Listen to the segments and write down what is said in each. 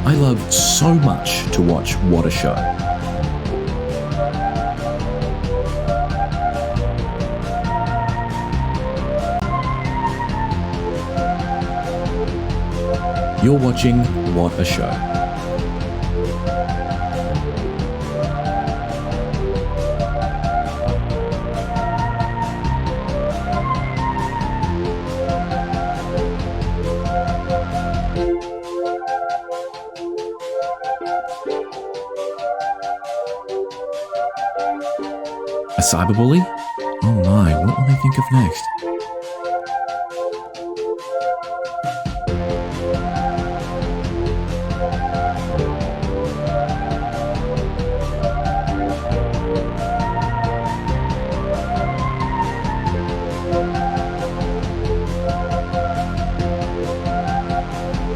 I love so much to watch What a Show. You're watching What a Show. A cyberbully? Oh my, what will they think of next?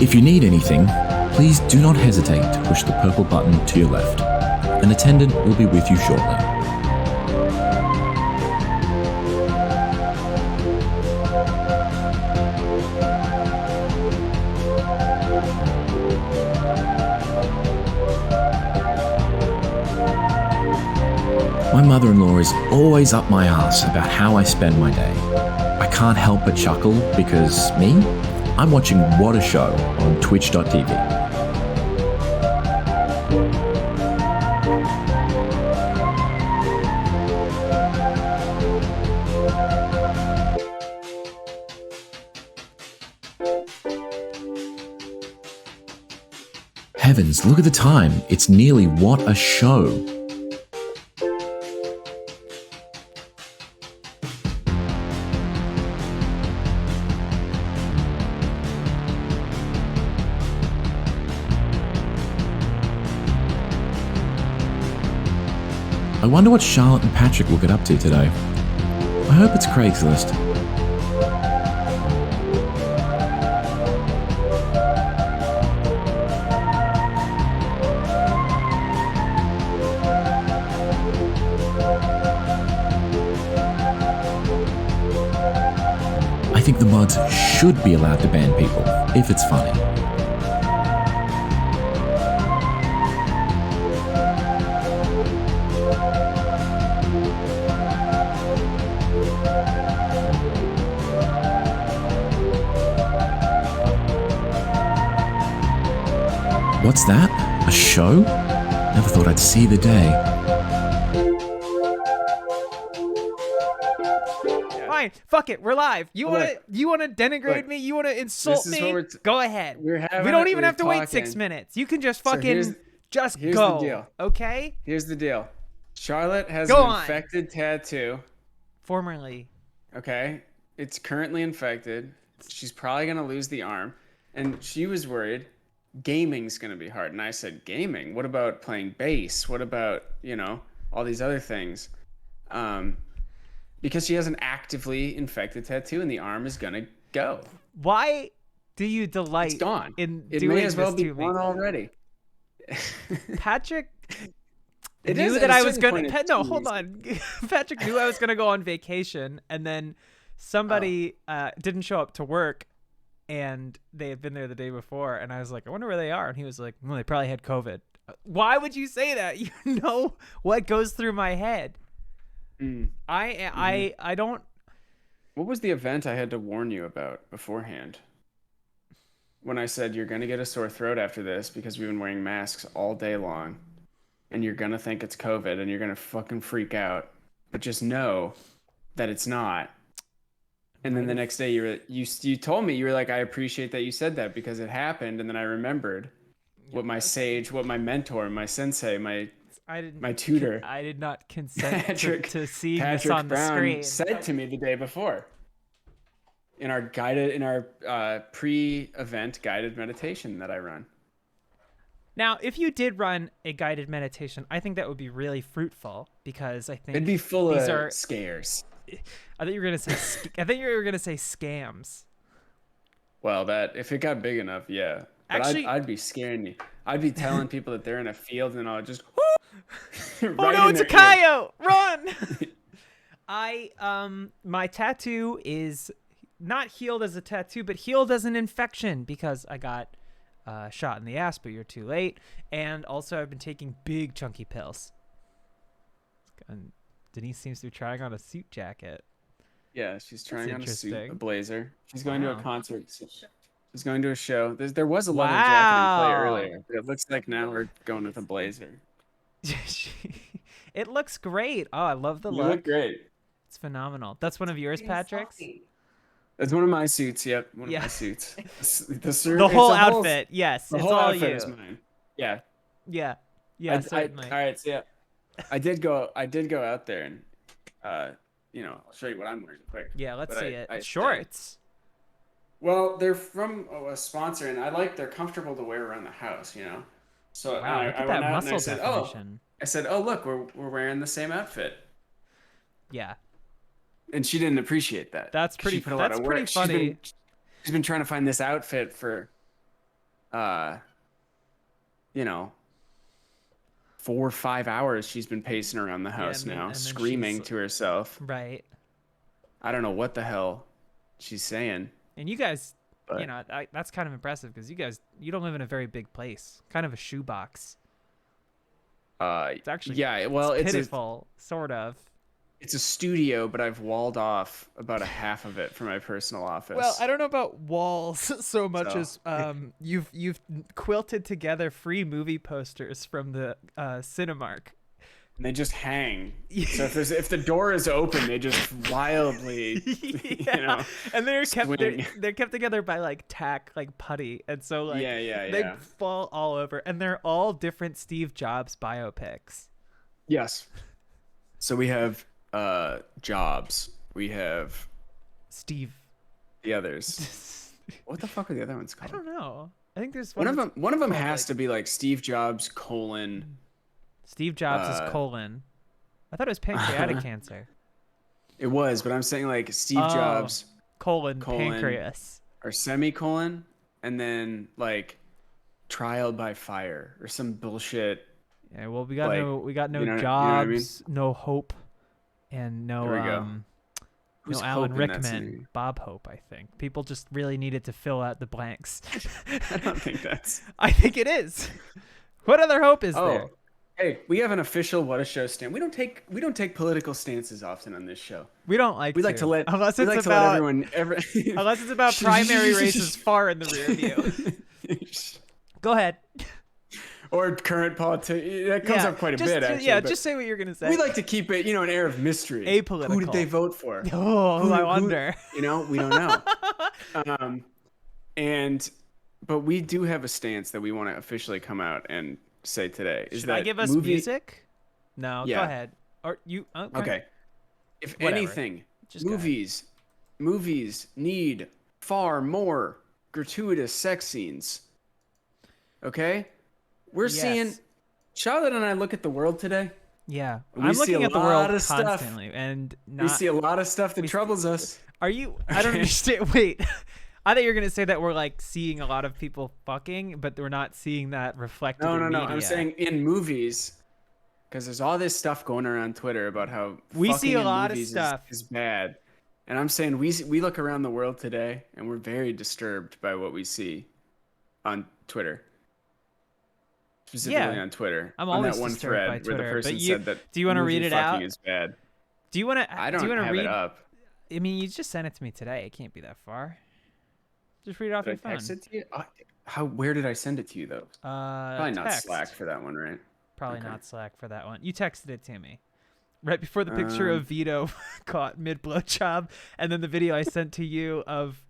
If you need anything, please do not hesitate to push the purple button to your left. An attendant will be with you shortly. My mother-in-law is always up my ass about how I spend my day. I can't help but chuckle because me? I'm watching What a Show on twitch.tv. Heavens, look at the time. It's nearly What a Show. I wonder what Charlotte and Patrick will get up to today. I hope it's Craigslist. I think the mods should be allowed to ban people, if it's funny. What's that? A show? Never thought I'd see the day. Fine, fuck it, we're live. You wanna denigrate me? You wanna insult me? Go ahead. We don't even have to wait 6 minutes. You can just fucking just here's go. The deal. Okay? Here's the deal. Charlotte has an infected tattoo. Formerly. Okay. It's currently infected. She's probably gonna lose the arm. And she was worried gaming's gonna be hard. And I said, gaming? What about playing bass? What about, all these other things? Because she has an actively infected tattoo and the arm is gonna go. Why do you delight it's gone. in it doing may as well this be to me? gone already. Patrick It knew is that at a I was certain gonna. point, it's No, too hold on. Patrick knew I was gonna go on vacation, and then somebody didn't show up to work, and they had been there the day before, and I was like, I wonder where they are, and he was like, well, they probably had COVID. Why would you say that? You know what goes through my head. I don't. What was the event I had to warn you about beforehand? When I said you're gonna get a sore throat after this because we've been wearing masks all day long, and you're gonna think it's COVID and you're gonna fucking freak out, but just know that it's not. And then the next day you told me, you were like, I appreciate that you said that because it happened, and then I remembered what my sage, what my mentor, my sensei, my tutor, I did not consent to seeing Patrick this on the Brown screen. said to me the day before. in our pre-event guided meditation that I run. Now, if you did run a guided meditation, I think that would be really fruitful because I think It'd be full these of are. scares. I think you were gonna say. I think you were gonna say scams. Well, that if it got big enough, yeah. But Actually, I'd be scaring you. I'd be telling people that they're in a field and I'll just oh right no, in it's a their ear. coyote! Run! My tattoo is not healed as a tattoo, but healed as an infection because I got shot in the ass, but you're too late. And also, I've been taking big chunky pills. And Denise seems to be trying on a suit jacket. Yeah, she's trying on a suit, a interesting. blazer. She's going to a Wow. concert. She's going to a show. There was a leather jacket in play Wow. earlier, but it looks like now we're going with a blazer. It looks great. Oh, I love the You look. look great. It's phenomenal. That's one of yours, Patrick's? That's one of my suits. Yep, one Yeah. of my suits. The whole outfit. Yes, The it's whole all outfit you. is mine. Yeah. Yeah. Yeah, certainly. All right. So yeah, I did go out there and, I'll show you what I'm wearing quick. Yeah, let's But see it. I Shorts. Well, they're from a sponsor, and they're comfortable to wear around the house, So Wow, and look at I that went out and muscle I said, definition. oh, look, we're wearing the same outfit. Yeah. And she didn't appreciate that. That's 'cause pretty she put a lot that's of pretty work. funny. She's been trying to find this outfit for 4 or 5 hours. She's been pacing around the house and then screaming she's- to herself. Right. I don't know what the hell she's saying. And you guys, But that's kind of impressive because you don't live in a very big place. Kind of a shoebox. It's actually it's pitiful, sort of. it's a studio, but I've walled off about a half of it for my personal office. Well, I don't know about walls so much So- as you've quilted together free movie posters from the Cinemark. And they just hang. So if the door is open, they just wildly, And they're swing. they're kept together by like tack, like putty, and so like Yeah. they fall all over, and they're all different Steve Jobs biopics. Yes. So we have Jobs. We have Steve. the others. What the fuck are the other ones I called? don't know. I think there's One of them called, has like- to be like Steve Jobs : Steve Jobs is colon. I thought it was pancreatic cancer. It was, but I'm saying like Steve Oh. Jobs Colon Colon. pancreas. or semicolon, and then like trial by fire or some bullshit. Yeah, well, we got Like, no you know what I Jobs, no Hope, and no There we go. Who's no Alan Hope in that Rickman. scene? Bob Hope, I think. People just really needed to fill out the blanks. I don't think that's. I think it is. What other Hope is there? Oh, hey, we have an official What a Show stand. We don't take political stances often on this show. We don't like We like to let unless we it's like to about let everyone unless it's about primary races far in the rear view. Go ahead. or current politics. That comes up quite a bit actually. Yeah, but just say what you're gonna say. we like to keep it, an air of mystery. Apolitical. Who did they vote for? Oh, I wonder. We don't know. But we do have a stance that we want to officially come out and say today. Is Should that I give us music? No, Yeah. go ahead. Or you? Okay. If Whatever. anything, Just go movies need far more gratuitous sex scenes. Okay? We're seeing Yes. Charlotte and I look at the world today. Yeah, We I'm see looking a at the lot world of stuff. constantly, and not. We see a lot of stuff that we- troubles us. Are you? I don't Okay. understand. Wait, I thought you were gonna say that we're like seeing a lot of people fucking, but we're not seeing that reflected. No. in I'm media. saying in movies, because there's all this stuff going around Twitter about how We see fucking a in lot of movies stuff. is bad. And I'm saying we look around the world today and we're very disturbed by what we see on Twitter. Specifically Yeah. on Twitter. I'm on always that one disturbed thread by where Twitter, the person but you- said that do you wanna movie read it fucking out? is bad. Do you want to? I don't do you want to have read? it up. I mean, you just sent it to me today. It can't be that far. Just read it off Did I your phone. text it to you? Where did I send it to you though? Probably not Text. Slack for that one, right? Probably Okay. not Slack for that one. You texted it to me right before the picture of Vito caught mid blowjob, and then the video I sent to you of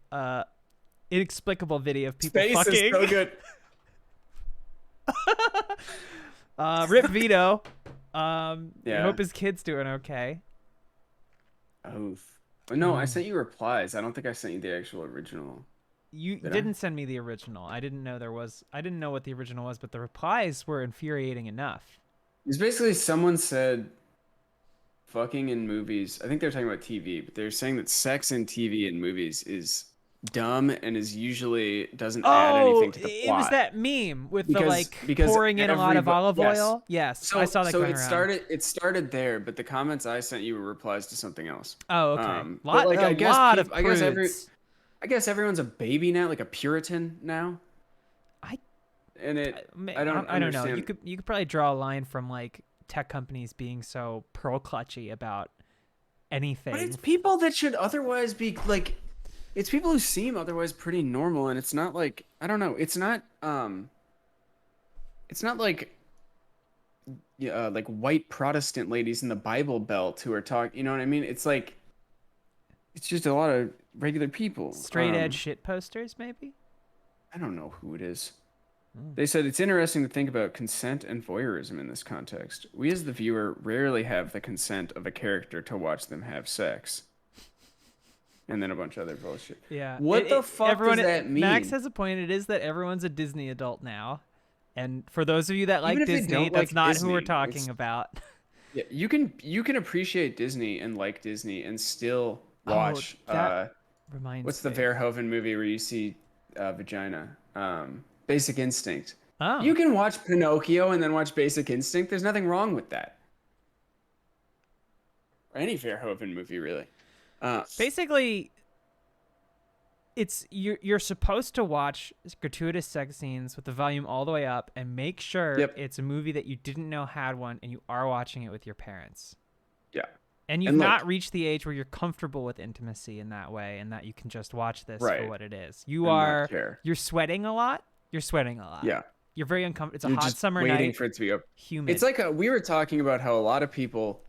inexplicable video of people Space fucking. is so good. Rip Vito. Yeah. Hope his kid's doing okay. Oof. No, I sent you replies. I don't think I sent you the actual original. You Did I? didn't send me the original. I didn't know there was. I didn't know what the original was, but the replies were infuriating enough. It's basically someone said fucking in movies. I think they're talking about TV, but they're saying that sex in TV and movies is dumb and is usually doesn't add Oh, anything to the it was plot. that meme with the Because like because pouring in a lot of olive yes. oil. Yes, I saw that So going it around. started there, but the comments I sent you were replies to something else. Oh, okay. But like A lot of I guess prudes. I guess everyone's a baby now, like a Puritan now, I and I don't I don't know. understand. You could probably draw a line from like tech companies being so pearl clutchy about anything. But it's people that should otherwise be like, it's people who seem otherwise pretty normal, and it's not like I don't know. It's not like like white Protestant ladies in the Bible Belt who are talking. You know what I mean? It's like it's just a lot of regular people. Straight edge shit posters, maybe. I don't know who it is. Mm. They said it's interesting to think about consent and voyeurism in this context. We as the viewer rarely have the consent of a character to watch them have sex. And then a bunch of other bullshit. Yeah. What the fuck does that mean? Max has a point. It is that everyone's a Disney adult now. And for those of you that like Even if they Disney, don't that's like not who Disney, we're talking about. Yeah, you can appreciate Disney and like Disney and still watch that reminds what's the me. Verhoeven movie where you see vagina? Basic Instinct. Oh. You can watch Pinocchio and then watch Basic Instinct. There's nothing wrong with that. Or any Verhoeven movie, really. Basically, it's you're supposed to watch gratuitous sex scenes with the volume all the way up and make sure it's a movie that you didn't know had one and you are watching it with your parents. Yeah. And you've not reached the age where you're comfortable with intimacy in that way and that you can just watch this for what it is. You're sweating a lot. You're sweating a lot. Yeah. You're very uncomfortable. It's a You're hot just summer waiting night. for it to be up. Humid. It's like we were talking about how a lot of people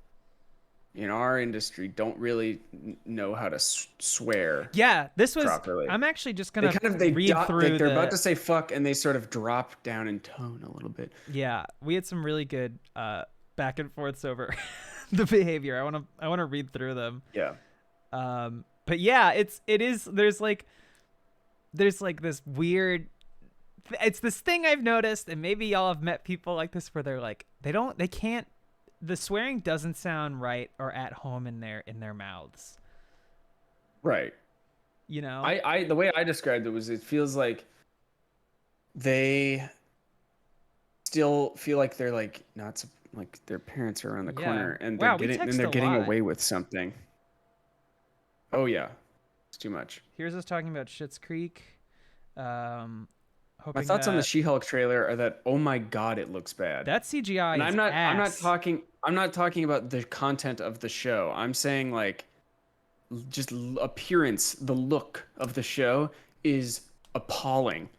in our industry don't really know how to swear. Yeah, this was properly. I'm actually just gonna they read through. They're about to say fuck, and they sort of drop down in tone a little bit. Yeah, we had some really good back and forths over the behavior. I wanna read through them. Yeah. But yeah, there's like this weird. It's this thing I've noticed, and maybe y'all have met people like this where they're like they can't. The swearing doesn't sound right or at home in their mouths. Right. You know? I the way I described it was it feels like they still feel like they're like not like their parents are around the corner and they're getting away with something. Oh yeah. It's too much. Here's us talking about Schitt's Creek. My thoughts on the She-Hulk trailer are that oh my god, it looks bad. That CGI and is I'm not talking about the content of the show. I'm saying like just appearance, the look of the show is appalling.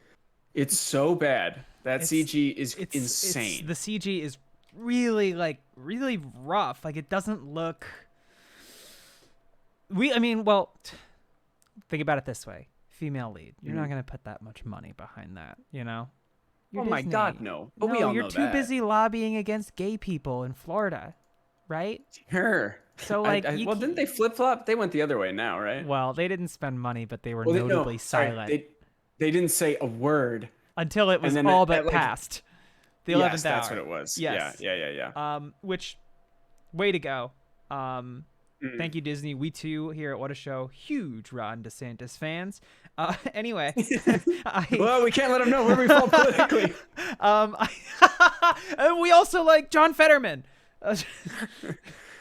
It's so bad. That CG is insane. The CG is really really rough. Like it doesn't look think about it this way. Female lead. You're not going to put that much money behind that, you know? You're my Disney. god, no. But we all you're know too that. busy lobbying against gay people in Florida, right? Sure. So like didn't they flip-flop? They went the other way now, right? Well, they didn't spend money, but they were notably silent. They didn't say a word until it was all but passed. The 11th hour. That's what it was. Yes. Yeah. Which way to go. Thank you, Disney. We too here at What a Show, huge Ron DeSantis fans. Anyway, well, we can't let them know where we fall politically. And we also like John Fetterman.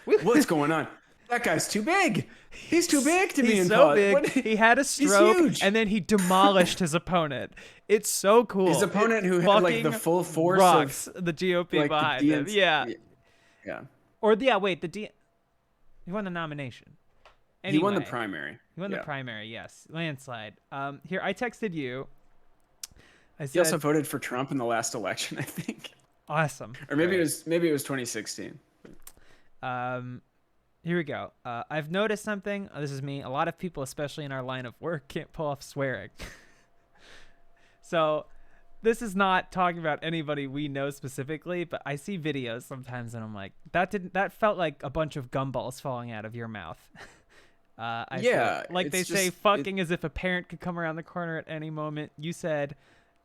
What's going on? That guy's too big. He's too big to be in so big. He had a stroke and then he demolished his opponent. It's so cool. His opponent who had like the full force rocks of the GOP like, behind him. Yeah. Or he won the nomination. Anyway, he won the primary. The primary, yes. Landslide. Here, I texted you. I said, he also voted for Trump in the last election, I think. Awesome. Or maybe it was 2016. Here we go. I've noticed something. This is me. A lot of people, especially in our line of work, can't pull off swearing. So this is not talking about anybody we know specifically, but I see videos sometimes and I'm like, that felt like a bunch of gumballs falling out of your mouth. I Yeah, said, like they it's say, just fucking as if a parent could come around the corner at any moment. You said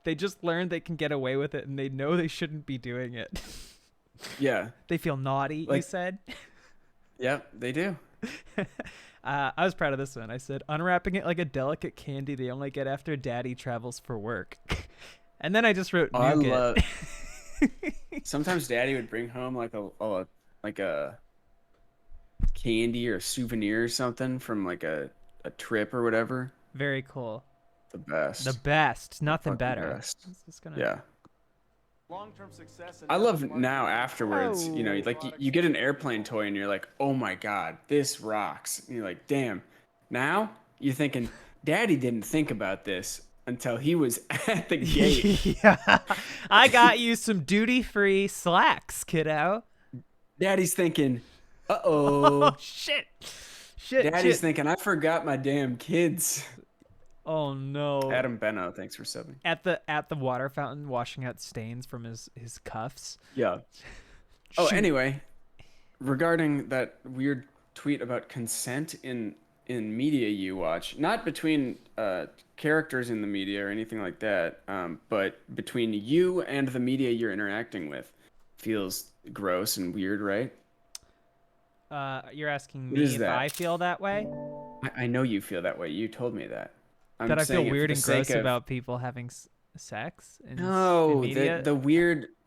they just learned they can get away with it and they know they shouldn't be doing it. yeah, They feel naughty, you like said. yeah, they do. I was proud of this one. I said, unwrapping it like a delicate candy they only get after daddy travels for work. And then I just wrote I nougat. love. Sometimes Daddy would bring home like a candy or a souvenir or something from like a trip or whatever. Very cool. The The best. best. The Nothing fucking better. best. It's just gonna... Yeah. Long-term success. I love now afterwards, you know, Oh. like you get an airplane toy and you're like, oh my God, this rocks. And you're like, damn. Now you're thinking, Daddy didn't think about this until he was at the gate. Yeah. I got you some duty-free slacks, kiddo. Daddy's thinking, Oh, uh-oh. shit. Shit, Daddy's shit. thinking, I forgot my damn kids. Oh, no. Adam Benno, thanks for subbing. At the water fountain, washing out stains from his cuffs. Yeah. Oh, Shoot. anyway, regarding that weird tweet about consent in media you watch, not between characters in the media or anything like that, but between you and the media you're interacting with, feels gross and weird, right? You're asking What me is if that? I feel that way? I know you feel that way. You told me that. I'm That I feel saying it for weird the and gross sake of- about people having sex in No, media?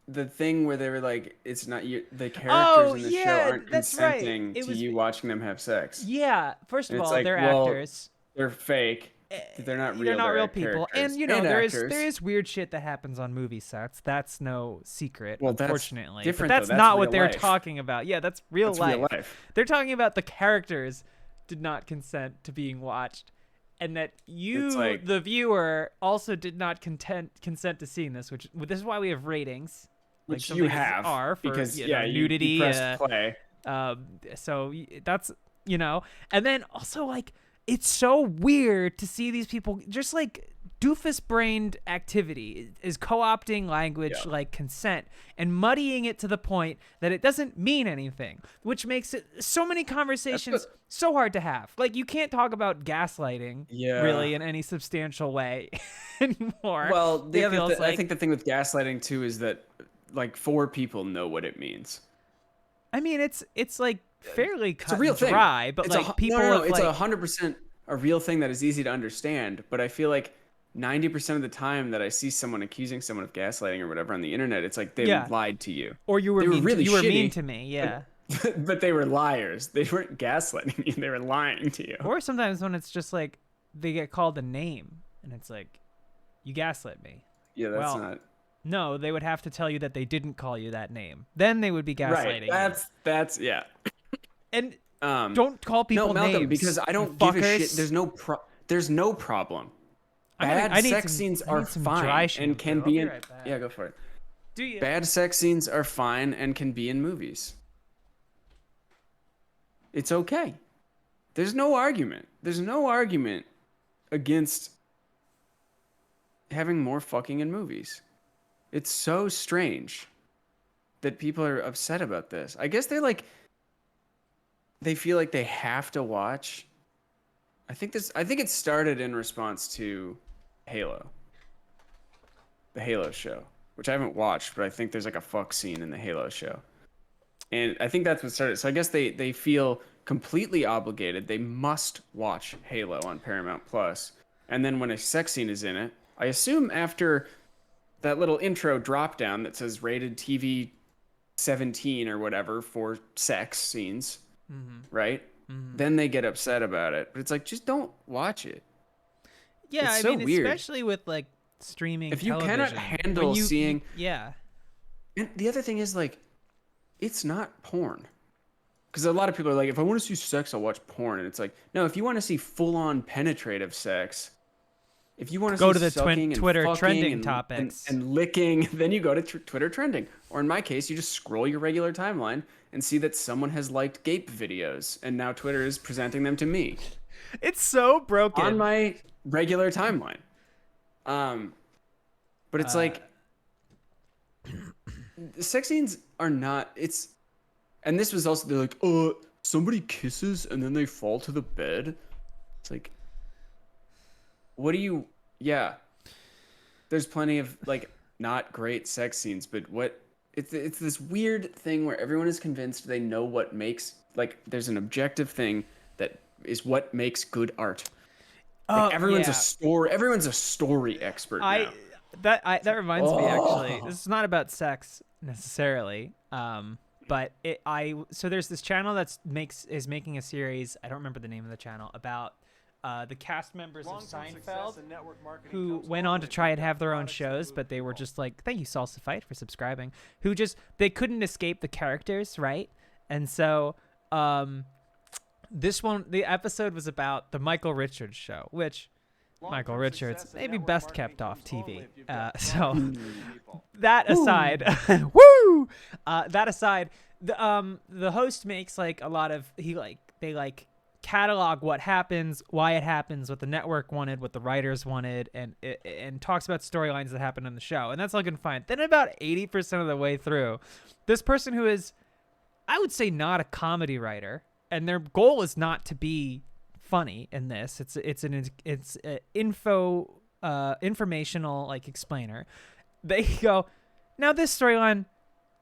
the thing where they were like, it's not you. The characters Oh, in the yeah, show aren't that's right. consenting It to was- you watching them have sex. Yeah, first of And it's all, like, they're well, actors. They're fake. They're not real. They're not real characters. people, and you know there actors. is weird shit that happens on movie sets. That's no secret, Well, that's unfortunately. different, But that's though. That's not what real they're life. talking about. Yeah, that's real That's life. real life. They're talking about the characters did not consent to being watched, and that you, It's like- the viewer, also did not consent to seeing this. Which this is why we have ratings, like Which some you things have are for because you yeah, know, you nudity. press play. So that's, you know, and then also like it's so weird to see these people just like doofus brained activity is co-opting language Yeah. like consent and muddying it to the point that it doesn't mean anything, which makes it so many conversations so hard to have. Like you can't talk about gaslighting Yeah. really in any substantial way anymore. Well, the It other feels I like- think the thing with gaslighting too is that like 4 people know what it means. I mean, it's like fairly cut It's a real and thing. dry, but It's like people no, have, it's like, 100% a real thing that is easy to understand. But I feel like 90% of the time that I see someone accusing someone of gaslighting or whatever on the internet, it's like they Yeah. lied to you. or you were they were mean really you were mean shitty, to me, yeah. But they were liars. They weren't gaslighting you. They were lying to you. Or sometimes when it's just like they get called a name and it's like you gaslit me. Yeah, that's well, not No, they would have to tell you that they didn't call you that name. Then they would be gaslighting. right. you. That's yeah. And Don't call people no, Malcolm, names, because I you don't give a shit. fuckers. There's no problem. I Bad need sex some- scenes I are need some dry fine and can shampoo. be I'll in. be right back. Yeah, go for it. Do you? Bad sex scenes are fine and can be in movies. It's okay. There's no argument. There's no argument against having more fucking in movies. It's so strange that people are upset about this. I guess they feel like they have to watch. I think it started in response to Halo. The Halo show, which I haven't watched, but I think there's like a fuck scene in the Halo show. And I think that's what started. So I guess they feel completely obligated. They must watch Halo on Paramount Plus. And then when a sex scene is in it, I assume after that little intro drop down that says rated TV 17 or whatever for sex scenes, right? Then they get upset about it. But it's like, just don't watch it. Yeah, It's I so mean, weird. especially with like streaming. If you cannot television, handle when seeing- yeah, And the other thing is, like, it's not porn. Because a lot of people are like, if I want to see sex, I'll watch porn. And it's like, no, if you want to see full-on penetrative sex, if you want to Go see to the sucking and Twitter fucking trending and, topics. and licking, then you go to Twitter trending. Or in my case, you just scroll your regular timeline and see that someone has liked Gape videos. And now Twitter is presenting them to me it's so broken. on my regular timeline. But it's like, sex scenes are not, and this was also, they're like, oh, somebody kisses and then they fall to the bed. It's like, what do you? Yeah, there's plenty of like not great sex scenes, but what? It's this weird thing where everyone is convinced they know what makes, like, there's an objective thing that is what makes good art. Like everyone's a story expert now. That reminds me, actually, this is not about sex necessarily, but so there's this channel is making a series, I don't remember the name of the channel, about the cast members of Seinfeld who went on to try and have their own shows, but they were just like, thank you, Salsa Fight, for subscribing, they couldn't escape the characters, right? And so the episode was about the Michael Richards show, which Michael Richards maybe best kept off TV. So that aside, woo! That aside, the host makes like a lot of they catalog what happens, why it happens, what the network wanted, what the writers wanted, and talks about storylines that happen on the show, and that's looking fine. Then about 80% of the way through, this person who is, I would say, not a comedy writer, and their goal is not to be funny in this. It's an informational like explainer. They go, now this storyline,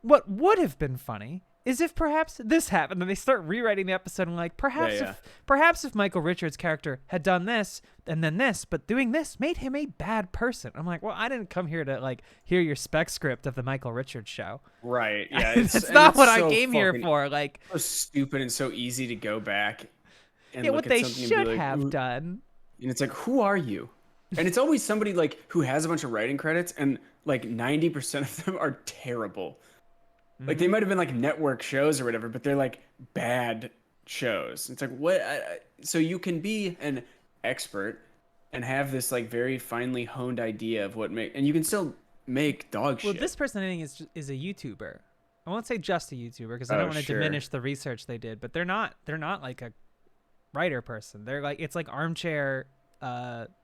what would have been funny is if perhaps this happened, and they start rewriting the episode and like, perhaps if Michael Richards' character had done this and then this, but doing this made him a bad person. I'm like, well, I didn't come here to like hear your spec script of the Michael Richards show. Right. Yeah. It's not what I came here for. Like, so stupid and so easy to go back and what look at they something should and be like, have done. And it's like, who are you? And it's always somebody like who has a bunch of writing credits, and like 90% of them are terrible. Like they might have been like network shows or whatever, but they're like bad shows. It's like, what? So you can be an expert and have this like very finely honed idea of and you can still make dog shit. Well, this person, I think, is a YouTuber. I won't say just a YouTuber because I don't want to diminish the research they did, but they're not like a writer person. They're like, it's like armchair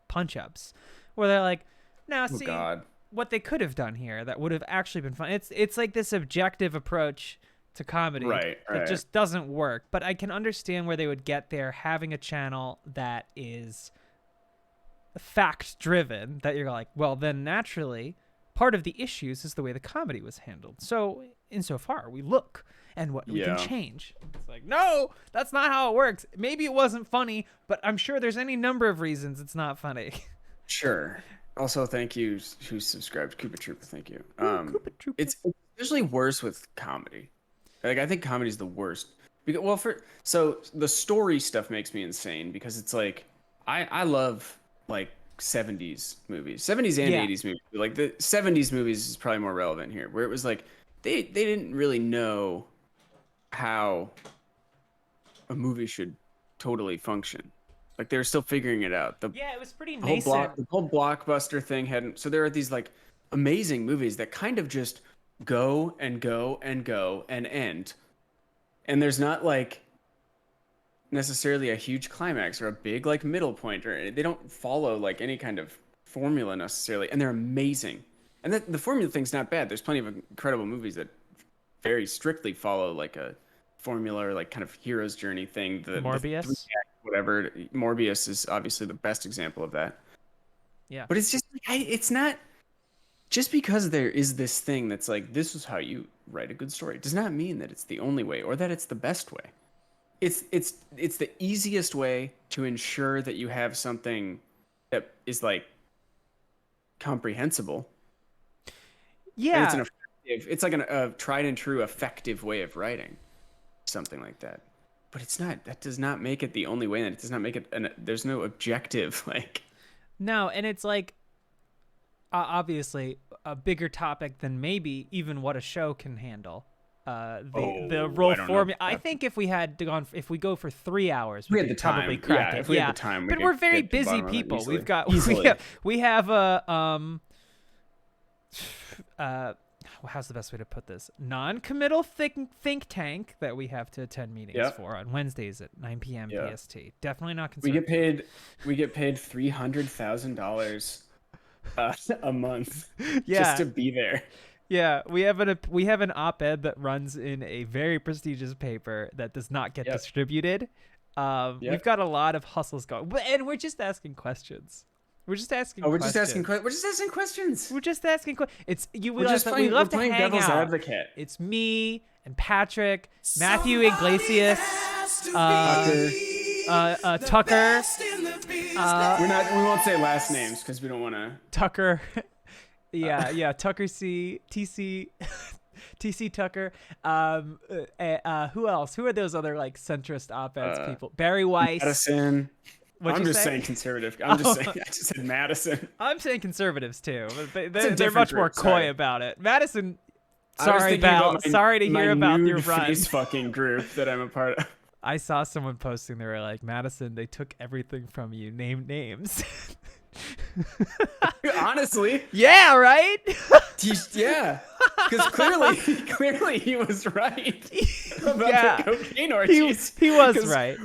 punch ups where they're like, now see. God. What they could have done here that would have actually been fun. It's like this objective approach to comedy that just doesn't work. But I can understand where they would get there having a channel that is fact driven, that you're like, well, then naturally part of the issues is the way the comedy was handled. So insofar we look and what we can change. It's like, no, that's not how it works. Maybe it wasn't funny, but I'm sure there's any number of reasons it's not funny. Sure. Also, thank you who subscribed. Koopa Troopa, thank you. Koopa Troopa. It's usually worse with comedy. Like, I think comedy's the worst. Because, so the story stuff makes me insane because it's like, I love like 70s movies, 70s and 80s movies. Like the 70s movies is probably more relevant here, where it was like they didn't really know how a movie should totally function. Like they were still figuring it out. It was pretty nascent. The whole blockbuster thing hadn't. So there are these like amazing movies that kind of just go and go and go and end, and there's not like necessarily a huge climax or a big like middle point, or they don't follow like any kind of formula necessarily, and they're amazing. And the formula thing's not bad. There's plenty of incredible movies that very strictly follow like a formula or like kind of hero's journey thing. Morbius. Whatever. Morbius is obviously the best example of that. Yeah. But it's just like, it's not just because there is this thing that's like, this is how you write a good story. It does not mean that it's the only way or that it's the best way. It's the easiest way to ensure that you have something that is like comprehensible. Yeah. And it's like a tried and true effective way of writing something like that. But it's not. That does not make it the only way, and it does not make it. And there's no objective like. No, and it's like obviously a bigger topic than maybe even what a show can handle. The role formula. I think if we go for 3 hours, we could probably crack it. If we had the time, but we're very busy people. Easily. We have a how's the best way to put this? Non-committal think tank that we have to attend meetings for on Wednesdays at 9 p.m. PST. Definitely not conservative. We get paid $300,000 a month just to be there. Yeah, we have an op-ed that runs in a very prestigious paper that does not get distributed. We've got a lot of hustles going, and we're just asking questions. We're just asking. Oh, we're questions. just asking. We're just asking questions. We're just asking. It's you. We We're love, just we playing, love we're to playing hang devil's out. advocate. It's me and Patrick, Matthew Iglesias, Tucker. We won't say last names because we don't want to. Tucker. Yeah. Tucker C. TC. TC Tucker. Who else? Who are those other like centrist op-eds people? Barry Weiss. Madison. What'd I'm you just say? saying conservative. I'm just saying. I just said Madison. I'm saying conservatives too. But a they're much different more group, coy sorry. about it. Madison. I was Sorry, thinking Val. about Sorry to hear about nude your run. face fucking group that I'm a part of. I saw someone posting. They were like, Madison, they took everything from you. Name names. Honestly, Yeah, right. yeah, because clearly he was right about the cocaine orgies. He was 'Cause right.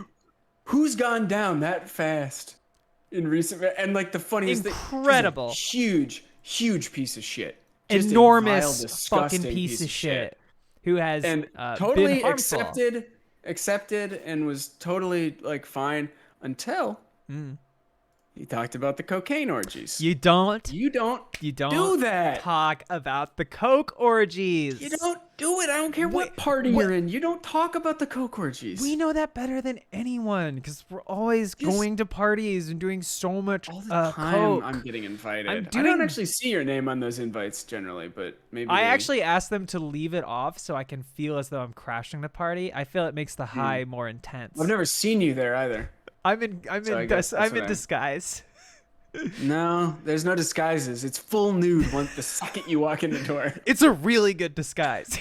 Who's gone down that fast in recent? And like the funniest Incredible. thing, huge piece of shit. Just a vile, Enormous disgusting fucking piece of shit. Who has and been totally harmful. accepted, and was totally like fine until he talked about the cocaine orgies. You don't You don't do that. talk about the coke orgies. You don't do it. I don't care what party you're in. You don't talk about the coke orgies. We know that better than anyone because we're always going to parties and doing so much all the time. coke. I'm getting invited. I'm I don't actually see your name on those invites generally, but maybe I actually asked them to leave it off so I can feel as though I'm crashing the party. I feel it makes the high more intense. I've never seen you there either. I'm in disguise. No, there's no disguises. It's full nude the second you walk in the door. It's a really good disguise.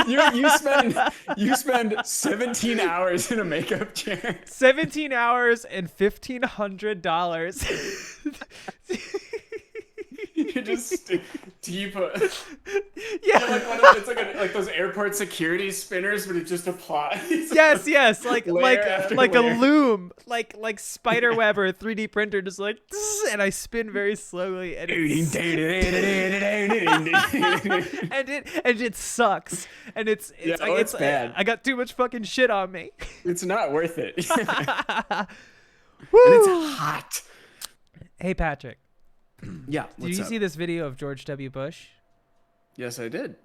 You spend 17 hours in a makeup chair. 17 hours and $1,500. You just deep. Yeah. It's like those airport security spinners, but it just applies. Yes, like Layer like after a layer. loom, like spider web or a 3D printer, just like, and I spin very slowly, and it sucks, and it's bad. I got too much fucking shit on me. It's not worth it. Woo! And it's hot. Hey Patrick, Yeah. did you see this video of George W. Bush? Yes, I did.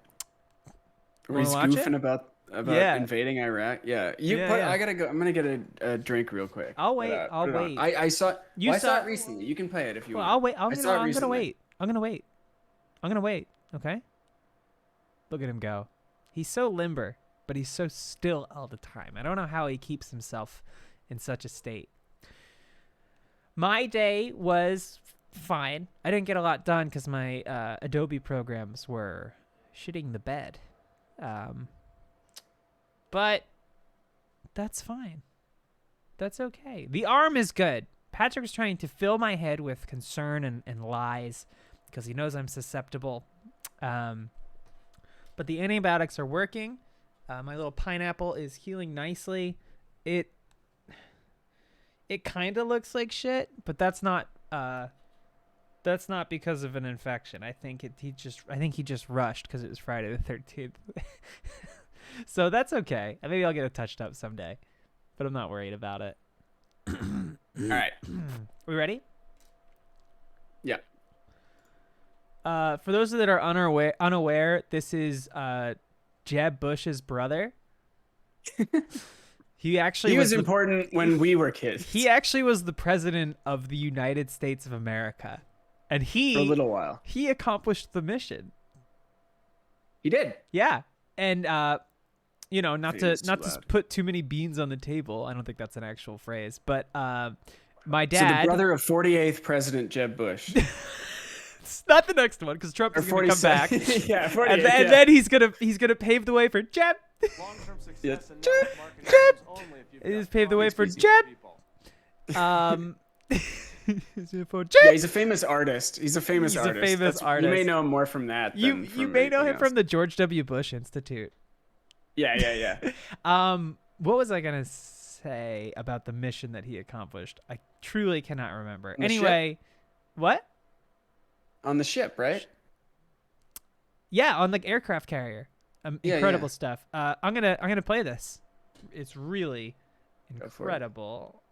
Were Wanna you watch goofing it? about Yeah. invading Iraq? Yeah. Yeah. I gotta go. I'm gonna get a drink real quick. I'll wait. Put it I'll on. wait. I saw. You I saw saw- it recently. You can play it if you Well, want. I'll wait. I saw it I'm gonna recently. wait. I'm gonna wait. Okay. Look at him go. He's so limber, but he's so still all the time. I don't know how he keeps himself in such a state. My day was fine. I didn't get a lot done because my Adobe programs were shitting the bed. But that's fine. That's okay. The arm is good. Patrick is trying to fill my head with concern and lies because he knows I'm susceptible. But the antibiotics are working. My little pineapple is healing nicely. It kind of looks like shit, but that's not because of an infection. I think he just rushed because it was Friday the 13th. So that's okay. Maybe I'll get it touched up someday, but I'm not worried about it. All right. We ready? Yeah. For those that are unaware, this is Jeb Bush's brother. He was important when we were kids. He actually was the president of the United States of America, and for a little while. he accomplished the mission. He did. Yeah, and not Famous to too loud. put too many beans on the table. I don't think that's an actual phrase, but my So the dad. brother of 48th President Jeb Bush. It's not the next one because Trump Or is going to come back, 47. Yeah, 48. and yeah. then he's gonna pave the way for Jeb. Long-term success Yeah. and network marketing comes only if you've It got just paved the way for strong Jeb. people. For Yeah, Jeb. he's a famous artist. He's a famous He's a artist. famous You artist. may know him more from that. You than from may know him anything from else. the George W. Bush Institute. Yeah. What was I gonna say about the mission that he accomplished? I truly cannot remember. The Anyway, what? On the ship, right? Yeah, on like aircraft carrier. Yeah, Incredible yeah. stuff. I'm gonna play this. It's really Go for it. incredible.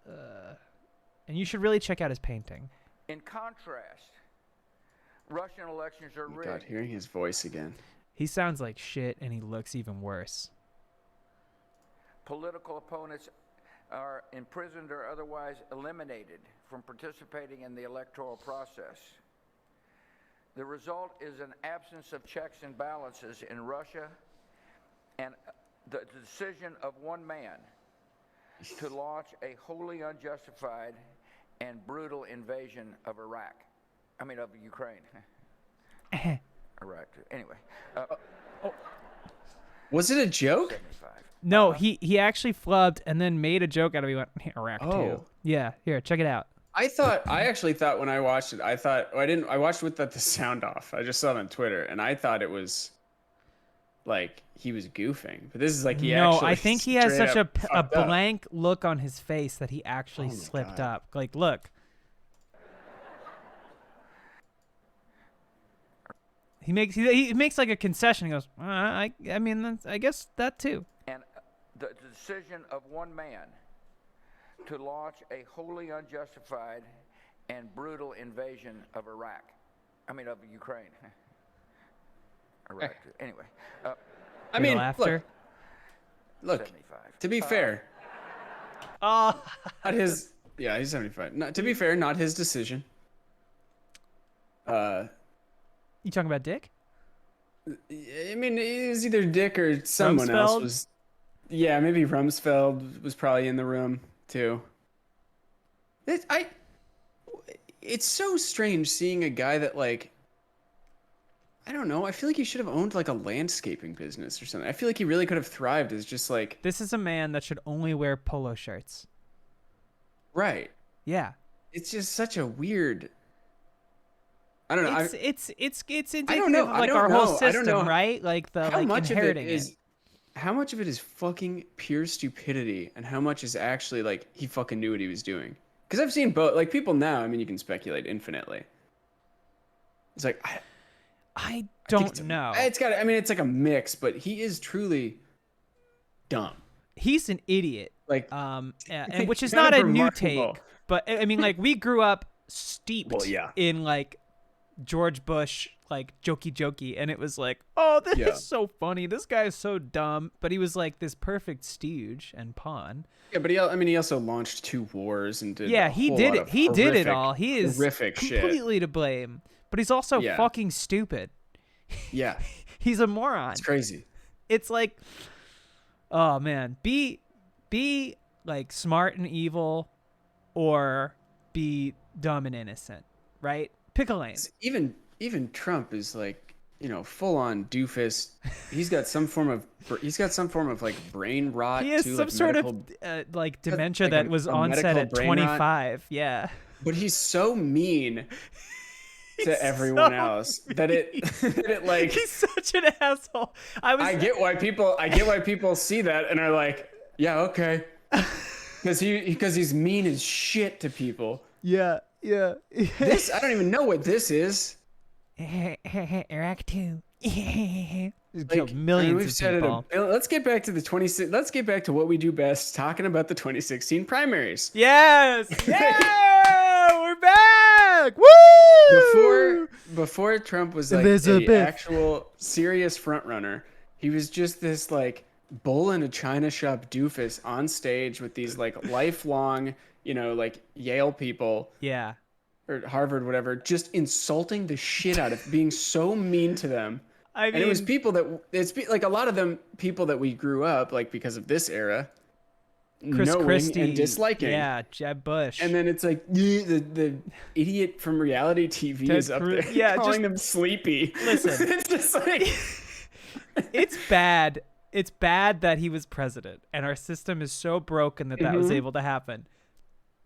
And you should really check out his painting. In contrast, Russian elections are Oh my rigged. God, hearing his voice again. He sounds like shit, and he looks even worse. Political opponents are imprisoned or otherwise eliminated from participating in the electoral process. The result is an absence of checks and balances in Russia and the decision of one man to launch a wholly unjustified and brutal invasion of of Ukraine. Iraq. Anyway, Was it a joke? 75. No, he actually flubbed and then made a joke out of it. He went, Iraq too. Oh. Yeah, here, check it out. I actually thought when I watched it, I watched with the sound off. I just saw it on Twitter, and I thought it was like he was goofing. But this is like he No, actually I think he has straight such up a fucked up. blank look on his face that he actually Oh my slipped God. up. Like, look. He makes like a concession. He goes, I guess that too. And the decision of one man to launch a wholly unjustified and brutal invasion of of Ukraine. Iraq. Anyway, I mean, laughter. look. 75. To be fair, Oh, not his. Yeah, he's 75. Not, to be fair, not his decision. you talking about Dick? I mean, it was either Dick or someone else Rumsfeld? was. Yeah, maybe Rumsfeld was probably in the room too. It's so strange seeing a guy that like. I don't know. I feel like he should have owned like a landscaping business or something. I feel like he really could have thrived as just like This is a man that should only wear polo shirts. right. Yeah. It's just such a weird. I don't know. It's indicative don't know. of I like don't our know. whole I don't know system, right? Like the how like much of it inheriting is how much of it is fucking pure stupidity and how much is actually like he fucking knew what he was doing. Because I've seen both. Like people now, I mean, you can speculate infinitely. It's like I think don't know. It's got. I mean, it's like a mix, but he is truly dumb. He's an idiot. Like, And which is kind not of a new remarkable. take, but I mean, like we grew up steeped Well, yeah. in like George Bush, like jokey, and it was like, oh, this Yeah. is so funny. This guy is so dumb, but he was like this perfect stooge and pawn. yeah, but he also launched 2 wars and did. Yeah, a he whole did lot it. of He did it horrific- all. He is horrific shit. completely to blame, but he's also Yeah. fucking stupid. Yeah, He's a moron. it's crazy. It's like, oh man, be like smart and evil, or be dumb and innocent, right? Pick a lane. Even Trump is like, full on doofus. He's got some form of like brain rot. He has too, some like sort medical, of like dementia like that a- was a onset medical at brain rot. 25. Yeah. but he's so mean He's to everyone so else that it like He's such an asshole. I get why people see that and are like, yeah, okay, because he's mean as shit to people. Yeah. This I don't even know what this is. Iraq 2. He's Like, killed millions we've of said it people. let's get back to the 26. Let's get back to what we do best, talking about the 2016 primaries. Yes. Yeah. We're back. Woo! Before Trump was like Elizabeth. an actual serious front runner, he was just this like bull in a china shop doofus on stage with these like lifelong, like Yale people Yeah. or Harvard, whatever, just insulting the shit out of being so mean to them. I mean, And it was people like a lot of them people that we grew up like because of this era, Chris knowing Christie and disliking. Yeah, Jeb Bush. And then it's like the idiot from reality TV Ted is up Cruz- there yeah, calling just- them sleepy. Listen. It's just like it's bad. It's bad that he was president, and our system is so broken that Mm-hmm. was able to happen.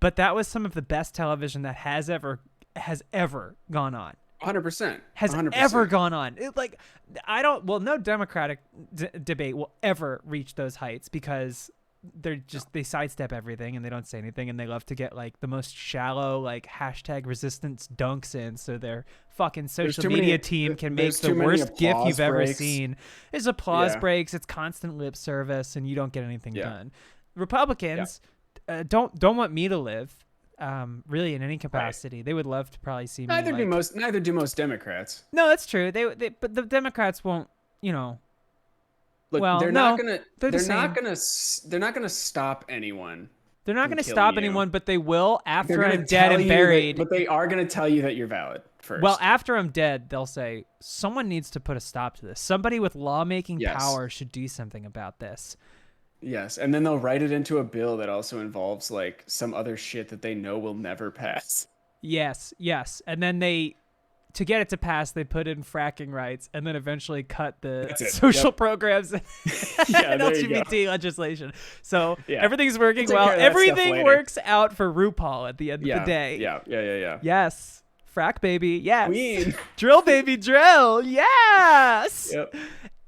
But that was some of the best television that has ever gone on. 100%. Has 100%. ever gone on. No Democratic debate will ever reach those heights because they sidestep everything and they don't say anything, and they love to get like the most shallow like hashtag resistance dunks in, so their fucking social media team can make the worst gif you've ever seen. It's applause breaks, it's constant lip service, and you don't get anything done. Republicans don't want me to live really in any capacity. They would love to probably see me. Neither do most Democrats. No, that's true. But the Democrats won't, Look, well, they're no, not gonna stop anyone. They're not from going to stop killing you. anyone, but they will after They're gonna I'm dead tell and you buried. but they are gonna tell you that you're valid first. Well, after I'm dead, they'll say someone needs to put a stop to this. Somebody with lawmaking power should do something about this. Yes, and then they'll write it into a bill that also involves like some other shit that they know will never pass. Yes, and then to get it to pass, they put in fracking rights, and then eventually cut the social programs and LGBT legislation. So everything's working well. Everything works out for RuPaul at the end of the day. Yeah. Yes. Frack baby. Yes. Queen. Drill baby drill. Yes. Yep.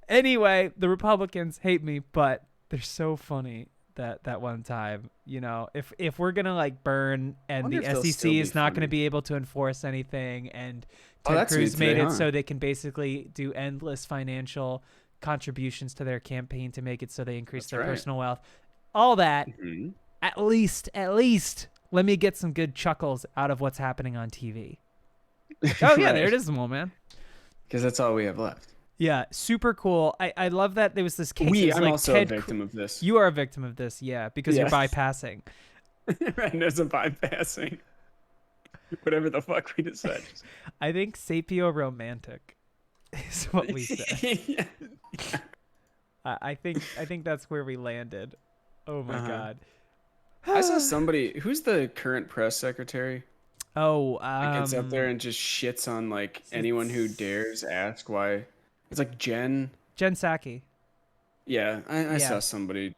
Anyway, the Republicans hate me, but they're so funny that one time, if we're gonna like burn and the SEC is not going to be able to enforce anything, and Ted Cruz made it so they can basically do endless financial contributions to their campaign to make it so they increase their personal wealth, all that. At least let me get some good chuckles out of what's happening on TV. Oh yeah, there it is, man. Because that's all we have left. Yeah, super cool. I love that there was this case. I'm also a victim of this. You are a victim of this, because you're bypassing. Right, there's a bypassing. Whatever the fuck we decide. I think sapio-romantic is what we said. I think that's where we landed. Oh my god. I saw somebody who's the current press secretary. Oh, gets up there and just shits on like anyone who dares ask why. It's like Jen Psaki. Yeah, I saw somebody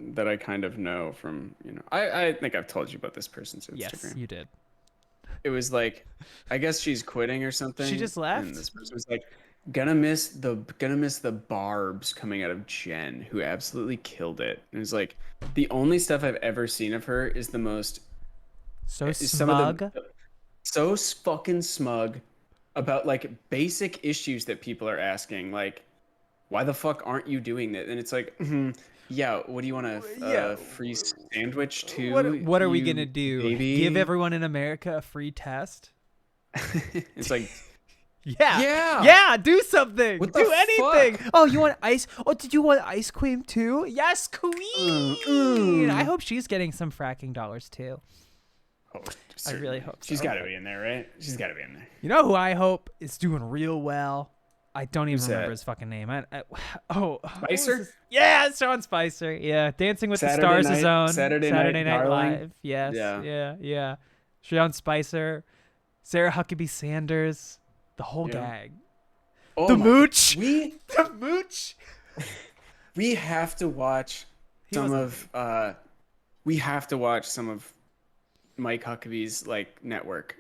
that I kind of know from, I think I've told you about this person's Instagram. Yes, you did. It was like, I guess she's quitting or something. She just left. And this person was like, gonna miss the barbs coming out of Jen, who absolutely killed it. And it was like, the only stuff I've ever seen of her is the most smug. So fucking smug about like basic issues that people are asking, like, why the fuck aren't you doing that? And it's like, what do you want, a free sandwich too? What are we gonna do? Baby? Give everyone in America a free test? It's like, do something. Do anything. Fuck? Oh, you want ice? Oh, did you want ice cream too? Yes, queen. I hope she's getting some fracking dollars too. Oh, I really hope so. She's got to be in there, right? She's got to be in there. You know who I hope is doing real well? I don't even remember his fucking name. Spicer? Yeah, it's Sean Spicer. Yeah, Dancing with the Stars' own. Saturday Night Live. Yes. Yeah. Sean Spicer, Sarah Huckabee Sanders, the whole gang. Oh the mooch. The mooch. We have to watch some of Mike Huckabee's like network.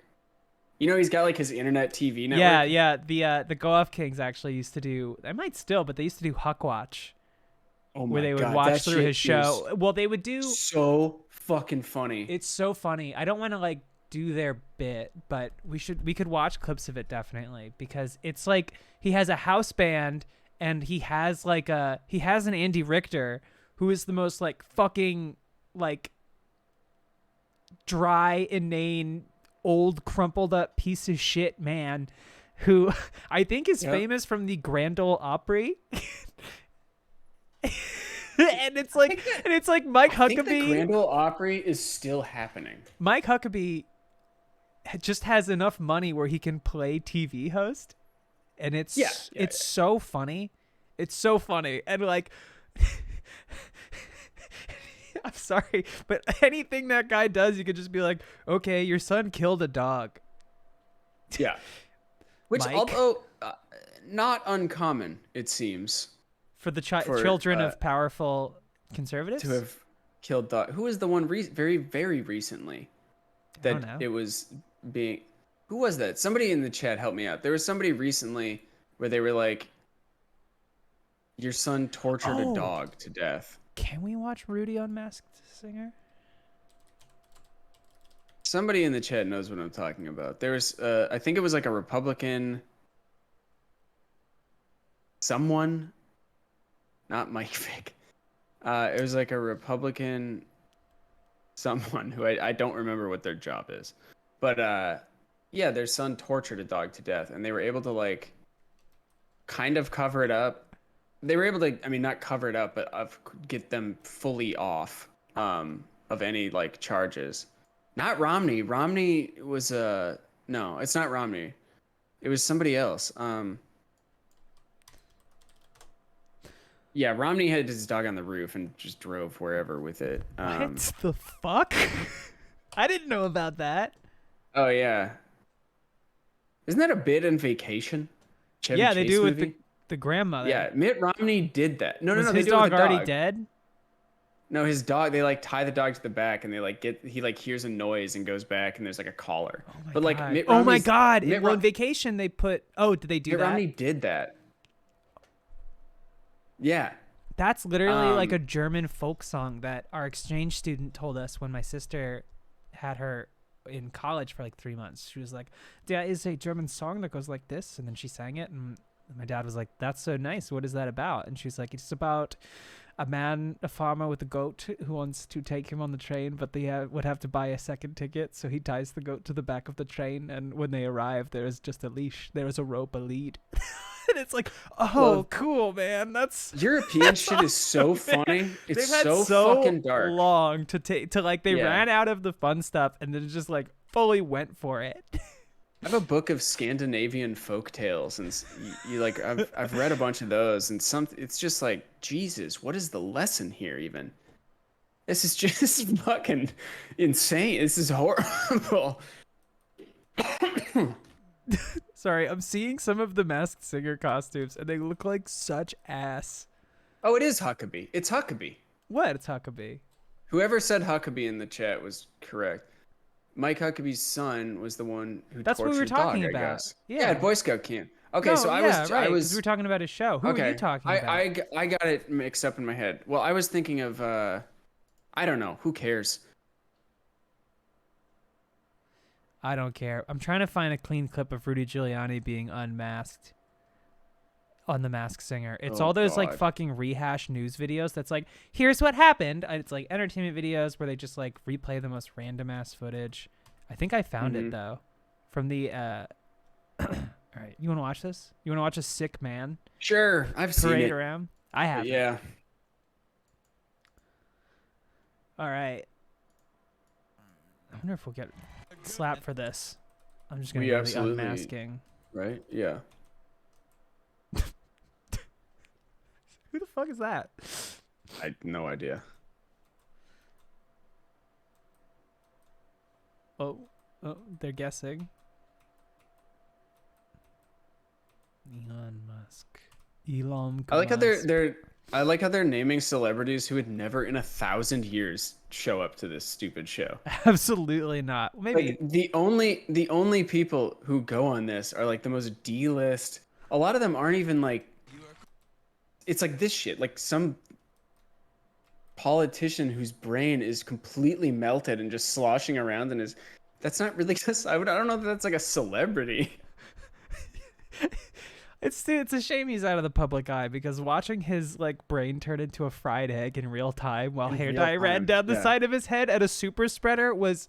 He's got like his internet TV network. Yeah. The Go Off Kings actually used to do. I might still, but they used to do Huck Watch. Oh my God, where they would watch through his show. Well, they would do. So fucking funny. It's so funny. I don't want to like do their bit, but we could watch clips of it definitely, because it's like he has a house band and he has an Andy Richter who is the most like fucking like dry, inane, old, crumpled up piece of shit man who I think is famous from the Grand Ole Opry. and it's like Mike Huckabee. I think the Grand Ole Opry is still happening. Mike Huckabee just has enough money where he can play TV host, and it's so funny. It's so funny, and like I'm sorry, but anything that guy does, you could just be like, okay, your son killed a dog. Yeah. Which, although not uncommon, it seems. For the children of powerful conservatives? To have killed dog. Who was the one very, very recently that it was being... Who was that? Somebody in the chat help me out. There was somebody recently where they were like, your son tortured a dog to death. Can we watch Rudy Unmasked Singer? Somebody in the chat knows what I'm talking about. There's, I think it was like a Republican. Someone, not Mike Vick. It was like a Republican. Someone who I don't remember what their job is, but yeah, their son tortured a dog to death, and they were able to like kind of cover it up. They were able to, I mean, not cover it up, but get them fully off of any like charges. Not Romney. Romney was no, it's not Romney. It was somebody else. Yeah, Romney had his dog on the roof and just drove wherever with it. What the fuck? I didn't know about that. Oh yeah. Isn't that a bit in Vacation? Chevy Yeah, they Chase do movie? with the grandmother. Yeah, Mitt Romney did that. No, Was no, no. his they do it with dog the already dog. dead? No, his dog. They like tie the dog to the back, and they like he like hears a noise and goes back, and there's like a collar. Oh my But like god. Mitt Oh my Romney's- god! Mitt Well, Rom- in Vacation they put. Oh, did they do Mitt that? Romney did that. Yeah. That's literally like a German folk song that our exchange student told us when my sister had her in college for like 3 months. She was like, "There is a German song that goes like this," and then she sang it, and my dad was like, "That's so nice. What is that about?" And she was like, "It's about a farmer with a goat who wants to take him on the train, but they would have to buy a second ticket, so he ties the goat to the back of the train, and when they arrive, there is just a leash. There is a rope, a lead." And it's like, oh, Well, cool, man. That's European shit is so funny. It's they've had so fucking dark. long to take to like they Yeah. ran out of the fun stuff and then just like fully went for it. I have a book of Scandinavian folk tales, and you like I've read a bunch of those, and it's just like, Jesus, what is the lesson here? Even this is just fucking insane. This is horrible. Sorry, I'm seeing some of the Masked Singer costumes and they look like such ass. Oh, it is Huckabee. It's Huckabee. What? It's Huckabee. Whoever said Huckabee in the chat was correct. Mike Huckabee's son was the one who That's what tortured we were talking dog, about. I guess. Yeah. at Boy Scout camp. Okay, No, so I yeah, was right, I 'cause was we were talking about his show. Who okay. are you talking about? I got it mixed up in my head. Well, I was thinking of I don't know. Who cares? I don't care. I'm trying to find a clean clip of Rudy Giuliani being unmasked on The Masked Singer. It's Oh, all those like God. fucking rehash news videos that's like, here's what happened. And it's like entertainment videos where they just like replay the most random ass footage. I think I found it though. From the all right, you want to watch this? You want to watch a sick man Sure, I've seen parade it. around? I have. Yeah. All right. I wonder if we'll get slapped for this. I'm just gonna We go to the absolutely- unmasking. Right? Yeah. Who the fuck is that? I had no idea. Oh, they're guessing. Elon Musk. Elon. I like how Musk. I like how they're naming celebrities who would never in 1,000 years show up to this stupid show. Absolutely not. Maybe. Like the only people who go on this are like the most D-list. A lot of them aren't even like. It's like this shit. Like some politician whose brain is completely melted and just sloshing around and is. That's not really. I don't know that that's like a celebrity. It's a shame he's out of the public eye because watching his like brain turn into a fried egg in real time while hair real dye ran time, down the yeah. side of his head at a super spreader was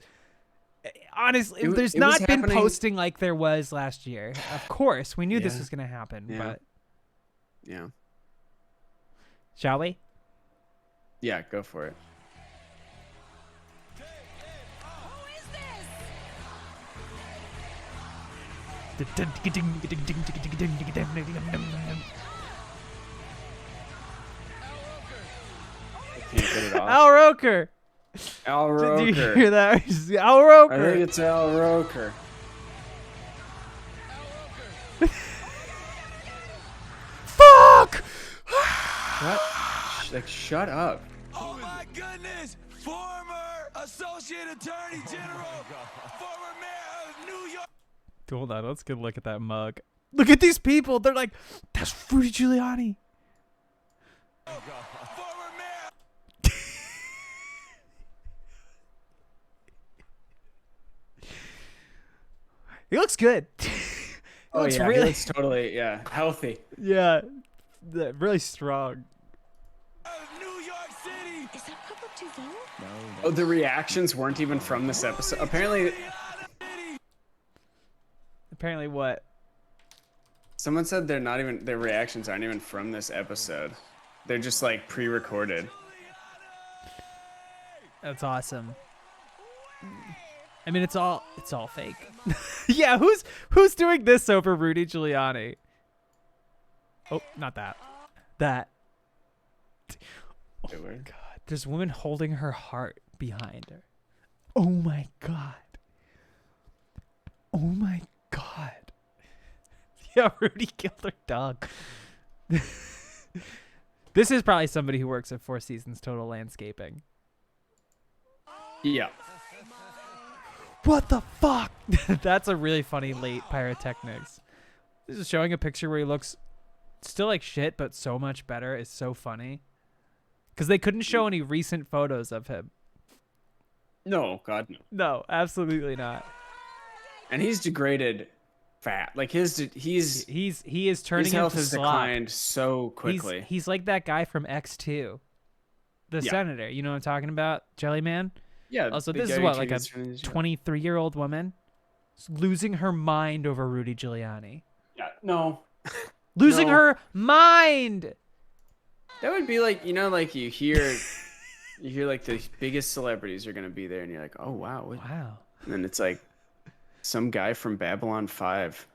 honestly there's it was not been happening- posting like there was last year. Of course, we knew this Yeah. was gonna happen, Yeah. but Yeah. shall we? Yeah. Go for it. Can't get it off. Al Roker. Al Did Roker. you hear that? Al I Roker. think it's Al Roker. Fuck! Like, shut up. Oh my goodness! Former Associate Attorney General, former Mayor of New York. Hold on, let's get a look at that mug. Look at these people. They're like, that's Rudy Giuliani. Former Mayor. He looks good. Oh looks yeah, really- he looks totally healthy. Yeah, really strong. New York City. Is that public too low? Oh, the reactions weren't even from this episode. Apparently, Apparently, what? someone said their reactions aren't even from this episode. They're just like pre-recorded. That's awesome. I mean, it's all fake. Yeah, who's doing this over Rudy Giuliani? Oh, not that. That. Oh my God. There's a woman holding her heart behind her. Oh my God. Oh my God. Yeah, Rudy killed her dog. This is probably somebody who works at Four Seasons Total Landscaping. Yeah. What the fuck? That's a really funny late pyrotechnics. This is showing a picture where he looks still like shit, but so much better. It's so funny. Because they couldn't show any recent photos of him. No, God no. No, absolutely not. And he's degraded fat. Like he is turning his health into has slop. declined so quickly. He's like that guy from X2. The Yeah. senator. You know what I'm talking about? Jellyman? Yeah. Also, the this is guy what, who like a treated his friends- 23-year-old woman losing her mind over Rudy Giuliani. Yeah. No. Losing No. her mind! That would be like, like you hear like the biggest celebrities are gonna be there, and you're like, oh wow. Wow. And then it's like some guy from Babylon 5.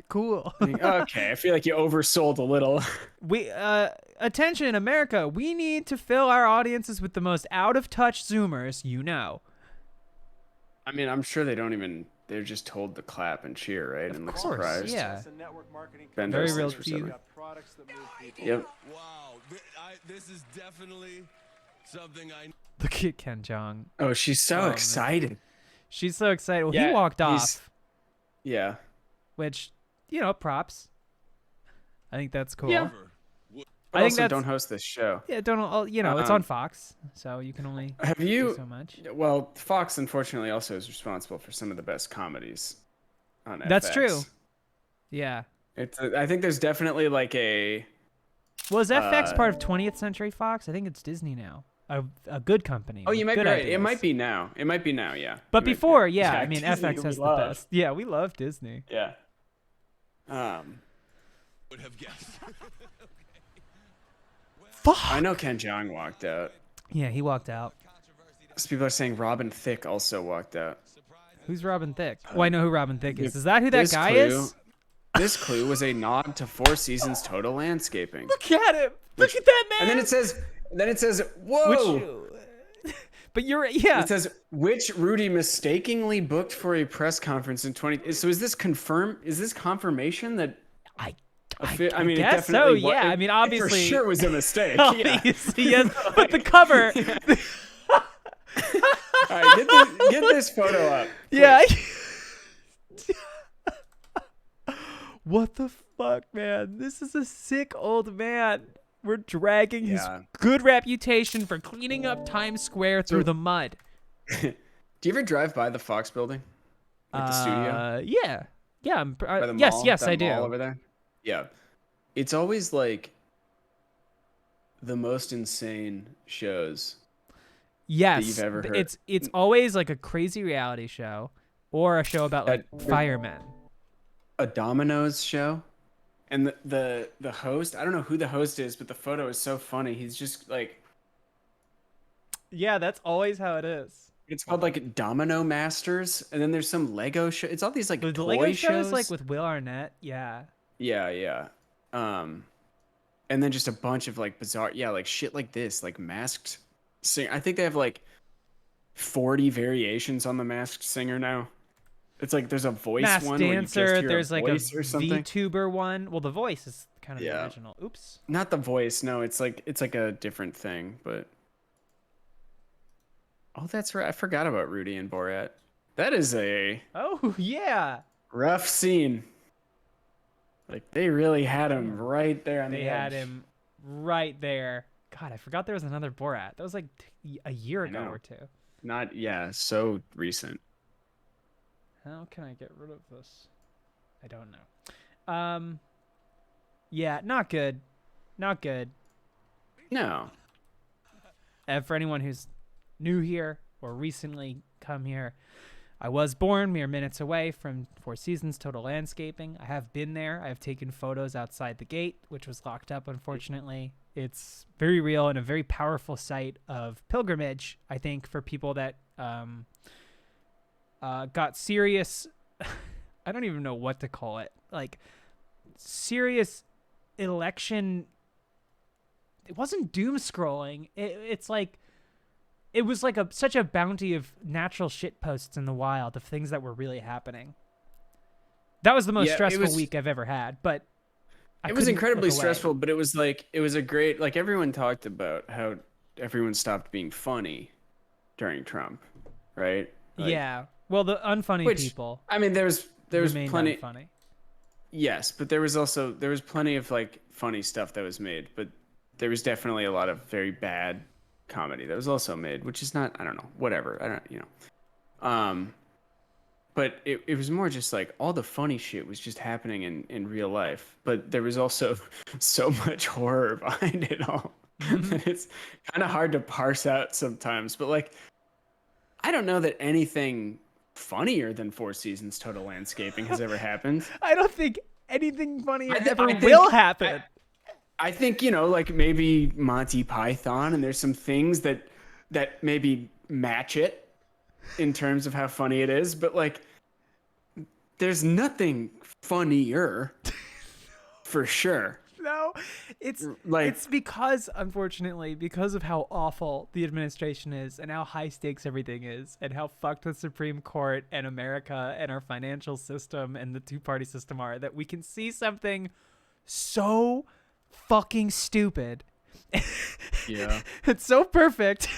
Cool. Like, okay, I feel like you oversold a little. We attention America, we need to fill our audiences with the most out of touch zoomers, you know. I mean, I'm sure they're just told to clap and cheer, right? And look course, surprised. yeah. It's a network marketing Ben Very does real this for to you. some- got products that move people. Yep. Wow, this is definitely something I. Look at Ken Jeong. Oh, she's so man. excited. She's so excited. Well, Yeah, he walked he's- off, Yeah. which, props. I think that's cool. Yeah. But I think also that's don't host this show. yeah. Don't it's on Fox, so you can only Have do you? so much. Well, Fox unfortunately also is responsible for some of the best comedies on That's FX. true. Yeah. I think there's definitely like a. Was FX part of 20th Century Fox? I think it's Disney now. A good company. Oh, you with might be good right. It ideas. might be now. It might be now. Yeah. But It might be. before, yeah, I mean, Disney FX we has the love. best. Yeah, we love Disney. Yeah. would have guessed. Fuck. I know Ken Jeong walked out. Yeah, he walked out. So people are saying Robin Thicke also walked out. Who's Robin Thicke? Oh, I know who Robin Thicke is. Is that who that This guy clue- is? This clue was a nod to Four Seasons Total Landscaping. Look at him. Look at that man. And then it says, whoa. But yeah. It says, which Rudy mistakenly booked for a press conference in 20. So is this confirmation that? I I mean, it guess so. definitely Yeah. I mean, it obviously. for sure was a mistake. Yeah. Obviously, yes. But the cover. All right, get this photo up. Yeah. What the fuck, man? This is a sick old man. We're dragging his Yeah. good reputation for cleaning up Times Square through the mud. Do you ever drive by the Fox building? Like the studio? Yeah. Yeah. By the Yes, mall? yes, That I do. mall over there? Yeah. It's always like the most insane shows. Yes. you've ever heard. It's always like a crazy reality show or a show about like That- firemen. A Domino's show. And the host, I don't know who the host is, but the photo is so funny. He's just like, Yeah, that's always how it is. it's called like Domino Masters, and then there's some Lego show. It's all these like The toy Lego shows. shows like with Will Arnett. Yeah. Yeah. And then just a bunch of like bizarre, like shit like this, like Masked Singer. I think they have like 40 variations on the Masked Singer now. It's like there's a voice Masked one where you just Dancer. hear There's a like a voice or something. VTuber one. Well, the voice is kind of the Yeah. original. Oops. Not the voice, no. It's like a different thing, but. Oh, that's right. I forgot about Rudy and Borat. That is a Oh yeah. rough scene. Like they really had him right there on They the had edge. him right there. God, I forgot there was another Borat. That was like a year ago know. or two. Not so recent. How can I get rid of this? I don't know. Yeah, not good. Not good. No. And for anyone who's new here or recently come here, I was born mere minutes away from Four Seasons Total Landscaping. I have been there. I have taken photos outside the gate, which was locked up, unfortunately. It's very real and a very powerful site of pilgrimage, I think, for people that got serious. I don't even know what to call it. Like, serious election. It wasn't doom scrolling. It's like, it was like such a bounty of natural shit posts in the wild of things that were really happening. That was the most stressful week I've ever had, but it was incredibly stressful, but it was a great, like, everyone talked about how everyone stopped being funny during Trump, right? Like, yeah. Well, the unfunny people. I mean, there was plenty unfunny. Yes, but there was plenty of like funny stuff that was made, but there was definitely a lot of very bad comedy that was also made, which is not, I don't know, whatever. I don't. But it was more just like all the funny shit was just happening in real life, but there was also so much horror behind it all. And it's kind of hard to parse out sometimes, but like, I don't know that anything funnier than Four Seasons Total Landscaping has ever happened. I don't think anything funnier will happen. I think, like maybe Monty Python, and there's some things that maybe match it in terms of how funny it is, but like there's nothing funnier for sure. No, it's because, unfortunately, because of how awful the administration is and how high stakes everything is and how fucked the Supreme Court and America and our financial system and the two-party system are, that we can see something so fucking stupid. Yeah. It's so perfect.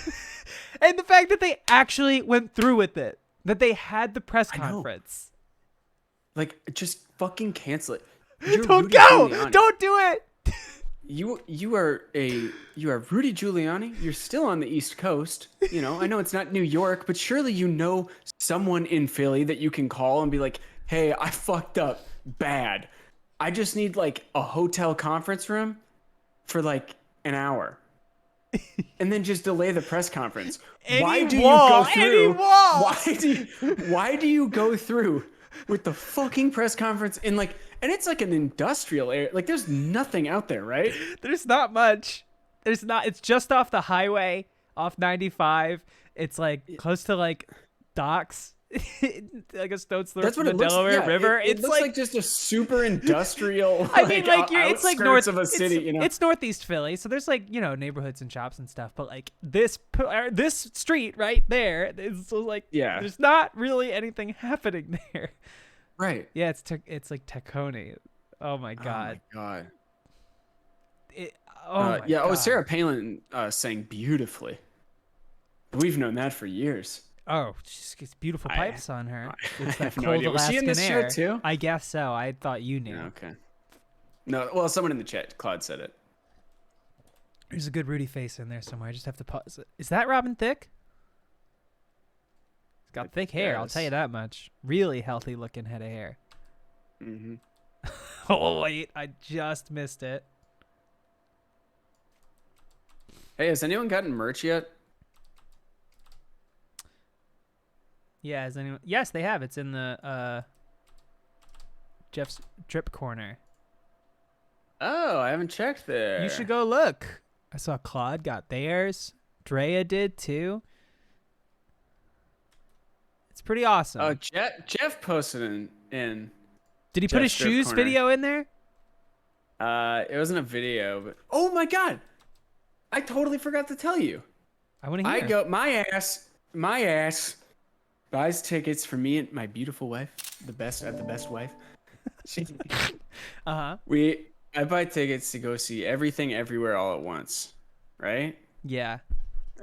And the fact that they actually went through with it, that they had the press conference. Like, just fucking cancel it. You're Don't Rudy go! Giuliani. Don't do it! You are Rudy Giuliani. You're still on the East Coast. I know it's not New York, but surely you know someone in Philly that you can call and be like, "Hey, I fucked up bad. I just need like a hotel conference room for like an hour." And then just delay the press conference. Why do you go through with the fucking press conference in like, and it's like an industrial area. Like, there's nothing out there, right? There's not much. There's not. It's just off the highway, off 95. It's like close to like docks, like a stone's throw from the Delaware River. It looks like just a super industrial. I mean, like it's like north of a city. It's northeast Philly, so there's like neighborhoods and shops and stuff. But like this street right there, it's like there's not really anything happening there. Right. Yeah, it's like Tacony. Oh my god. Oh my god. God. Oh, Sarah Palin sang beautifully. We've known that for years. Oh, she's got beautiful pipes on her. It's that have no cold idea. Was Alaskan she in this air. show too? I guess so. I thought you knew. Yeah, okay. No, well, someone in the chat, Claude, said it. There's a good Rudy face in there somewhere. I just have to pause it. Is that Robin Thicke? He's got thick hair, I'll tell you that much. Really healthy looking head of hair. Mm-hmm. Oh, wait. I just missed it. Hey, has anyone gotten merch yet? Yeah, has anyone? Yes, they have. It's in the Jeff's drip corner. Oh, I haven't checked there. You should go look. I saw Claude got theirs. Drea did too. It's pretty awesome. Oh, Jeff posted in. Did he put his shoes corner. video in there? It wasn't a video, but oh my god, I totally forgot to tell you. I want to hear. My ass buys tickets for me and my beautiful wife, the best wife. I buy tickets to go see Everything Everywhere All at Once, right? Yeah.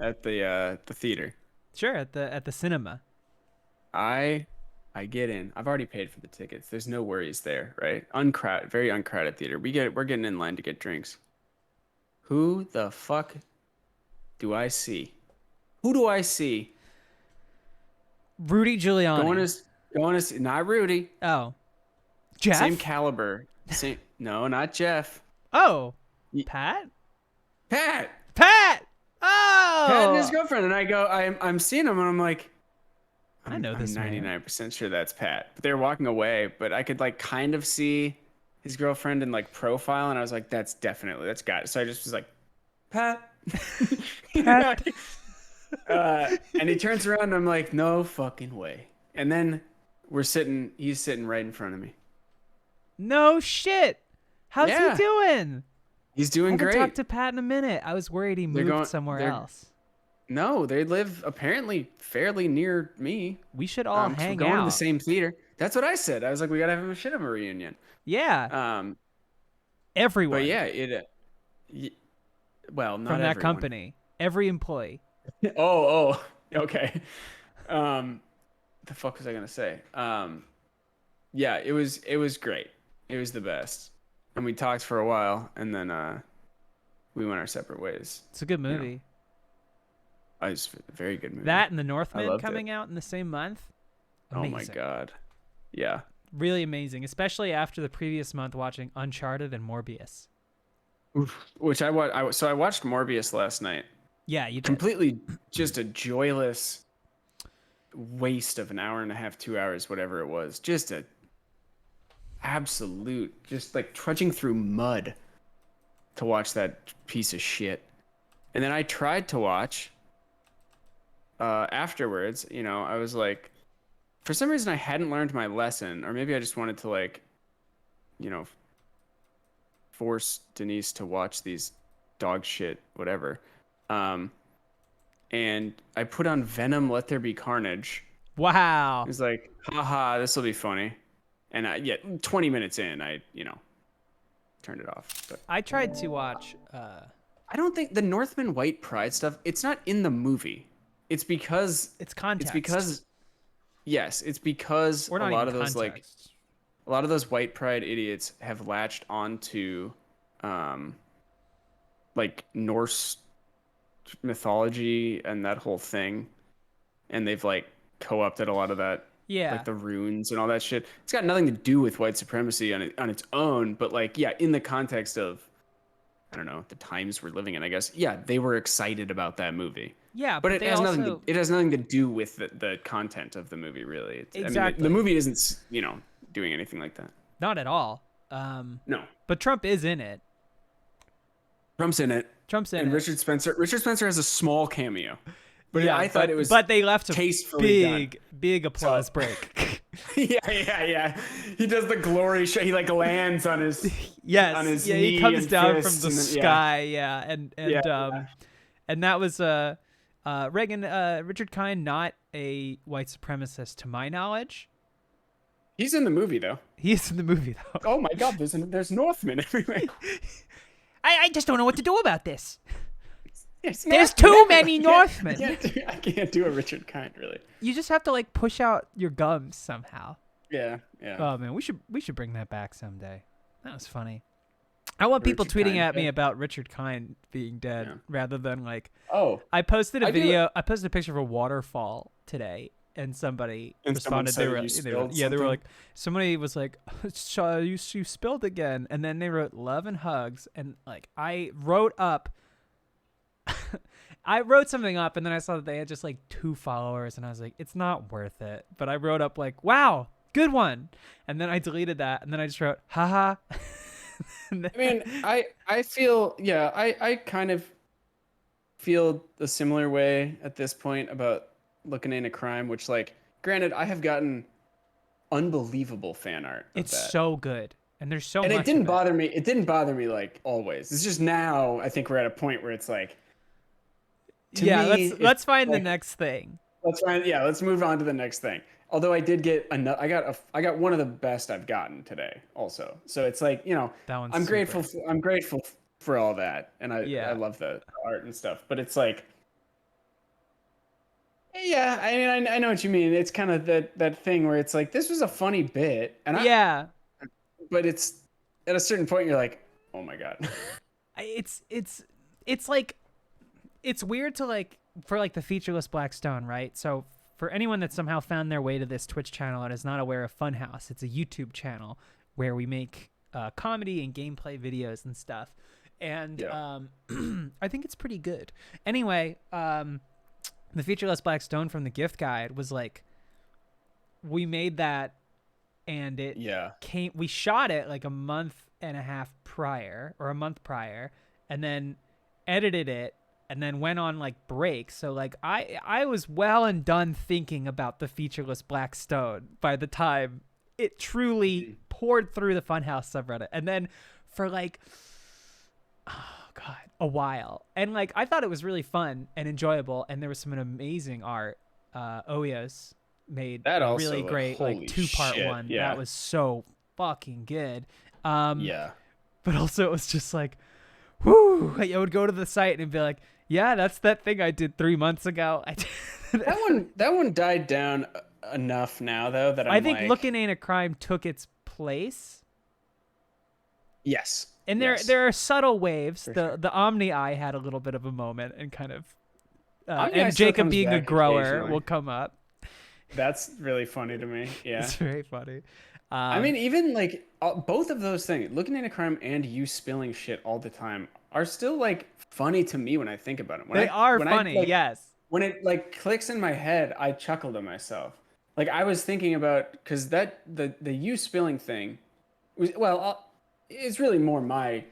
At the theater. Sure, at the cinema. I get in. I've already paid for the tickets. There's no worries there, right? Very uncrowded theater. We're getting in line to get drinks. Who the fuck do I see? Who do I see? Rudy Giuliani. Going to see, not Rudy. Oh, Jeff. Same caliber. No, not Jeff. Oh, Y- Pat. Pat. Pat. Oh, Pat and his girlfriend. And I go, I'm seeing him, and I'm like, I know this I'm man. 99% sure that's Pat. But they were walking away, but I could like kind of see his girlfriend in like profile, and I was like, that's got it. So I just was like, Pat. Pat. And he turns around, and I'm like, no fucking way. And then he's sitting right in front of me. No shit. How's Yeah. he doing? He's I doing haven't great. talked to Pat in a minute. I was worried he moved somewhere else. No, they live apparently fairly near me. We should all 'Cause hang we're going to out. the same theater. That's what I said. I was like, we gotta have a shit of a reunion. Yeah, Um, everyone but yeah, well, not from that everyone. company, every employee. Oh, okay. The fuck was I gonna say? Yeah, it was great. It was the best, and we talked for a while, and then we went our separate ways. It's a good movie. It was a very good movie. That and The I Northman loved coming out in the same month. Amazing. Oh my god. Yeah. Really amazing, especially after the previous month watching Uncharted and Morbius. Which I watched. So I watched Morbius last night. Yeah, you did. Completely just a joyless waste of an hour and a half, 2 hours, whatever it was. Just a absolute, just like trudging through mud to watch that piece of shit. And then I tried to watch afterwards. I was like, for some reason I hadn't learned my lesson, or maybe I just wanted to like, force Denise to watch these dog shit, whatever. And I put on Venom, Let There Be Carnage. Wow. It was like, haha, this will be funny. And 20 minutes in, I turned it off. But I tried to watch. I don't think the Northman White Pride stuff, it's not in the movie. It's because It's context. it's because We're not a lot even of those context. a lot of those white pride idiots have latched onto like Norse mythology and that whole thing, and they've like co-opted a lot of that, Yeah. like the runes and all that shit. It's got nothing to do with white supremacy on its own, but like, yeah, in the context of, I don't know, the times we're living in, I guess. Yeah, they were excited about that movie. Yeah, But it they has also, nothing. It has nothing to do with the content of the movie, really. I mean, Exactly. the movie isn't, doing anything like that. Not at all. No. But Trump is in it. Trump's in it. Trump's in And it. Richard Spencer has a small cameo. But yeah, I thought it was. But they left a tastefully big applause So- break. yeah. He does the glory shot. He like lands on his. Yes. On his yeah, he knee comes and down from fist the and then- yeah. sky. Yeah, and Yeah. and that was Reagan Richard Kind, not a white supremacist to my knowledge. He's in the movie though. He is in the movie though. Oh my God! There's Northmen everywhere. I just don't know what to do about this. There's There's Northmen too everywhere. many Northmen. I can't do a Richard Kind really. You just have to like push out your gums somehow. Yeah. Oh man, we should bring that back someday. That was funny. I want people Richard tweeting Kind at me dead? about Richard Kind being dead Yeah. rather than like Oh. I posted a I do- video. I posted a picture of a waterfall today, and somebody And someone responded. said They that were, you they were spilled yeah, they were something? like, somebody was like, you spilled again, and then they wrote love and hugs, and like I wrote up. I wrote something up, and then I saw that they had just like 2 followers, and I was like, it's not worth it. But I wrote up like, wow, good one, and then I deleted that, and then I just wrote, haha. And then- I mean, I feel, yeah, I kind of feel a similar way at this point about looking into crime, which, like, granted, I have gotten unbelievable fan art of it's that. so good, and there's so And much. it didn't of bother me. It didn't bother me, like, always. It's just now I think we're at a point where it's like, to Yeah, me, let's find the like- next thing. let's find, yeah, let's move on to the next thing. Although I did get I got one of the best I've gotten today also. So it's like, That one's I'm super. grateful. I'm grateful for all that, and I Yeah. love the art and stuff. But it's like, yeah, I mean, I know what you mean. It's kind of that thing where it's like, this was a funny bit, and Yeah, but it's at a certain point you're like, oh my God. it's like it's weird to like for like the featureless Black Stone, right? So for anyone that somehow found their way to this Twitch channel and is not aware of Funhouse, it's a YouTube channel where we make comedy and gameplay videos and stuff. And I think it's pretty good. Anyway, the Featureless Black Stone from the gift guide was like, we made that and it came, we shot it like a month and a half prior or a month prior, and then edited it and then went on like break. So like I was well and done thinking about the Featureless Black Stone by the time it truly poured through the Funhouse subreddit. And then for like, oh God, a while. And like, I thought it was really fun and enjoyable. And there was some amazing art. Oeos made that a also, really great like 2-part one. Yeah. That was so fucking good. Yeah. But also it was just like, whoo, I would go to the site and be like, yeah, that's that thing I did 3 months ago. That one died down enough now though that I think like, Looking Ain't a Crime took its place. Yes. And there are subtle waves. The Omni Eye had a little bit of a moment and kind of and Jacob being a grower will come up. That's really funny to me. Yeah. It's very funny. I mean, even like both of those things, Looking at a Crime and you spilling shit all the time, are still like funny to me when I think about it. They are funny, yes. When it like clicks in my head, I chuckle to myself. Like I was thinking about, because that the you spilling thing was, well, it's really more my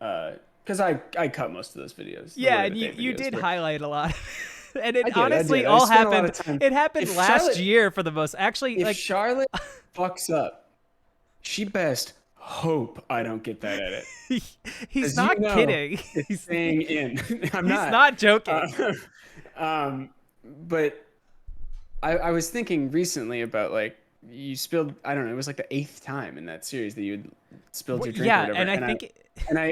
because I cut most of those videos. Yeah, and you did highlight a lot. And it I did. honestly I all spent a lot happened. of time. It happened If last Charlotte- year for the most. Actually, If like Charlotte fucks up, she best hope I don't get that edit. he's 'Cause not you know kidding. It's staying in. I'm He's not joking. But I was thinking recently about like you spilled. I don't know. It was like the 8th time in that series that you had spilled your drink. Yeah, or whatever. and I think.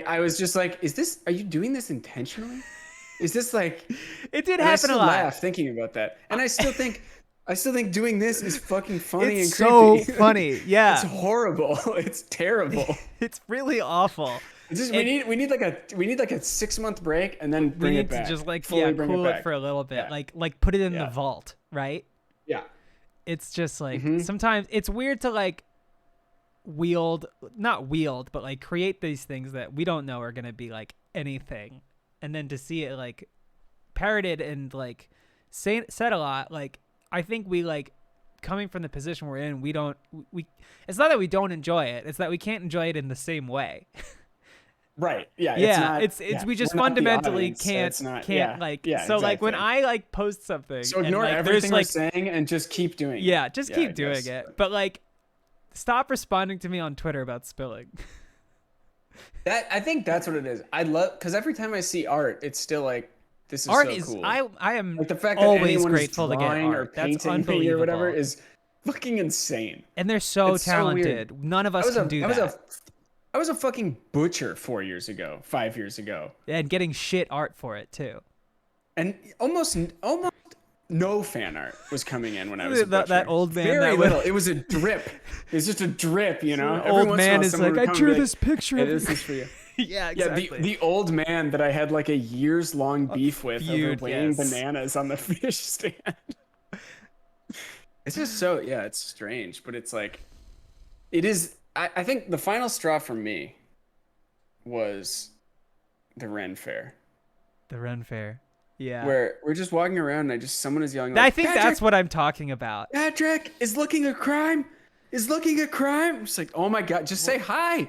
I was just like, is this? Are you doing this intentionally? Is this like? It did and I happen still a lot. laugh thinking about that, and I still think doing this is fucking funny It's and so creepy. funny. Yeah, It's horrible. It's terrible. it's really awful. It's just, we need like a 6-month break and then We bring need it back. to just like Fully bring cool it it back. for a little bit, Yeah. like put it in the Yeah. vault, right? Yeah. It's just like Mm-hmm. sometimes it's weird to like not wield, but like create these things that we don't know are gonna be like anything, and then to see it like parroted and like said a lot. Like I think we like coming from the position we're in, we it's not that we don't enjoy it, it's that we can't enjoy it in the same way. Right. Yeah. It's we just we're not the fundamentally audience, so can't it's not- like yeah, so like when exactly. I like post something, So and, ignore like, everything there's we're like saying and just keep doing it. yeah, just I keep doing guess. it, but like stop responding to me on Twitter about spilling. That I think that's what it is. I love because every time I see art, it's still like this is Art so is cool. I am like the fact that always anyone grateful is to get drawing or art. That's painting me unbelievable. or whatever is fucking insane. And they're so It's so weird. talented. None of us can do that. I was a fucking butcher 5 years ago. And getting shit art for it too. And almost no fan art was coming in when I was a butcher. That old man. Very that little. It was a drip. It was just a drip, you know. The Every old once in a man while, is someone like, would I come and drew be this picture Hey, of this is for you. Yeah, exactly. Yeah, the old man that I had like a years long beef with feud, over weighing yes. bananas on the fish stand. It's just so it's strange, but it's like it is. I think the final straw for me was the Ren Fair. The Ren Fair. Yeah. Where we're just walking around and someone is yelling like, I think Patrick, that's what I'm talking about. Patrick is looking a crime. Is looking a crime. I'm just like, oh my god, just say hi.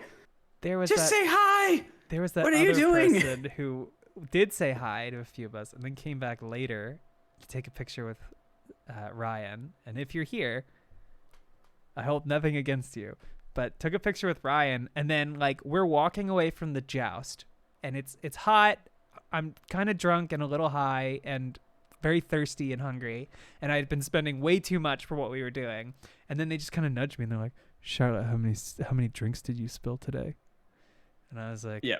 There was Just say hi. There was that What are you other doing? person who did say hi to a few of us and then came back later to take a picture with Ryan. And if you're here, I hold nothing against you, but took a picture with Ryan, and then like we're walking away from the joust, and it's hot. I'm kind of drunk and a little high and very thirsty and hungry, and I had been spending way too much for what we were doing. And then they just kind of nudged me and they're like, Charlotte, how many drinks did you spill today? And I was like, Yeah.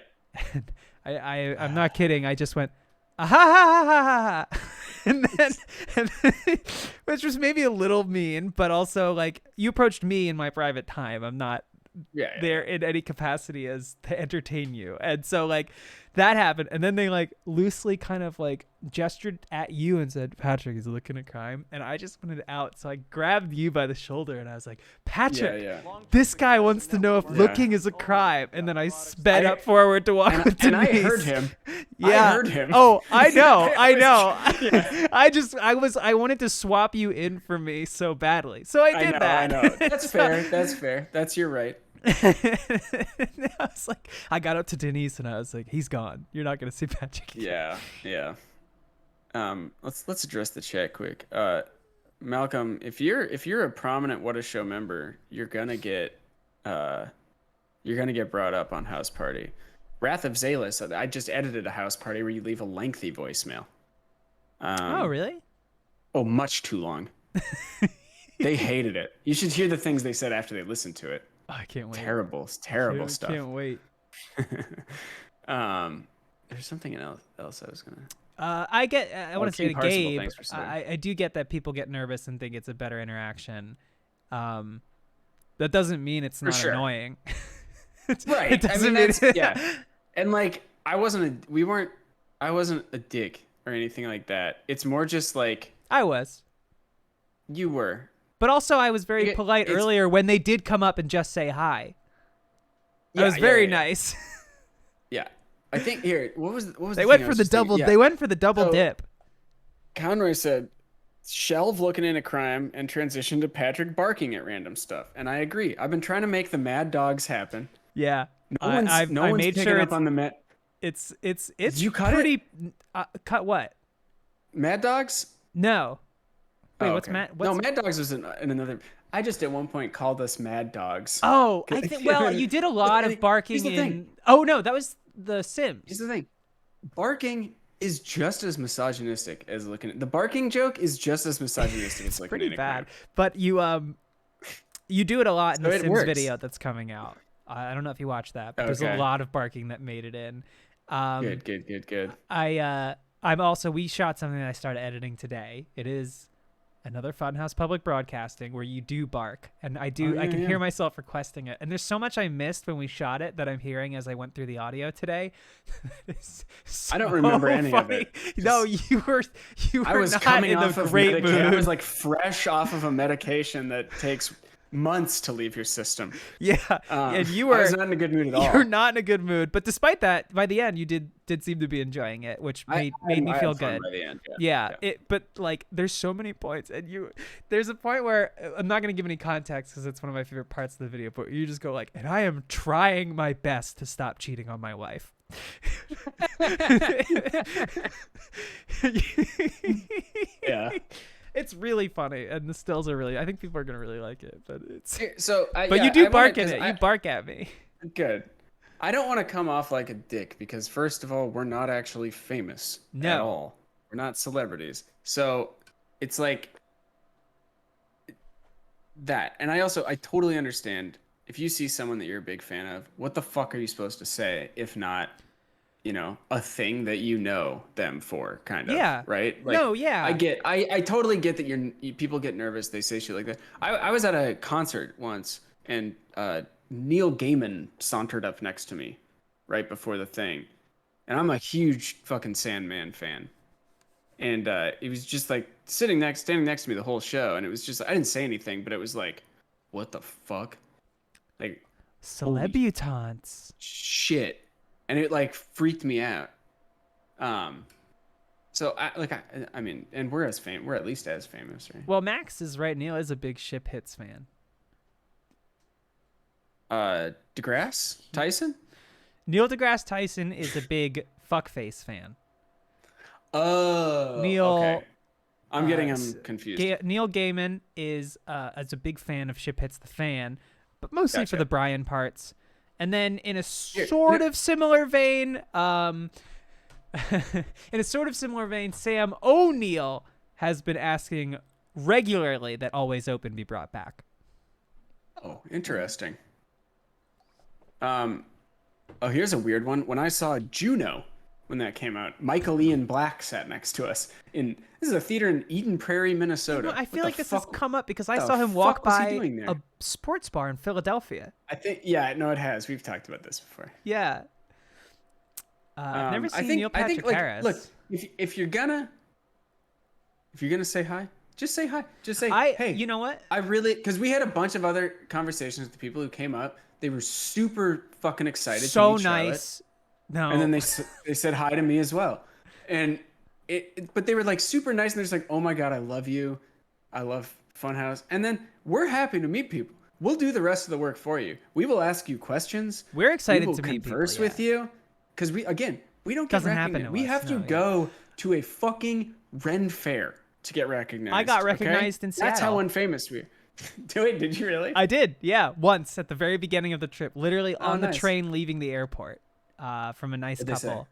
and I'm not kidding. I just went, ah, ha, ha, ha, ha, ha. and then, which was maybe a little mean, but also like you approached me in my private time. I'm not there in any capacity as to entertain you. And so like that happened, and then they like loosely kind of like gestured at you and said, "Patrick is looking at crime," and I just wanted out, so I grabbed you by the shoulder and I was like, "Patrick, Yeah. this guy wants to know if looking is a crime,b," and then I sped up forward to walk with And I Denise. heard him. Yeah. I heard him. Oh, I know. I know. Yeah. I wanted to swap you in for me so badly. So I did that. I know. That's fair. That's fair. That's your right. I was like, I got up to Denise and I was like, he's gone. You're not going to see Patrick again. Yeah. Let's address the chat quick. Malcolm, if you're a prominent What a Show member, you're gonna get brought up on House Party. Wrath of Zalus, I just edited a House Party where you leave a lengthy voicemail. Oh, really? Oh, much too long. They hated it. You should hear the things they said after they listened to it. Oh, I can't wait. Terrible stuff. Can't wait. There's something else I was gonna. I want to say to King Parsifal, Gabe, thanks for subbing. I do get that people get nervous and think it's a better interaction. That doesn't mean it's not annoying. Right. It doesn't mean yeah. And like I wasn't a dick or anything like that. It's more just like I was. You were. But also I was very polite earlier when they did come up and just say hi. I was very nice. Yeah. I think here, what was they went for the double they went for the double dip. Conroy said Shelv looking into crime and transition to Patrick barking at random stuff. And I agree. I've been trying to make the mad dogs happen. Yeah. No one's made picking sure up on the mad. It's you cut pretty cut what? Mad Dogs? No. Wait, Oh, what's okay. Mad? No, Mad Dogs was in another. I just at one point called us Mad Dogs. Oh, I think. Well, you did a lot of barking Here's the thing. Oh no, that was The Sims. Here's the thing. Barking is just as misogynistic as looking at the barking joke is just as misogynistic as looking Pretty at a bad. crime. But you do it a lot in So the it Sims works. video that's coming out. I don't know if you watched that, but there's a lot of barking that made it in. Good. I'm also, we shot something that I started editing today. It is another Funhouse Public Broadcasting where you do bark, and I can hear myself requesting it. And there's so much I missed when we shot it that I'm hearing as I went through the audio today. I don't remember any of it. No, you were I was not coming in off the of great medication. mood. I was like fresh off of a medication that takes months to leave your system. Yeah, and you were I was not in a good mood at all. You're not in a good mood, but despite that, by the end, you did seem to be enjoying it, which made me I feel had fun good. by the end, Yeah. But like, there's so many points, and there's a point where I'm not gonna give any context because it's one of my favorite parts of the video, but you just go like, and I am trying my best to stop cheating on my wife. Yeah. It's really funny, and the stills are really. I think people are gonna really like it, but it's. But you do bark at it. You bark at me. Good. I don't want to come off like a dick because first of all, we're not actually famous at all. We're not celebrities, so it's like that. And I totally understand if you see someone that you're a big fan of, what the fuck are you supposed to say if not, a thing that you know them for, kind of. Yeah. Right? Like, No, yeah. I totally get that people get nervous. They say shit like that. I was at a concert once and Neil Gaiman sauntered up next to me right before the thing. And I'm a huge fucking Sandman fan. And it was just like standing next to me the whole show. And it was just, I didn't say anything, but it was like, what the fuck? Like, Celebutantes. shit. And it like freaked me out. So I mean, and we're at least as famous, right? Well, Max is right. Neil is a big Ship Hits fan. DeGrasse Tyson? Neil deGrasse Tyson is a big fuckface fan. Oh, Neil. Okay. I'm getting him confused. Neil Gaiman is a big fan of Ship Hits the Fan, but mostly for the Brian parts. And then in a sort of similar vein, Sam O'Neill has been asking regularly that Always Open be brought back. Oh, interesting. Here's a weird one. When I saw Juno, when that came out, Michael Ian Black sat next to us this is a theater in Eden Prairie, Minnesota. I feel like this has come up because I saw him walk by a sports bar in Philadelphia. I think, it has. We've talked about this before. Yeah. I've never seen I think Neil Patrick like, Harris. look, if you're gonna say hi, just say hi. Just say, hey. You know what? I really, because we had a bunch of other conversations with the people who came up. They were super fucking excited to meet Charlotte. Nice. No. And then they said hi to me as well. And but they were like super nice. And they're just like, oh my God, I love you. I love Funhouse. And then we're happy to meet people. We'll do the rest of the work for you. We will ask you questions. We're excited to meet people. Converse with you. Because we don't get Doesn't happen recognized. to We us, have to go to a fucking Ren Fair to get recognized. I got recognized in Seattle. That's how unfamous we are. Did you really? I did, yeah. Once at the very beginning of the trip, literally on the train leaving the airport, from a nice couple.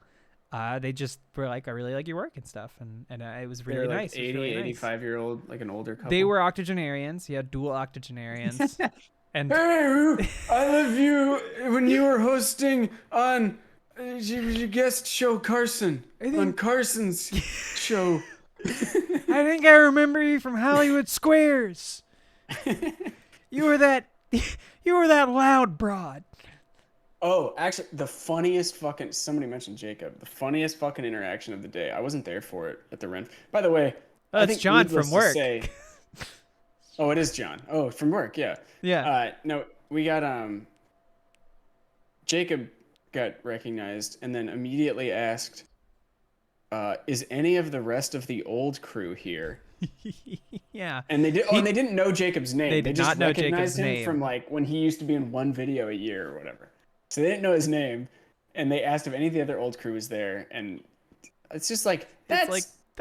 They just were like, I really like your work and stuff. And it was really nice. Like 80, really 85-year-old, like an older couple. They were octogenarians. Yeah, dual octogenarians. And hey, I love you when you were hosting on your guest show, Carson. On Carson's show. I think I remember you from Hollywood Squares. You were that loud broad. Oh, actually, the funniest fucking... Somebody mentioned Jacob. The funniest fucking interaction of the day. I wasn't there for it at the Ren. By the way... Oh, it's John from work. Oh, it is John. Oh, from work, yeah. Yeah. No, we got... Jacob got recognized and then immediately asked, is any of the rest of the old crew here? Yeah. And they did. Oh, and they didn't know Jacob's name. They just not know recognized Jacob's him name from like when he used to be in one video a year or whatever. So they didn't know his name, and they asked if any of the other old crew was there. And it's just like that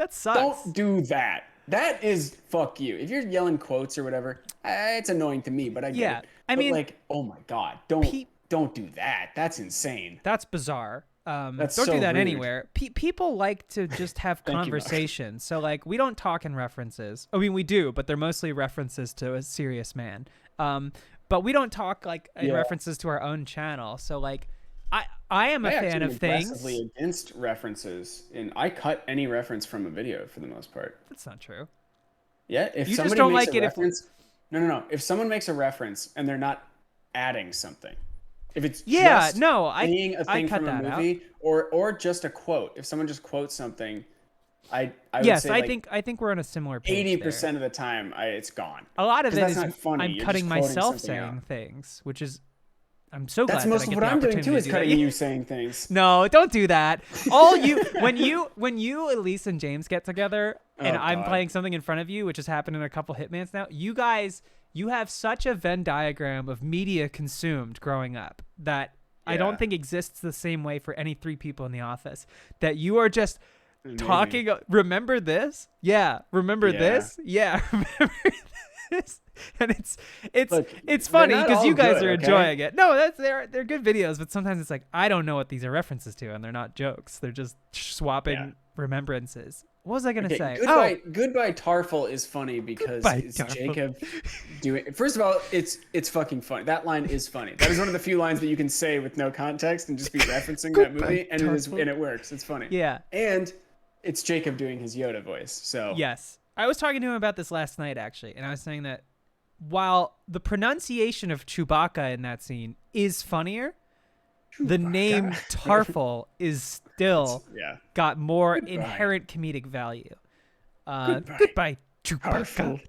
sucks. Don't do that. That is fuck you. If you're yelling quotes or whatever, it's annoying to me. But I get it. I mean, like, oh my God, don't do that. That's insane. That's bizarre. That's don't so do that rude. anywhere. People like to just have conversations. So like we don't talk in references. I mean we do, but they're mostly references to a serious man. But we don't talk like in references to our own channel. So like I am a fan of things. Aggressively against references, and I cut any reference from a video for the most part. That's not true. Yeah, if you somebody just don't makes like a it reference, no. If someone makes a reference and they're not adding something, if it's saying a thing cut from a that movie or just a quote, if someone just quotes something, I would yes, say I think we're on a similar page 80% of the time it's gone. A lot of it is not funny. I'm You're cutting just quoting myself something saying out. things, which is I'm so glad That's most that I of get what the I'm doing opportunity too, is to do cutting that. you saying things. No, don't do that. All you when you Elise and James get together and I'm playing something in front of you, which has happened in a couple Hitmans now, you have such a Venn diagram of media consumed growing up that I don't think exists the same way for any three people in the office. That you are just talking. Remember this? Yeah. Remember this? Yeah. Remember this? And it's funny because you guys are enjoying it. No, they're good videos, but sometimes it's like I don't know what these are references to, and they're not jokes. They're just swapping remembrances. What was I gonna say? Goodbye Tarful is funny because it's Jacob doing. First of all, it's fucking funny. That line is funny. That is one of the few lines that you can say with no context and just be referencing that movie, and it works. It's funny. Yeah. And it's Jacob doing his Yoda voice. So yes, I was talking to him about this last night actually, and I was saying that while the pronunciation of Chewbacca in that scene is funnier, the name Tarful is still got more inherent comedic value. Goodbye, Chewbacca.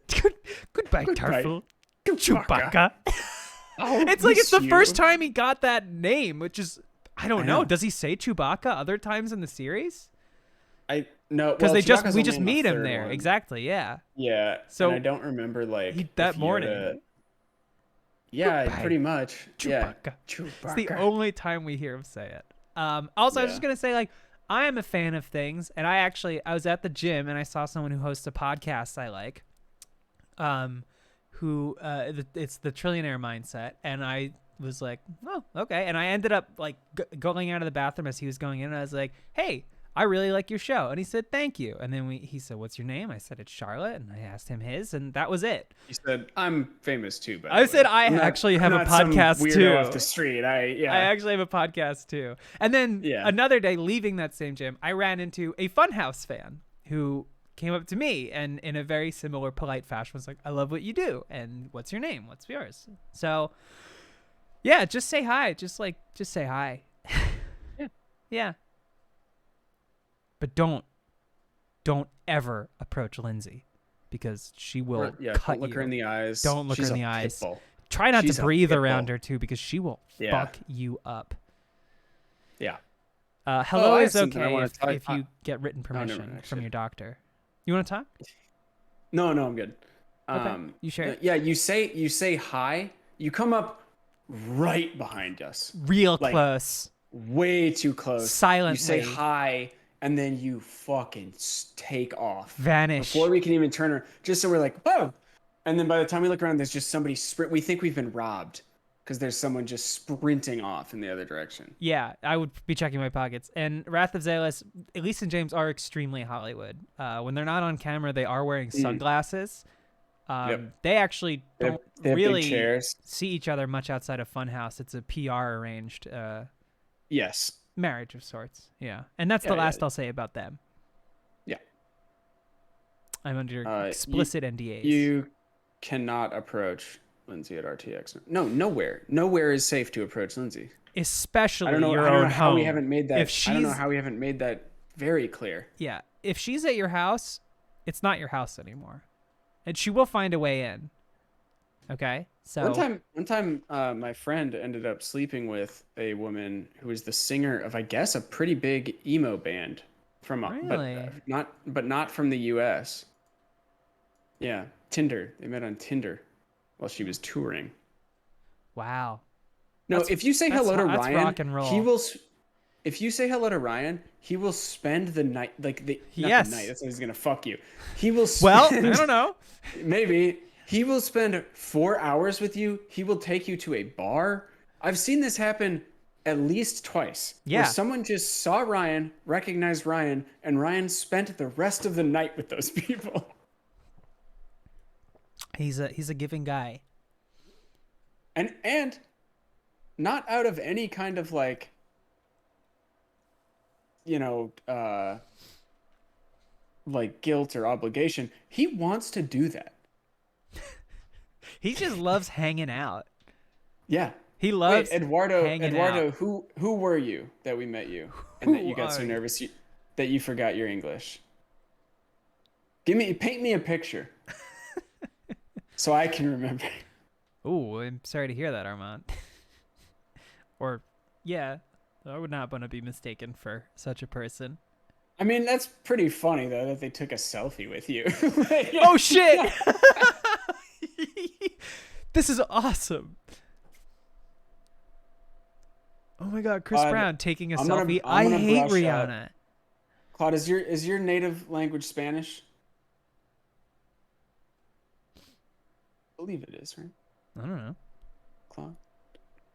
Goodbye, Tarful. Chewbacca. It's the first time he got that name, which is I don't know. Does he say Chewbacca other times in the series? No, because we just meet him there. One. Exactly. Yeah. Yeah. So and I don't remember that morning. Yeah, pretty much. Chewbacca. Yeah. Chewbacca. It's the only time we hear him say it. Also, I was just gonna say I am a fan of things, and I was at the gym and I saw someone who hosts a podcast I like. It's the Trillionaire Mindset, and I was like, oh, okay, and I ended up going out of the bathroom as he was going in, and I was like, hey, I really like your show. And he said, thank you. And then he said, what's your name? I said, it's Charlotte. And I asked him his, and that was it. He said, I'm famous too. By the I way. said, I actually have a podcast some weirdo too. Off the street. I actually have a podcast too. And then another day, leaving that same gym, I ran into a Funhouse fan who came up to me and in a very similar polite fashion was like, I love what you do. And what's your name? What's yours? So yeah, just say hi. Just say hi. Yeah. But don't ever approach Lindsay because she will cut don't look you. her in the eyes. Don't look She's her in a the pit eyes. bull. Try not She's to a breathe pit around bull. her too because she will fuck you up. Yeah. Hello I is have something I okay wanna talk- if you get written never permission mind, from actually. your doctor. You want to talk? No, I'm good. Okay. You sure? Yeah, you say hi. You come up right behind us. Real Like, close. way too close. Silently. You say hi, and then you fucking take off. Vanish. Before we can even turn her, just so we're like, whoa. And then by the time we look around, there's just somebody sprint. We think we've been robbed because there's someone just sprinting off in the other direction. Yeah, I would be checking my pockets. And Wrath of Zalis, Elise and James are extremely Hollywood. When they're not on camera, they are wearing sunglasses. Yep. They actually don't They have big really chairs. see each other much outside of Funhouse. It's a PR arranged Yes. marriage of sorts. Yeah, and that's the last I'll say about them. Yeah. I'm under explicit NDAs. You cannot approach Lindsay at RTX. No, nowhere. Nowhere is safe to approach Lindsay. Especially I don't know, your I don't own know how home. we haven't made that. If I don't know she's- how we haven't made that very clear. Yeah, if she's at your house, it's not your house anymore, and she will find a way in. Okay, so One time, my friend ended up sleeping with a woman who was the singer of, I guess, a pretty big emo band from, Really? but not from the U.S. Yeah, Tinder. They met on Tinder while she was touring. wow. No, if you say hello to that's Ryan, rock and roll. he will. If you say hello to Ryan, he will spend the night, not Yes. the night. That's when he's gonna fuck you. He will. Well, Spend, I don't know. Maybe he will spend 4 hours with you. He will take you to a bar. I've seen this happen at least twice. Yeah. Where someone just saw Ryan, recognized Ryan, and Ryan spent the rest of the night with those people. He's a giving guy. And not out of any kind of like, like guilt or obligation. He wants to do that. He just loves hanging out. Yeah. He loves Eduardo, hanging out. who were you that we met you and that you got so are you? nervous that you forgot your English? Paint me a picture so I can remember. Ooh, I'm sorry to hear that, Armand. Or, yeah, I would not want to be mistaken for such a person. I mean, that's pretty funny though that they took a selfie with you. Oh shit! This is awesome. Oh my god, Chris Brown taking a selfie. I hate Rihanna. Claude, is your native language Spanish? I believe it is, right? I don't know. Claude?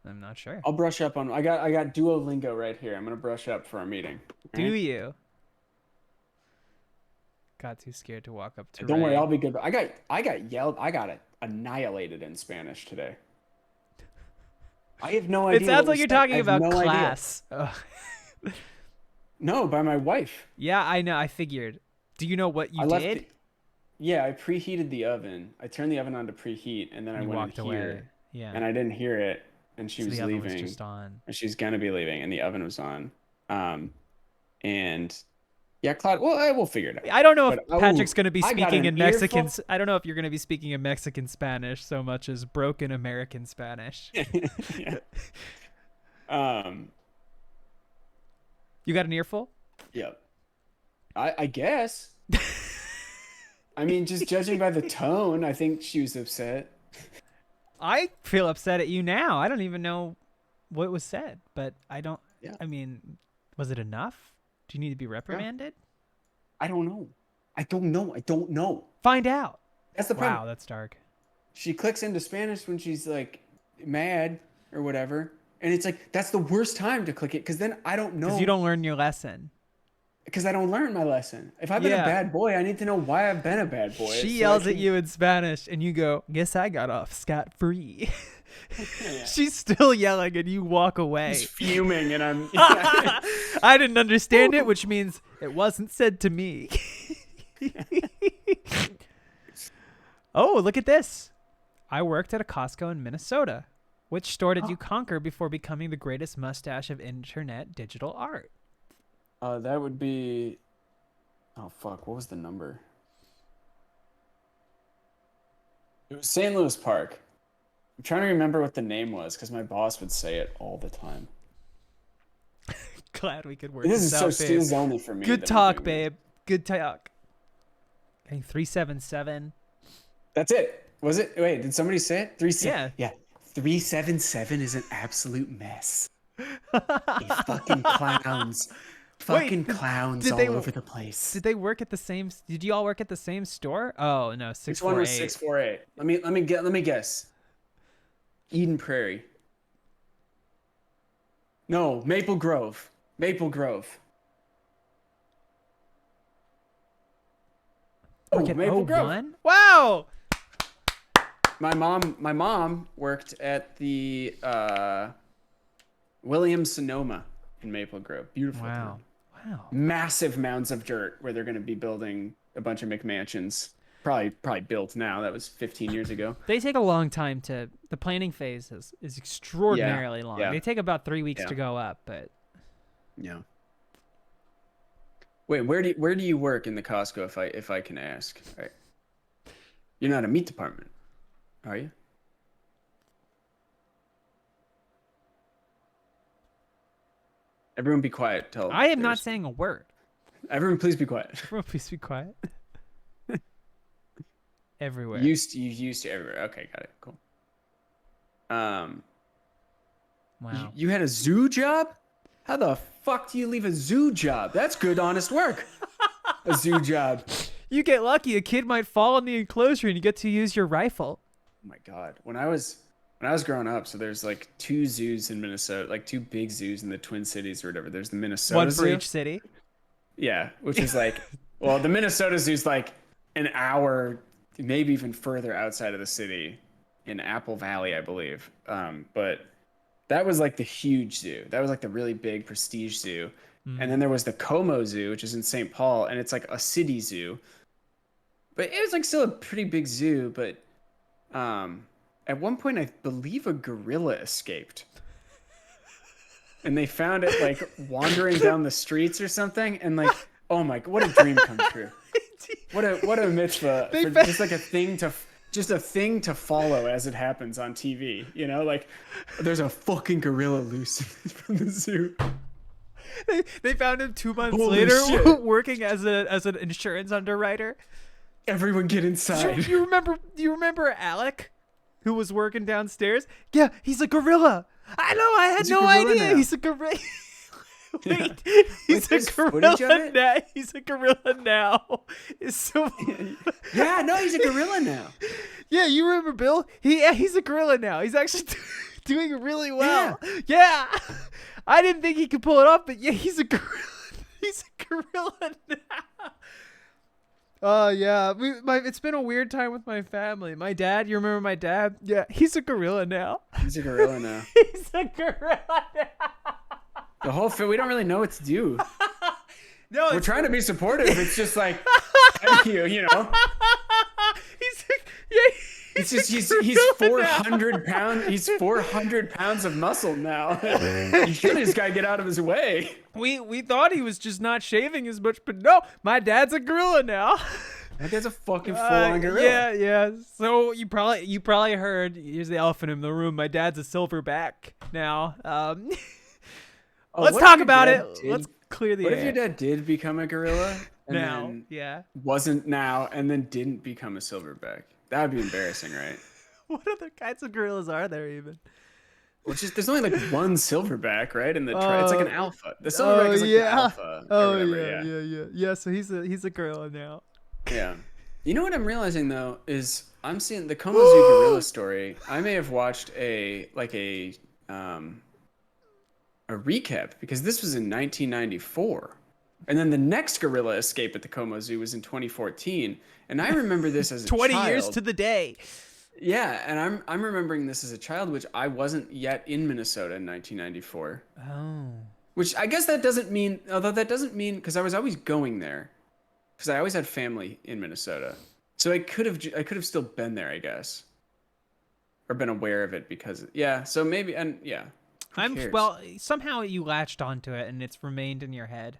I'm not sure. I'll brush up on. I got Duolingo right here. I'm gonna brush up for our meeting. Do right? you? Got too scared to walk up to. Don't worry, Ray. I'll be good. I got yelled. I got annihilated in Spanish today. I have no idea. It sounds what like was you're said. talking I have about no idea. class. Ugh. No, by my wife. Yeah, I know. I figured. Do you know what you did? Yeah, I preheated the oven. I turned the oven on to preheat, and then I You went walked in away. here, Yeah. and I didn't hear it, and she So was the oven leaving. was just on. And she's gonna be leaving, and the oven was on. And yeah, Claude. Well, we'll figure it out. I don't know if But, Patrick's going to be I got speaking an in Mexican. earful- I don't know if you're going to be speaking in Mexican Spanish so much as broken American Spanish. Yeah. You got an earful? Yep. I guess. I mean, just judging by the tone, I think she was upset. I feel upset at you now. I don't even know what was said, but I don't. Yeah. I mean, was it enough? Do you need to be reprimanded? I don't know. I don't know. Find out. That's the problem. Wow, that's dark. She clicks into Spanish when she's like mad or whatever. And it's like, that's the worst time to click it. Cause then I don't know. Because you don't learn your lesson. Because I don't learn my lesson. If I've been Yeah. a bad boy, I need to know why I've been a bad boy. She so yells I at can- you in Spanish, and you go, "Guess I got off scot-free." Yeah. She's still yelling, and you walk away. She's fuming and I'm... I didn't understand it, which means it wasn't said to me. Oh, look at this. I worked at a Costco in Minnesota. Which store did you conquer before becoming the greatest mustache of internet digital art? That would be Oh fuck! What was the number? It was St. Louis Park. I'm trying to remember what the name was because my boss would say it all the time. Glad we could work This this is out, so babe. this is only for me. Good that I'm talk, doing babe. Good talk. Okay, 377. That's it. Was it? Wait, did somebody say it? Yeah. Yeah. 377 is an absolute mess. You fucking clowns. Fucking clowns did all they- over the place. Did they work at the same? Did you all work at the same store? Oh no, Which one was 648. 648? Let me guess. Eden Prairie. No, Maple Grove. Maple Grove. Oh, Work at Maple Grove. 01? Wow. My mom worked at the Williams Sonoma in Maple Grove. Beautiful. Wow. town. Wow. Massive mounds of dirt where they're going to be building a bunch of McMansions. Probably built now. That was 15 years ago. They take a long time to. The planning phase is extraordinarily long. yeah. They take about 3 weeks Yeah. to go up, but Yeah. Wait, where do you work in the Costco if I can ask? All right. You're not a meat department, are you? Everyone be quiet. I am not saying a word. Everyone please be quiet. Everyone, please be quiet. Everywhere. You used to everywhere. Okay, got it. Cool. Wow. You had a zoo job? How the fuck do you leave a zoo job? That's good, honest work. A zoo job. You get lucky. A kid might fall in the enclosure and you get to use your rifle. Oh my god. When I was growing up, so there's like 2 zoos in Minnesota, like 2 big zoos in the Twin Cities or whatever. There's the Minnesota One for Zoo. each city. Yeah, which is like, well, the Minnesota Zoo's like an hour, maybe even further outside of the city, in Apple Valley, I believe. But that was like the huge zoo. That was like the really big prestige zoo. And then there was the Como Zoo, which is in St. Paul, and it's like a city zoo. But it was like still a pretty big zoo. But at one point, I believe a gorilla escaped. And they found it like wandering down the streets or something. And like, oh my, what a dream come true. What a mitzvah. Just like a thing to follow as it happens on TV. You know, like there's a fucking gorilla loose from the zoo. They found him 2 months Holy later shit. working as an insurance underwriter. Everyone get inside. Do you remember Alec, who was working downstairs? Yeah, he's a gorilla. I know. I had He's a no gorilla idea. now. He's a gorilla. Wait, he's there's a footage of gorilla it? now. He's a gorilla now. It's so. Yeah, no, he's a gorilla now. Yeah, you remember Bill? He's a gorilla now. He's actually doing really well. Yeah. I didn't think he could pull it off, but yeah, he's a gorilla. He's a gorilla now. Oh yeah, it's been a weird time with my family. My dad, you remember my dad? Yeah, he's a gorilla now. He's a gorilla now. He's a gorilla now. The whole we don't really know what to do. No, We're trying to be supportive. It's just like, thank you, you know. It's just he's 400 pounds. He's 400 pounds of muscle now. You should just gotta get out of his way. We thought he was just not shaving as much, but no, my dad's a gorilla now. That guy's a fucking full-on gorilla. Yeah. So you probably heard. Here's the elephant in the room. My dad's a silverback now. Let's what if talk your about dad it. did- Let's clear the What air. if your dad did become a gorilla and now? then Yeah. wasn't now and then didn't become a silverback? That would be embarrassing, right? What other kinds of gorillas are there even? Well, it's just there's only like one silverback, right? And it's like an alpha. The silverback Oh, is like yeah. the alpha. Oh or whatever, yeah. So he's a gorilla now. Yeah. You know what I'm realizing though is I'm seeing the Como Zoo gorilla story. I may have watched a recap because this was in 1994. And then the next gorilla escape at the Como Zoo was in 2014. And I remember this as a 20 child. years to the day. Yeah, and I'm remembering this as a child, which I wasn't yet in Minnesota in 1994. Oh. Which I guess that doesn't mean, although that doesn't mean, because I was always going there, because I always had family in Minnesota. So I could have still been there, I guess, or been aware of it because, yeah. So maybe, and yeah. Who cares? Well, somehow you latched onto it and it's remained in your head.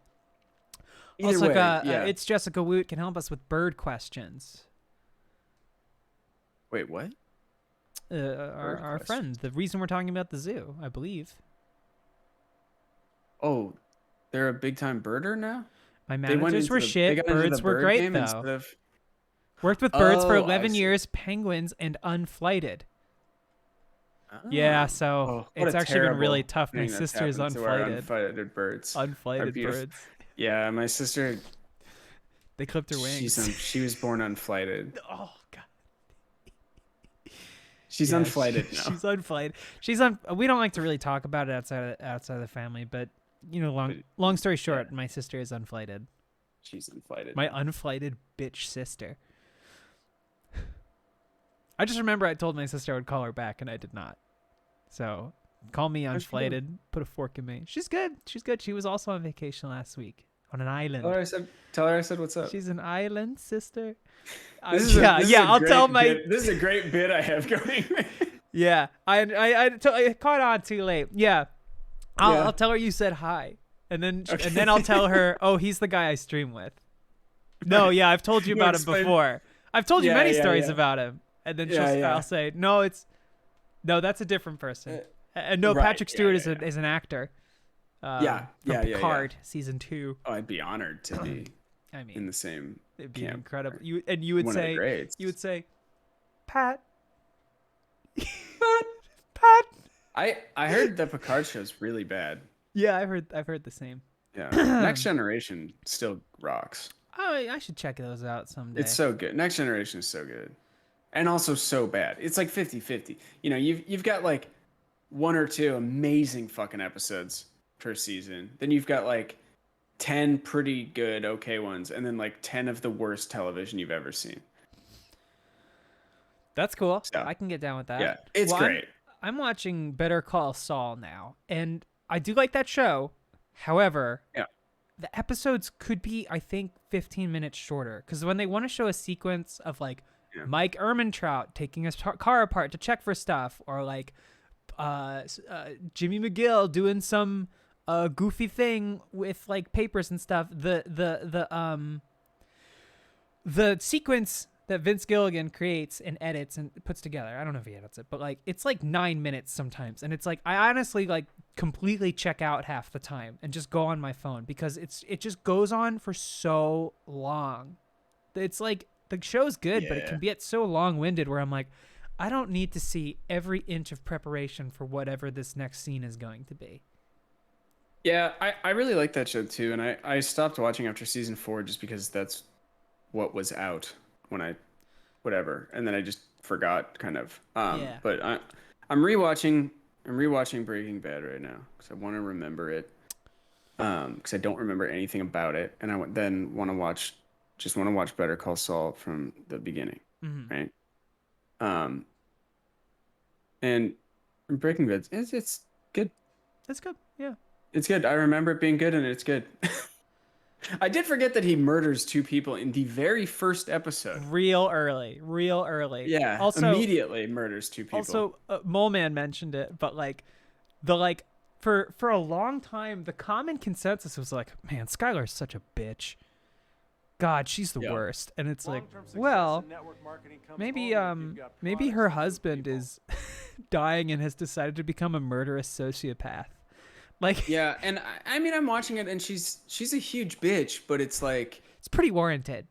Either Also, way, yeah. it's Jessica Woot can help us with bird questions. Wait, what? Our friend, the reason we're talking about the zoo, I believe. Oh, they're a big time birder now. My They went managers into were the, shit. they got into Birds the were bird great game though. instead of. Worked with birds for Oh, I 11 see. years, penguins and unflighted. Yeah, so Oh, it's what a actually been really terrible tough. My thing that's sister's happened to our unflighted. unflighted birds. Our Unflighted beautiful- birds. Yeah, my sister. They clipped her wings. She was born unflighted. Oh god. She's Yeah, unflighted now. She's unflighted. We don't like to really talk about it outside of the family, but long story short, my sister is unflighted. She's unflighted. My unflighted bitch sister. I just remember I told my sister I would call her back, and I did not. So call me How's she unflighted. Put a fork in me. She's good. She's good. She was also on vacation last week on an island. Tell her I said what's up. She's an island sister. This is I'll tell my. This is a great bit I have going. Yeah, I caught on too late. Yeah, I'll tell her you said hi, and then I'll tell her, oh, he's the guy I stream with. No, yeah, I've told you about him before. I've told you many stories about him, and then I'll say, no, that's a different person. And no, Right, Patrick Stewart is an actor. From Picard season 2. Oh, I'd be honored to be I mean, in the same it'd be camp. incredible. You would One of the say, greats. Pat. I heard the Picard show's really bad. Yeah, I've heard the same. Yeah. Next Generation still rocks. Oh, I should check those out someday. It's so good. Next Generation is so good. And also so bad. It's like 50-50. You know, you've got like 1 or 2 amazing fucking episodes per season. Then you've got like 10 pretty good, okay ones, and then like 10 of the worst television you've ever seen. That's cool. So, I can get down with that. Yeah, it's great. I'm watching Better Call Saul now, and I do like that show. However, the episodes could be, I think, 15 minutes shorter. Because when they want to show a sequence of like Mike Ehrmantraut taking his car apart to check for stuff, or like Jimmy McGill doing some goofy thing with like papers and stuff, the sequence that Vince Gilligan creates and edits and puts together, I don't know if he edits it, but like it's like 9 minutes sometimes, and it's like I honestly like completely check out half the time and just go on my phone because it just goes on for so long. It's like the show's good, but it can get so long-winded where I'm like, I don't need to see every inch of preparation for whatever this next scene is going to be. Yeah, I really like that show too, and I stopped watching after season 4 just because that's what was out when and then I just forgot kind of. But I'm rewatching Breaking Bad right now because I want to remember it. Because I don't remember anything about it, and I want to watch Better Call Saul from the beginning, right? And Breaking Bad, it's good. It's good, yeah. It's good. I remember it being good, and it's good. I did forget that he murders 2 people in the very first episode. Real early. Yeah. Also, immediately murders 2 people. Also, Mole Man mentioned it, but like, for a long time, the common consensus was like, man, Skylar's such a bitch. God, she's the worst. And it's like, well, maybe her husband is dying and has decided to become a murderous sociopath. Like, yeah, and I mean, I'm watching it, and she's a huge bitch, but it's like it's pretty warranted,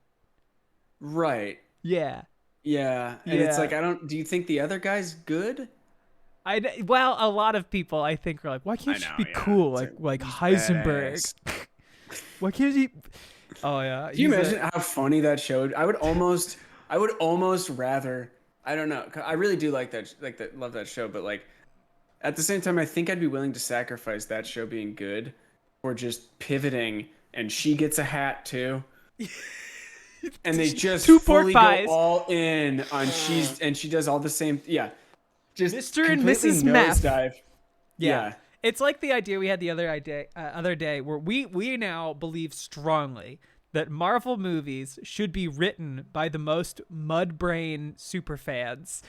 right? Yeah, and it's like do you think the other guy's good? Well, a lot of people I think are like, why can't she be cool like Heisenberg? Why can't he? Oh yeah. Can you imagine how funny that show? I would almost rather. I don't know. I really do like that. Love that show, but like. At the same time, I think I'd be willing to sacrifice that show being good for just pivoting, and she gets a hat too. And they just 2 pork fully pies. go all in on she does all the same. Yeah. Just Mr. and completely Mrs. Meth. nosedive. Yeah. It's like the idea we had the other day where we now believe strongly that Marvel movies should be written by the most mud brain super fans.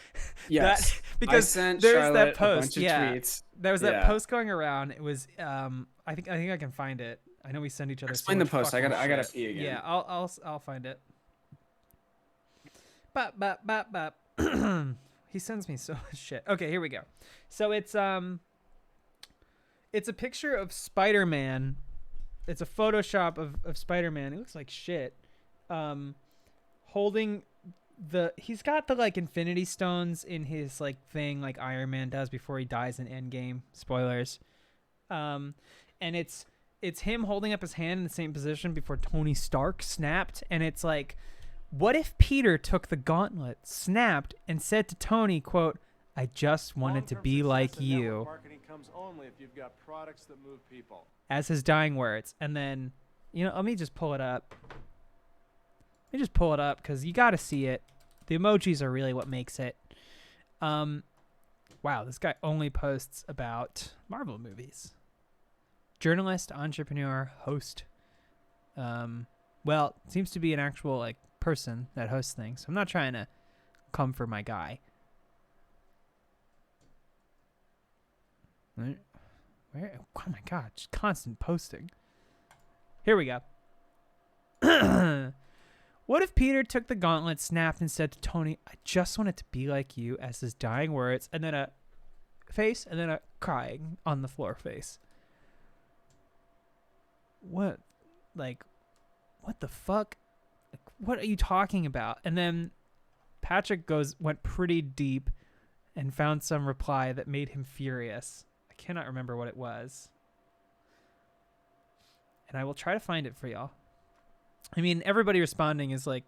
Yes. Because I sent there's Charlotte that post. a bunch of tweets. There was that post going around. It was I think I can find it. I know we send each other. Explain so the much post. I fucking gotta shit. pee again. Yeah, I'll find it. Bop bop bop bop. He sends me so much shit. Okay, here we go. So it's a picture of Spider-Man. It's a Photoshop of Spider-Man. He looks like shit. Holding he's got the like Infinity Stones in his like thing like Iron Man does before he dies in Endgame. Spoilers. And it's him holding up his hand in the same position before Tony Stark snapped, and it's like, what if Peter took the gauntlet, snapped, and said to Tony, quote, "I just wanted to Long-term be success like in you," network marketing comes only if you've got products that move people. as his dying words. And then, let me just pull it up. Because you got to see it. The emojis are really what makes it. Wow, this guy only posts about Marvel movies. Journalist, entrepreneur, host. Well, seems to be an actual like person that hosts things. I'm not trying to come for my guy. Where? Oh my god, just constant posting. Here we go. What if Peter took the gauntlet, snapped, and said to Tony, "I just wanted to be like you," as his dying words, and then a face, and then a crying on the floor face. What? Like, what the fuck? Like, what are you talking about? And then Patrick went pretty deep and found some reply that made him furious. I cannot remember what it was. And I will try to find it for y'all. I mean, everybody responding is like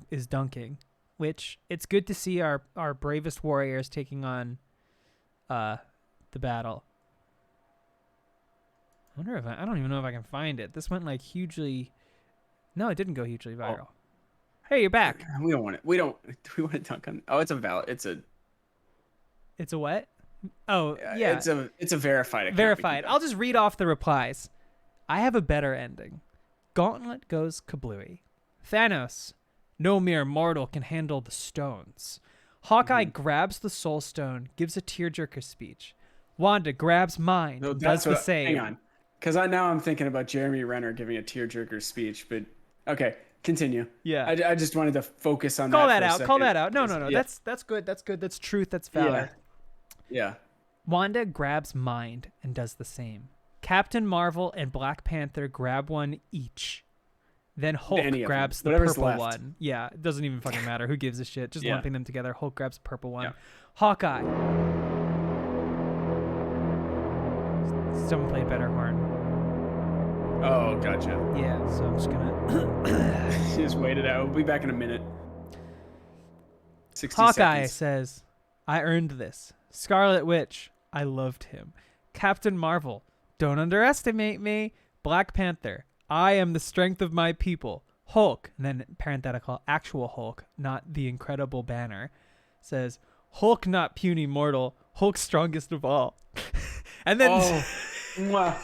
is dunking, which it's good to see our bravest warriors taking on the battle. I wonder if I don't even know if I can find it. This went like hugely. No, it didn't go hugely viral. Oh. Hey, you're back. We don't want it. Do we want to dunk on? Oh, it's a valid. It's a what? Oh, yeah. It's a verified account. Verified. I'll just read off the replies. I have a better ending. Gauntlet goes kablooey. Thanos, no mere mortal can handle the stones. Hawkeye grabs the soul stone, gives a tearjerker speech. Wanda grabs mine, does the same. Hang on. Because now I'm thinking about Jeremy Renner giving a tearjerker speech, but okay, continue. Yeah. I just wanted to focus on Call that. Call that out. No. Yeah. That's good. That's good. That's truth. That's valor. Yeah. Wanda grabs mind and does the same. Captain Marvel and Black Panther grab one each. Then Hulk grabs the purple one. Yeah, it doesn't even fucking matter. Who gives a shit? Just lumping them together. Hulk grabs the purple one. Yeah. Hawkeye. Someone play better horn. Oh, gotcha. Yeah, so I'm just gonna just wait it out. We'll be back in a minute. 60 Hawkeye seconds. says, "I earned this." Scarlet Witch, "I loved him." Captain Marvel, "Don't underestimate me." Black Panther, "I am the strength of my people." Hulk, and then parenthetical, actual Hulk, not the Incredible Banner, says, "Hulk not puny mortal, Hulk strongest of all." And then, mwah.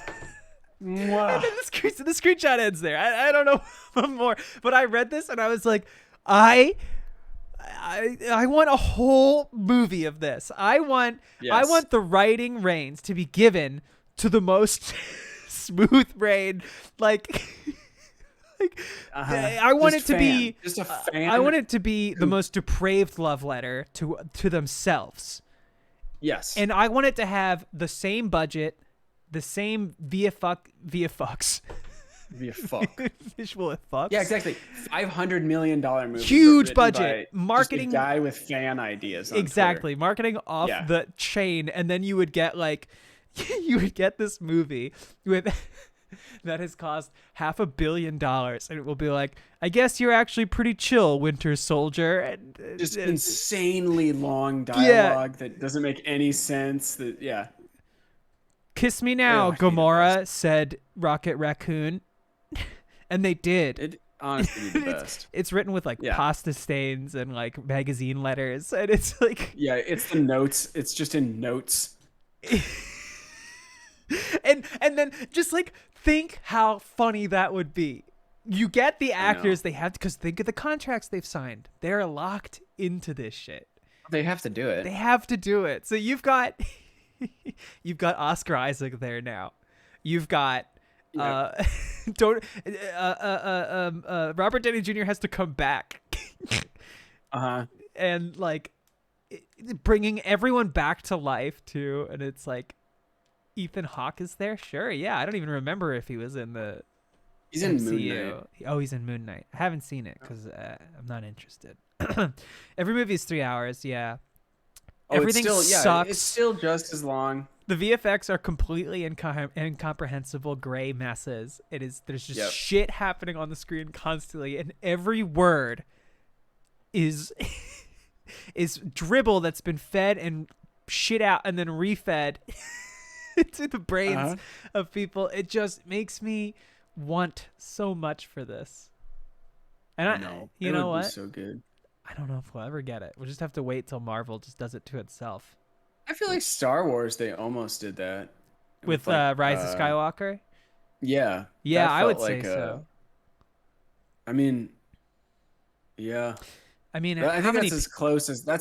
Mwah. And then the screenshot ends there. I don't know more, but I read this and I was like, I want a whole movie of this. I want the writing reins to be given to the most smooth brain, I want it to be just a fan. I want it to be the most depraved love letter to themselves. Yes. And I want it to have the same budget, the same visual effects. Yeah, exactly. $500 million movie. Huge budget. Marketing. Just a guy with fan ideas on exactly. Twitter. Marketing off the chain, and then you would get this movie with that has cost $500 million, and it will be like, I guess you're actually pretty chill, Winter Soldier, and just insanely long dialogue that doesn't make any sense. Kiss me now, Gamora, said Rocket Raccoon, and they did. It honestly be the best. It's written with pasta stains and magazine letters, and it's like it's the notes. It's just in notes. and then just think how funny that would be. You get the actors they have, because think of the contracts they've signed. They're locked into this shit. They have to do it. They have to do it. So you've got Oscar Isaac there now. You've got don't. Robert Downey Jr. has to come back. And like bringing everyone back to life too, and it's like Ethan Hawke is there. Sure, yeah. I don't even remember if he was in the. He's in MCU. Moon Knight. Oh, he's in Moon Knight. I haven't seen it because I'm not interested. Every movie is 3 hours. Yeah. Everything sucks. It's still just as long. The VFX are completely incomprehensible gray messes. There's just shit happening on the screen constantly, and every word is dribble that's been fed and shit out and then refed to the brains of people. It just makes me want so much for this. And I know. You know what? Be so good. I don't know if we'll ever get it. We'll just have to wait till Marvel just does it to itself. I feel like Star Wars, they almost did that. With Rise of Skywalker? Yeah. Yeah, I would say so. I mean, yeah. I mean, I think that's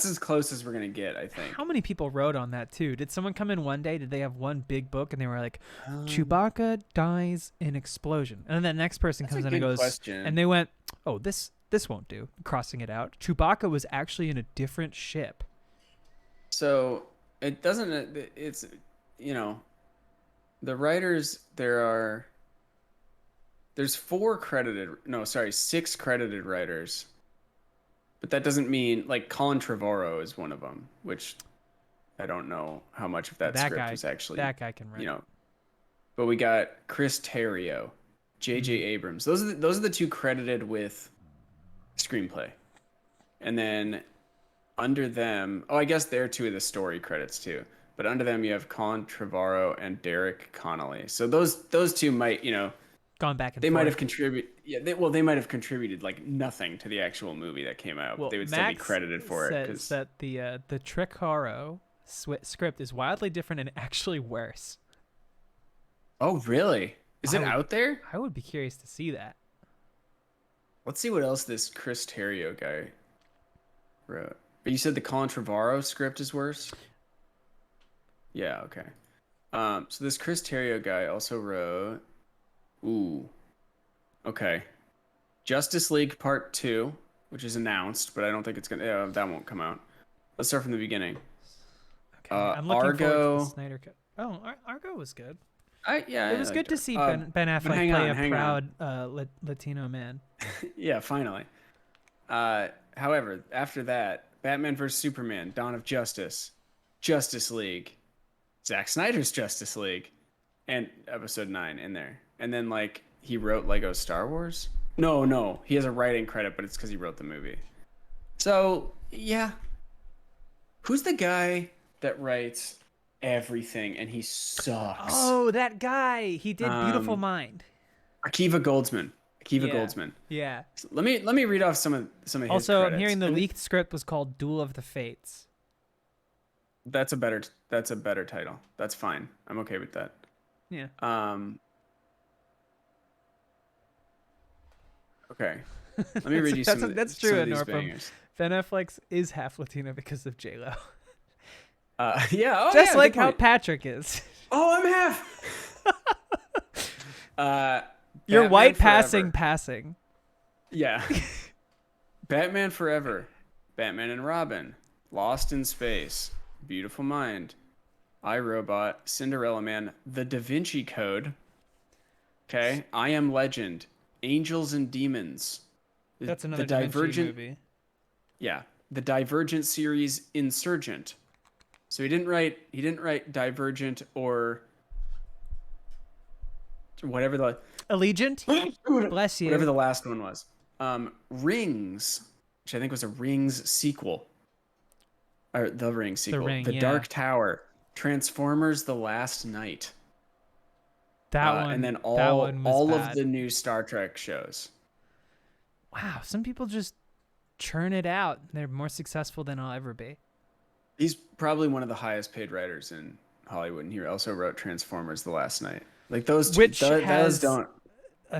as close as we're gonna get. I think. How many people wrote on that too? Did someone come in one day? Did they have one big book and they were like, Chewbacca dies in explosion, and then the next person comes in and goes, and they went, oh, this won't do. Crossing it out. Chewbacca was actually in a different ship. So it doesn't. It's the writers. There's 6 credited writers. But that doesn't mean, like, Colin Trevorrow is one of them, which I don't know how much of that script was actually. That guy can write. But we got Chris Terrio, J.J. Abrams. Those are the 2 credited with screenplay. And then under them, I guess they're 2 of the story credits too. But under them you have Colin Trevorrow and Derek Connolly. So those 2 might, gone back and they forth. might have contributed. Yeah, they might have contributed like nothing to the actual movie that came out. Well, they would still be credited for it. Says that the Trevorrow script is wildly different and actually worse. Oh, really? Is it out there? I would be curious to see that. Let's see what else this Chris Terrio guy wrote. But you said the Colin Trevorrow script is worse? Yeah, okay. So this Chris Terrio guy also wrote. Ooh. Okay. Justice League Part 2, which is announced, but I don't think it's gonna. That won't come out. Let's start from the beginning. Okay. I'm looking Argo. forward to the Snyder Cut. Oh, Argo was good. It was good to see Ben Affleck play a proud Latino man. Yeah, finally. However, after that, Batman vs Superman: Dawn of Justice, Justice League, Zack Snyder's Justice League, and Episode 9 in there. And then, like, he wrote Lego Star Wars? No. He has a writing credit, but it's because he wrote the movie. So, yeah. Who's the guy that writes everything and he sucks? Oh, that guy. He did Beautiful Mind. Akiva Goldsman. Goldsman. Yeah. So let me read off some of his Also, credits. I'm hearing the leaked script was called Duel of the Fates. That's a better title. That's fine. I'm okay with that. Yeah. Okay. Let me read you some. That's true, Norpum. Ben Affleck is half Latino because of J-Lo. Yeah. Just like how Patrick is. Oh, I'm half. You're white Forever. passing. Yeah. Batman Forever, Batman and Robin, Lost in Space, Beautiful Mind, iRobot, Cinderella Man, The Da Vinci Code. Okay, I Am Legend, Angels and Demons. That's another Da Vinci movie. Yeah, the Divergent series, Insurgent. So he didn't write Divergent or whatever the Allegiant. Bless you. Whatever the last one was. Rings, which I think was a Rings sequel. Or the Rings sequel. The Dark Tower, Transformers: The Last Night. That one. And then all of the new Star Trek shows. Wow, some people just churn it out. They're more successful than I'll ever be. He's probably one of the highest paid writers in Hollywood, and he also wrote Transformers: The Last Night. Like those two, which those has don't.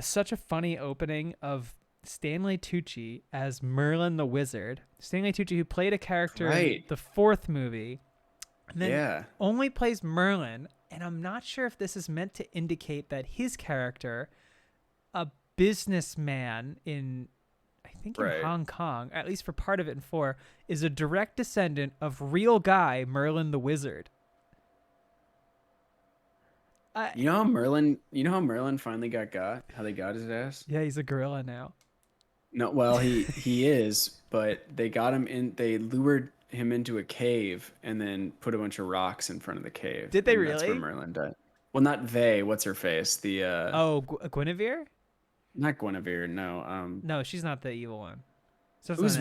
Such a funny opening of Stanley Tucci as Merlin the Wizard. Stanley Tucci, who played a character in the fourth movie, and then only plays Merlin. And I'm not sure if this is meant to indicate that his character a businessman in, I think, in Right. Hong Kong, at least for part of it in 4, is a direct descendant of real guy Merlin the Wizard. You know how Merlin finally got? How they got his ass? Yeah, he's a gorilla now. No, well, he is, but they got him in. They lured him into a cave and then put a bunch of rocks in front of the cave. Did they and That's where really? Merlin died. Well, not they. What's her face? The Oh, Guinevere? not Guinevere. No. No, she's not the evil one. So It was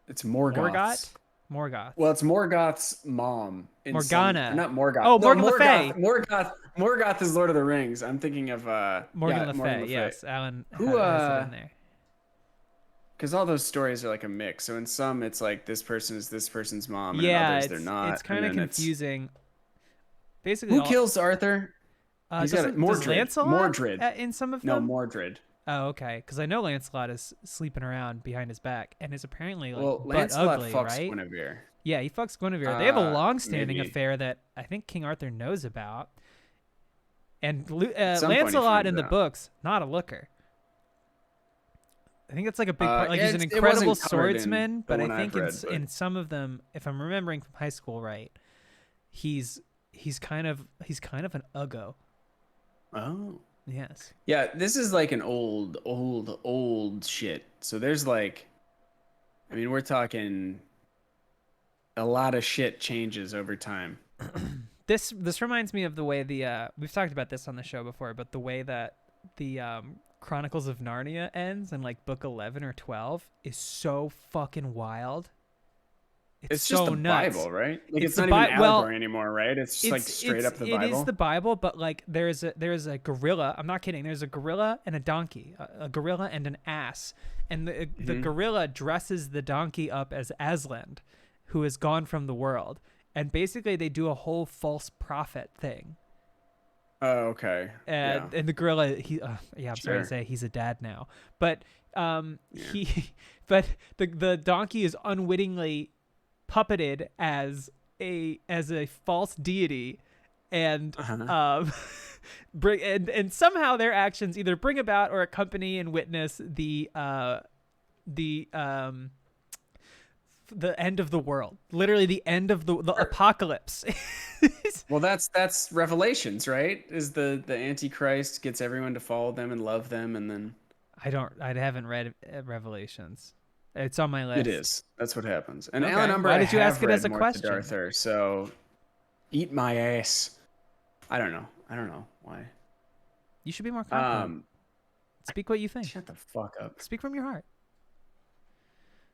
It's Morgoth. Morgoth. Well, it's Morgoth's mom. Morgana. Not Morgoth. Oh, No, Morgan Le Fay. Morgoth is Lord of the Rings. I'm thinking of Morgan yeah, Le Morgan Fay. Le Fay. Yes, Alan Who, has it in there. Because all those stories are like a mix. So in some, it's like this person is this person's mom, and in Yeah, others they're not. it's kind of and then confusing. Basically, Who kills Arthur? He's got does Mordred. Lancelot Mordred. in some of No, them? Mordred. Oh, okay. Because I know Lancelot is sleeping around behind his back and is apparently like Well, butt Lancelot ugly, fucks right? Guinevere. Yeah, he fucks Guinevere. They have a long-standing maybe. affair that I think King Arthur knows about. And some point he Lancelot in finds the out. books, not a looker. I think that's like a big part. Like yeah, he's an it incredible wasn't covered in swordsman, the but I one I've think read, but- in some of them, if I'm remembering from high school right, he's kind of an uggo. Oh. Yes. Yeah, this is like an old shit. So there's like, I mean, we're talking a lot of shit changes over time. This reminds me of the way we've talked about this on the show before, but the way that the Chronicles of Narnia ends in like book 11 or 12 is so fucking wild. It's so just the nuts. Bible, right? Like It's it's, the not even Well, allegory anymore, right? It's just like straight up the Bible. It is the Bible, but like there's a gorilla. I'm not kidding. There's a gorilla and a donkey, a gorilla and an ass, and the gorilla dresses the donkey up as Aslan, who is gone from the world, and basically they do a whole false prophet thing. Oh, okay. And the gorilla, I'm sorry to Sure. say, he's a dad now, but the donkey is unwittingly puppeted as a false deity, and and somehow their actions either bring about or accompany and witness the end of the world, literally the end of the apocalypse. Well, that's Revelations, right? Is the Antichrist gets everyone to follow them and love them, and then I haven't read Revelations. It's on my list. it is. That's what happens. And Okay. Alan Umber, Why did you I have ask it as read a more question? Siddhartha, so eat my ass. I don't know why. You should be more confident. Speak what you think. Shut the fuck up. Speak from your heart.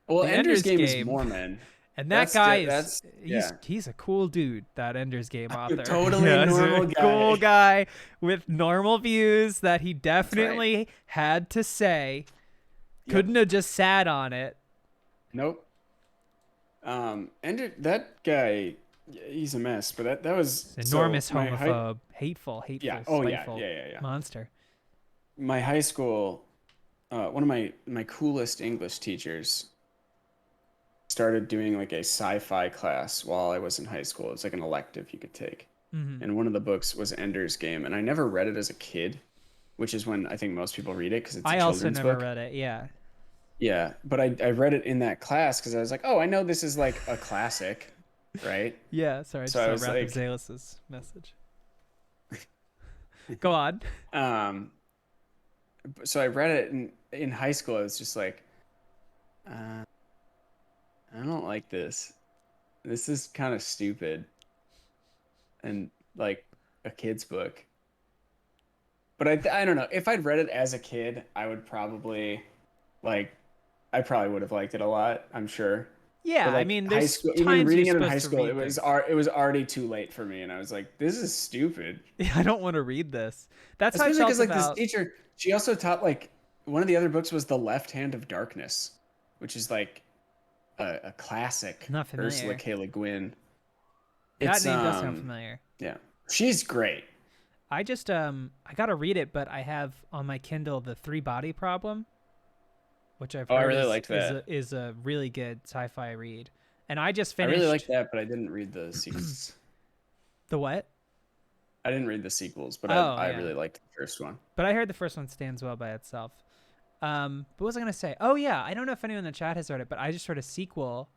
Well, The Ender's Game is Game. Mormon. And that he's a cool dude, that Ender's Game author. Totally he's normal a guy. cool guy with normal views that he definitely had to say. Couldn't have just sat on it. Nope. Ender, that guy, he's a mess. But that was Enormous so my homophobe, hateful, yeah, spiteful yeah. monster. My high school, one of my coolest English teachers started doing like a sci-fi class while I was in high school. It was like an elective you could take. Mm-hmm. And one of the books was Ender's Game, and I never read it as a kid, which is when I think most people read it because it's a I also children's never book. read it. Yeah. Yeah, but I read it in that class because I was like, oh, I know this is like a classic, right? Yeah. Sorry, I So I just was saw Rapid like- Zalis's message. Go on. So I read it in high school. I was just like, I don't like this. This is kind of stupid. And like a kid's book. But I don't know. If I'd read it as a kid, I would probably I probably would have liked it a lot, I'm sure. Yeah, But, I like, mean, high there's school, times even reading you're it in high supposed to school, read it was already too late for me, and I was like, this is stupid. things. I don't want to read this. That's how I Especially felt because like about. this teacher, she also taught like one of the other books was The Left Hand of Darkness, which is like a classic. Not familiar. Ursula K. Le Guin. That name does sound familiar. Yeah, she's great. I just I gotta read it, but I have on my Kindle The Three Body Problem, which I've heard I really liked that. is a really good sci-fi read. And I just I finished really liked that, but I didn't read the sequels. the what? I didn't read the sequels, but Oh, I yeah. really liked the first one. But I heard the first one stands well by itself. But what was I gonna say? Oh yeah, I don't know if anyone in the chat has read it, but I just read a sequel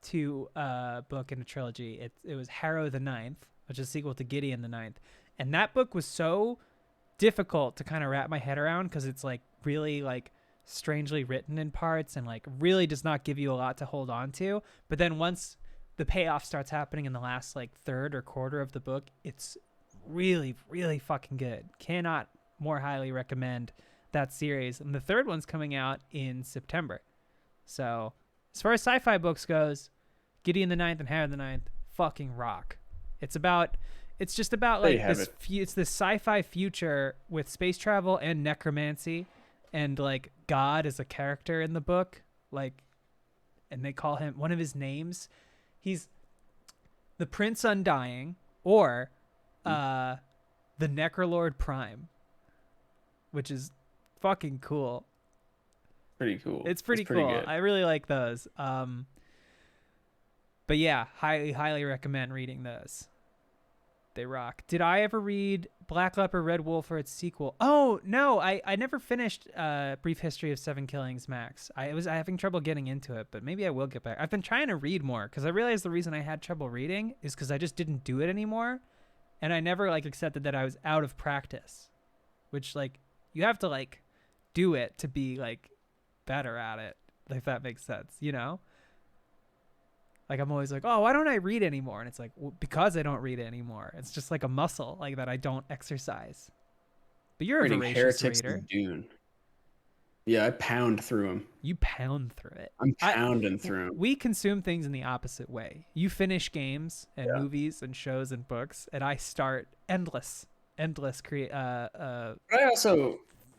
to a book in a trilogy. It was Harrow the Ninth, which is a sequel to Gideon the Ninth, and that book was so difficult to kind of wrap my head around because it's like really like strangely written in parts and like really does not give you a lot to hold on to. But then once the payoff starts happening in the last like third or quarter of the book, it's really, really fucking good. Cannot more highly recommend that series. And the third one's coming out in September. So as far as sci-fi books goes, Gideon the Ninth and Harrow the Ninth fucking rock. It's just about There you like have this. it. It's this sci-fi future with space travel and necromancy, and like God is a character in the book. Like, and they call him one of his names. He's the Prince Undying, or the Necrolord Prime, which is fucking cool. Pretty cool. It's pretty cool. good. I really like those. But yeah, highly recommend reading those. They rock. Did I ever read Black Leopard, Red Wolf, or its sequel? Oh no, I never finished Brief History of Seven Killings, Max. I was having trouble getting into it, but maybe I will get back. I've been trying to read more because I realized the reason I had trouble reading is because I just didn't do it anymore, and I never like accepted that I was out of practice, which like you have to like do it to be like better at it, if that makes sense, you know? Like I'm always like, oh, why don't I read anymore? And it's like, well, because I don't read anymore. It's just like a muscle like that I don't exercise. But you're a Reading voracious Heretics reader. of Dune. Yeah, I pound through them. You pound through it. I'm pounding through them. We consume things in the opposite way. You finish games and movies and shows and books, and I start endless But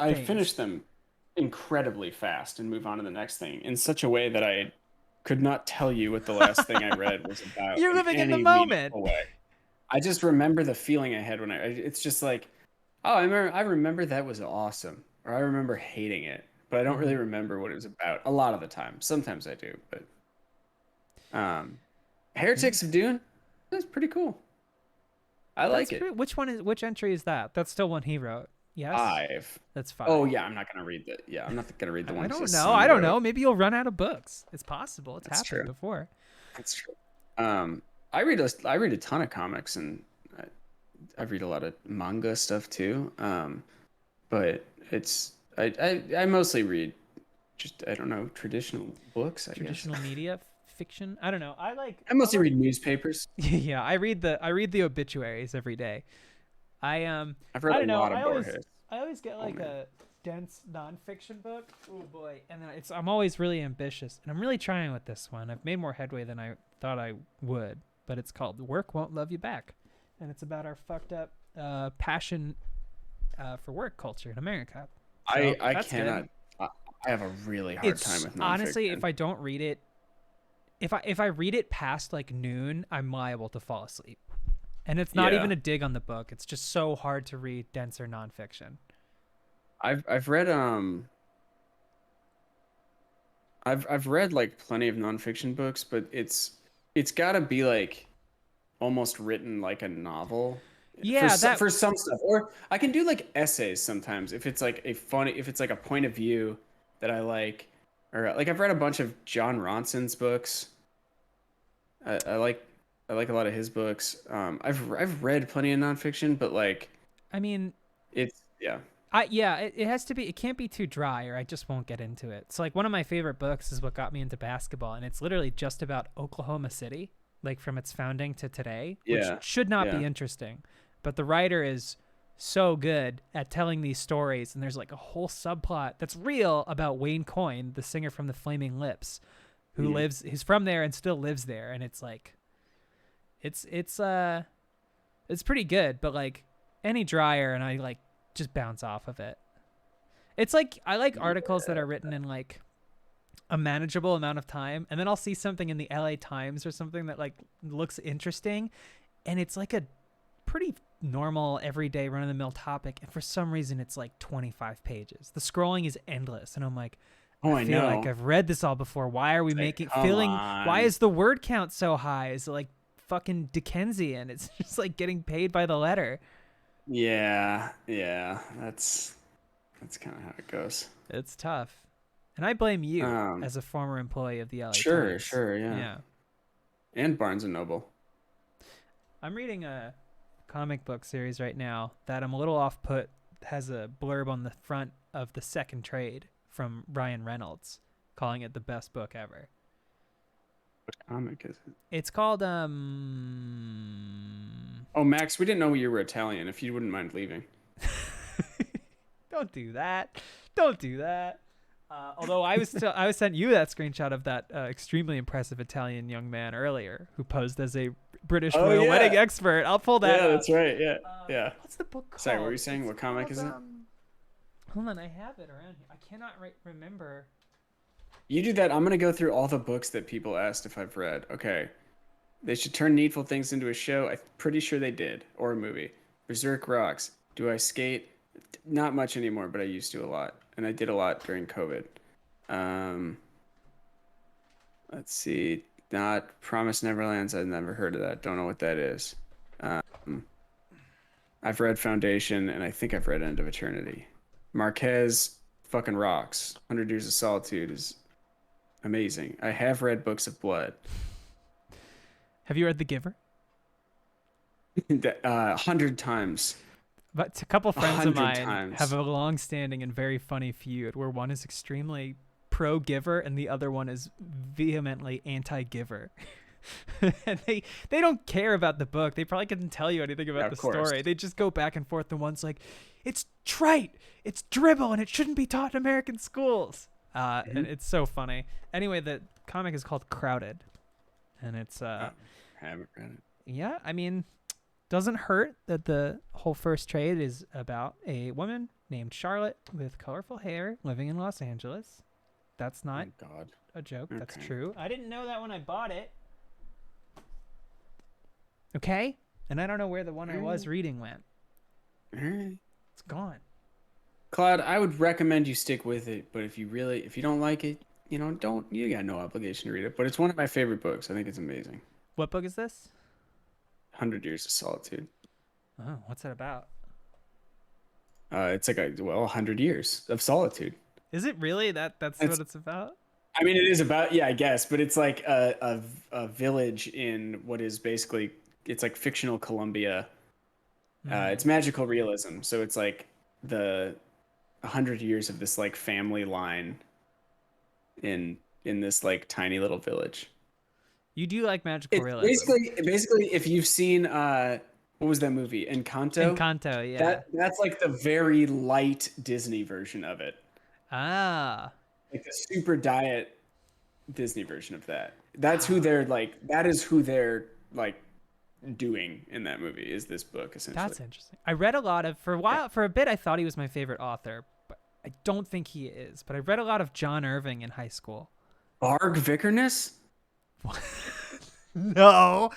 I things. finish them incredibly fast and move on to the next thing in such a way that I could not tell you what the last thing I read was about. You're living in the any moment. meaningful way. I just remember the feeling I had when it's just like, oh, I remember that was awesome, or I remember hating it, but I don't really remember what it was about a lot of the time. Sometimes I do, but Heretics of Dune, that's pretty cool. I like it. Which entry is that? That's still one he wrote. Yes. 5. That's 5. Oh yeah, I'm not gonna read that. Yeah, I'm not gonna read the one. I don't his know. son I don't wrote. know. Maybe you'll run out of books. It's possible. It's That's happened true. before. That's true. I read a ton of comics, and I read a lot of manga stuff too. But I mostly read just, I don't know, traditional books. Traditional media, fiction. I don't know. I mostly read newspapers. Yeah, I read the obituaries every day. I've I read don't a know. lot of I Borges. always get like man. a dense nonfiction book. Oh boy, and then I'm always really ambitious, and I'm really trying with this one. I've made more headway than I thought I would, but it's called "Work Won't Love You Back," and it's about our fucked up passion for work culture in America. So I that's good. cannot. I have a really hard time with nonfiction. Honestly, if I don't read it, if I read it past like noon, I'm liable to fall asleep. And it's not even a dig on the book. It's just so hard to read denser nonfiction. I've read I've read like plenty of nonfiction books, but it's got to be like almost written like a novel. Yeah, for some stuff, or I can do like essays sometimes if it's like if it's like a point of view that I like, or like I've read a bunch of John Ronson's books. I like a lot of his books. I've read plenty of nonfiction, but like, I mean, it's it has to be. It can't be too dry, or I just won't get into it. So like one of my favorite books is what got me into basketball, and it's literally just about Oklahoma City, like from its founding to today, which should not be interesting. But the writer is so good at telling these stories, and there's like a whole subplot that's real about Wayne Coyne, the singer from the Flaming Lips, who he's from there and still lives there, and it's like, it's pretty good, but like any drier, and I like just bounce off of it. It's like I like articles that are written in like a manageable amount of time, and then I'll see something in the LA Times or something that like looks interesting, and it's like a pretty normal everyday run-of-the-mill topic, and for some reason it's like 25 pages. The scrolling is endless, and I'm like, I feel like I've read this all before. Why are we why is the word count so high? Is it like fucking Dickensian. It's just like getting paid by the letter. Yeah, that's kind of how it goes. It's tough. And I blame you Um, as a former employee of the LA Sure, Times. yeah. And Barnes and Noble. I'm reading a comic book series right now that I'm a little off put. Has a blurb on the front of the second trade from Ryan Reynolds calling it the best book ever. What comic is it? It's called Oh, Max, we didn't know you were Italian. If you wouldn't mind leaving. Don't do that. Don't do that. Although I was sent you that screenshot of that extremely impressive Italian young man earlier who posed as a British royal wedding expert. I'll pull that. Yeah, up. that's right. Yeah. What's the book called? Sorry, what were you saying? It's What comic is it? Hold on, I have it around here. I cannot remember. You do that. I'm gonna go through all the books that people asked if I've read. Okay. They should turn Needful Things into a show. I'm pretty sure they did, or a movie. Berserk rocks. Do I skate? Not much anymore, but I used to a lot, and I did a lot during COVID. Let's see. Not Promise Neverlands. I've never heard of that. Don't know what that is. I've read Foundation, and I think I've read End of Eternity. Marquez fucking rocks. 100 Years of Solitude is amazing. I have read Books of Blood. Have you read The Giver? 100 times. But a couple friends of 100 mine times. have a long-standing and very funny feud where one is extremely pro-giver and the other one is vehemently anti-giver. And they don't care about the book. They probably couldn't tell you anything about the story. They just go back and forth. The one's like, it's trite, it's dribble, and it shouldn't be taught in American schools. And it's so funny. Anyway, the comic is called Crowded, and it's I haven't read it. yeah, I mean, doesn't hurt that the whole first trade is about a woman named Charlotte with colorful hair living in Los Angeles. That's not Oh God. a joke. That's Okay. true. I didn't know that when I bought it. Okay? And I don't know where the one I was reading went. All right. It's gone. Claude, I would recommend you stick with it, but if you don't like it, you got no obligation to read it. But it's one of my favorite books. I think it's amazing. What book is this? 100 Years of Solitude. Oh, what's it about? It's like 100 years of solitude. Is it really? That's what it's about? I mean, it is about, yeah, I guess, but it's like a village in what is basically, it's like fictional Colombia. It's magical realism. So it's like the 100 years of this like family line in this like tiny little village. You do like magical It's realism. basically, if you've seen, what was that movie? Encanto? Encanto, yeah. That's like the very light Disney version of it. Ah. Like the super diet Disney version of that. That's who they're like, that is who they're like doing in that movie, is this book essentially. That's interesting. I read a lot of, for a bit, I thought he was my favorite author, but I don't think he is. But I read a lot of John Irving in high school. Barg Vikernes? No.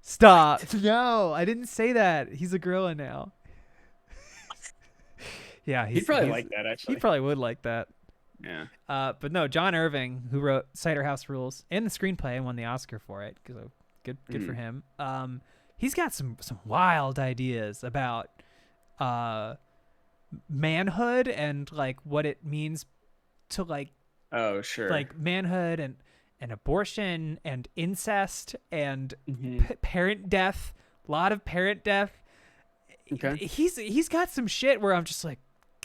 Stop. No, I didn't say that. He's a gorilla now. Yeah, He'd probably like that, actually. He probably would like that. Yeah. But no, John Irving, who wrote Cider House Rules and the screenplay and won the Oscar for it, because good for him. He's got some wild ideas about manhood and like what it means to like Oh, sure. like manhood and abortion and incest and parent death. A lot of parent death. Okay. He's got some shit where I'm just like,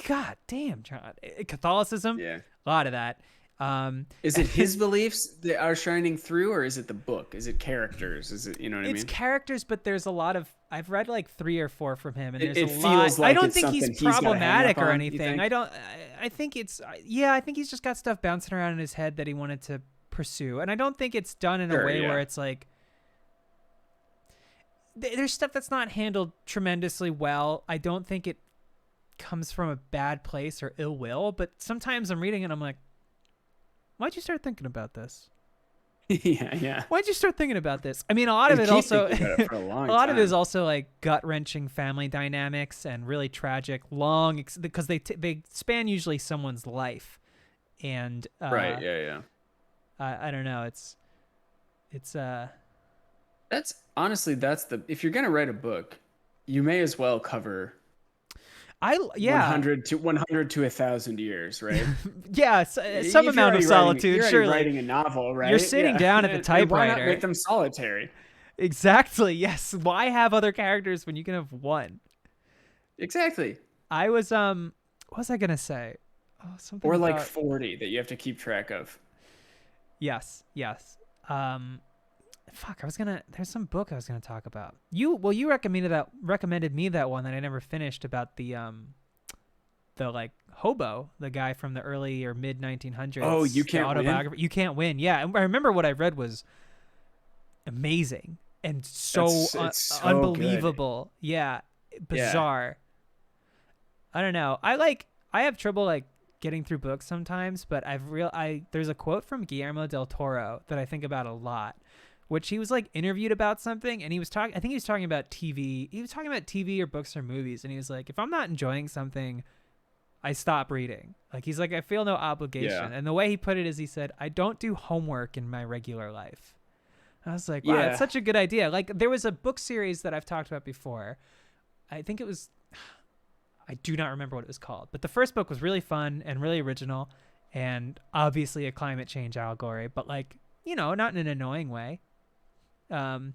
God damn, John. Catholicism, Yeah. a lot of that. Is it his beliefs that are shining through, or is it the book? Is it characters? Is it, you know what I mean? It's characters, but there's a lot of, I've read like 3 or 4 from him, and It there's a feels lot. like I don't it's think he's something he's got a hang problematic up or on, you anything. think? I think it's, yeah, I think he's just got stuff bouncing around in his head that he wanted to pursue. And I don't think it's done in a way where it's like, there's stuff that's not handled tremendously well. I don't think it comes from a bad place or ill will, but sometimes I'm reading it and I'm like, why'd you start thinking about this? Yeah. Why'd you start thinking about this? I mean, a lot of it also, for a long a lot of it time. is also like gut-wrenching family dynamics and really tragic, long, because they span usually someone's life, and Right. Yeah. I don't know. It's That's honestly, if you're gonna write a book, you may as well cover Yeah 100 to 1,000 years, right? yeah some If amount of solitude, you're already surely. writing a novel, You're right? sitting Yeah, down at the and why not make typewriter. them solitary? Exactly. Yes. Why have other characters when you can have one? Exactly. I was what was I gonna say? Oh, something Or like about 40 that you have to keep track of. yes, yes. Um, fuck. There's some book I was gonna talk about. You recommended me that one that I never finished about the like hobo, the guy from the early or mid 1900s. Oh, You The Can't Win? autobiography. You Can't Win. Yeah, and I remember what I read was amazing and so It's so good. unbelievable. Yeah, Yeah. bizarre. I don't know. I have trouble like getting through books sometimes, but there's a quote from Guillermo del Toro that I think about a lot, which he was like interviewed about something and I think he was talking about TV. He was talking about TV or books or movies, and he was like, if I'm not enjoying something, I stop reading. Like he's like, I feel no obligation. Yeah. And the way he put it is he said, I don't do homework in my regular life. I was like, wow, Yeah. that's such a good idea. Like there was a book series that I've talked about before. I think it was I do not remember what it was called, but the first book was really fun and really original and obviously a climate change allegory, but like, not in an annoying way. Not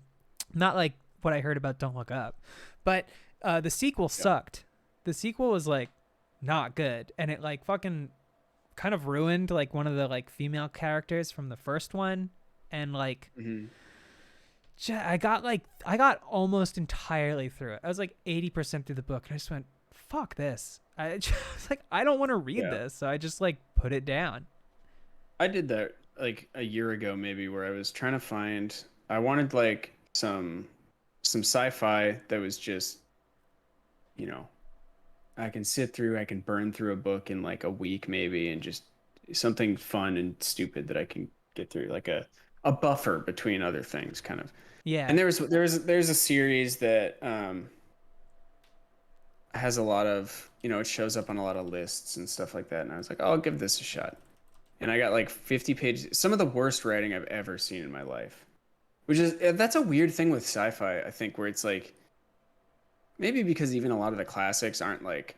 like what I heard about Don't Look Up, but the sequel sucked. The sequel was like not good, and it like fucking kind of ruined like one of the like female characters from the first one, and like I got almost entirely through it. I was like 80% through the book, and I just went, fuck this. I was like, I don't want to read this, so I just like put it down. I did that like a year ago maybe, where I wanted like some sci-fi that was just, I can burn through a book in like a week maybe, and just something fun and stupid that I can get through, like a buffer between other things kind of. Yeah. And there's a series that has a lot of, it shows up on a lot of lists and stuff like that, and I was like, oh, I'll give this a shot. And I got like 50 pages, some of the worst writing I've ever seen in my life. That's a weird thing with sci-fi, I think, where it's like, maybe because even a lot of the classics aren't like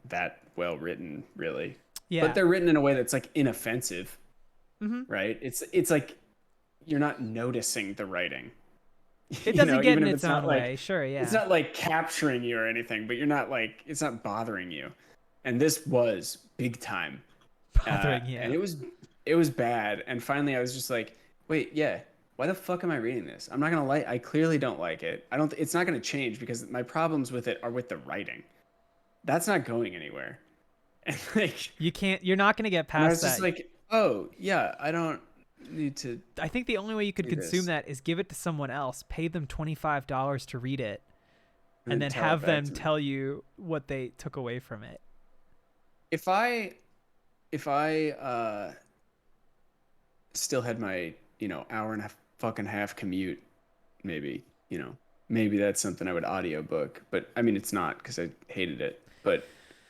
that well written, really. Yeah. But they're written in a way that's like inoffensive, Mm-hmm. right? It's like you're not noticing the writing. It doesn't get even in if its it's not own like, way. Sure, yeah. it's not like capturing you or anything, but you're not like, it's not bothering you. And this was big time. Bothering you. And it was bad. And finally I was just like, wait, yeah, why the fuck am I reading this? I clearly don't like it. It's not gonna change because my problems with it are with the writing. That's not going anywhere. And like, You're not going to get past I was that. just like, oh yeah, I don't need to. I think the only way you could do consume this. that is give it to someone else, pay them $25 to read it, and then tell it have back them to me. tell you what they took away from it. If I still had my, hour and a fucking half commute, maybe, maybe that's something I would audiobook. But I mean, it's not, because I hated it. But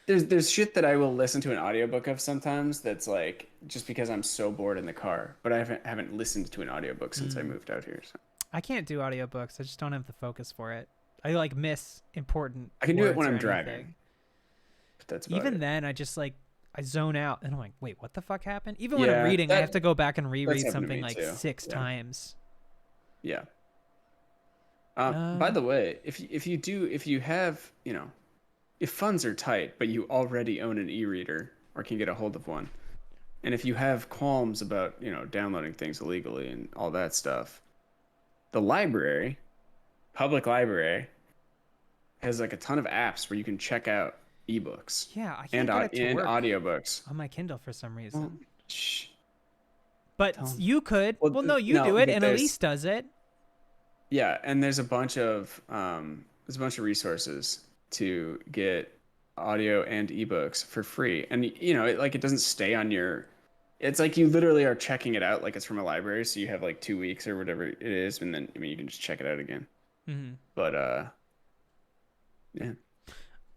there's shit that I will listen to an audiobook of sometimes that's like, just because I'm so bored in the car. But I haven't listened to an audiobook since I moved out here. So. I can't do audiobooks. I just don't have the focus for it. I like miss important I can do it words when or I'm anything. driving. But that's about Even it. then, I just like, I zone out and I'm like, wait, what the fuck happened? Even when I'm Yeah, reading, I have to go back and that's reread happened to something me like too. 6 Yeah. times. Yeah. By the way, if you have, if funds are tight, but you already own an e-reader or can get a hold of one, and if you have qualms about, downloading things illegally and all that stuff, the public library, has like a ton of apps where you can check out ebooks Yeah, I and can't get it to work audiobooks. on my Kindle for some reason. Well, shh. But Tell 'em. you could. Well, Well, no, you no, do it, but and Elise does it. Yeah, and there's a bunch of resources to get audio and ebooks for free, and it doesn't stay on your. It's like you literally are checking it out like it's from a library, so you have like 2 weeks or whatever it is, and then you can just check it out again. Mm-hmm. But yeah,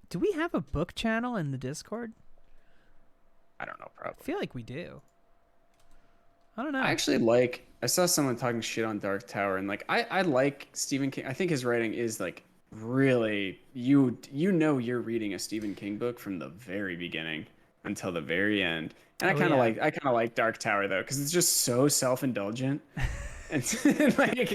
Do we have a book channel in the Discord? I don't know, I probably. feel like we do. I don't know. I saw someone talking shit on Dark Tower, and like I like Stephen King. I think his writing is like really you're reading a Stephen King book from the very beginning until the very end. And Oh yeah. I kind of like Dark Tower though, because it's just so self-indulgent and like I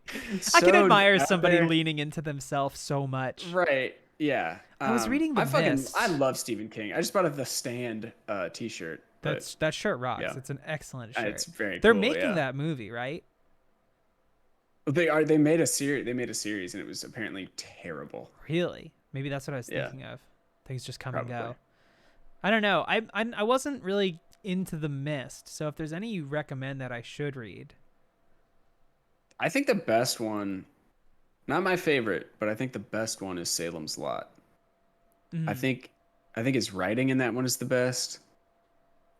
can so admire out somebody there. leaning into themselves so much. Right. Yeah. I was reading The Mist. I love Stephen King. I just bought a The Stand t-shirt. But That shirt rocks. yeah. It's an excellent shirt. It's very They're cool. making Yeah. that movie, right? They made a series and it was apparently terrible. Really? Maybe that's what I was Yeah. thinking of. Things just come Probably. and go. I don't know. I wasn't really into The Mist, so if there's any you recommend that I should read. I think the best one, not my favorite, but I think the best one is Salem's Lot. I think his writing in that one is the best.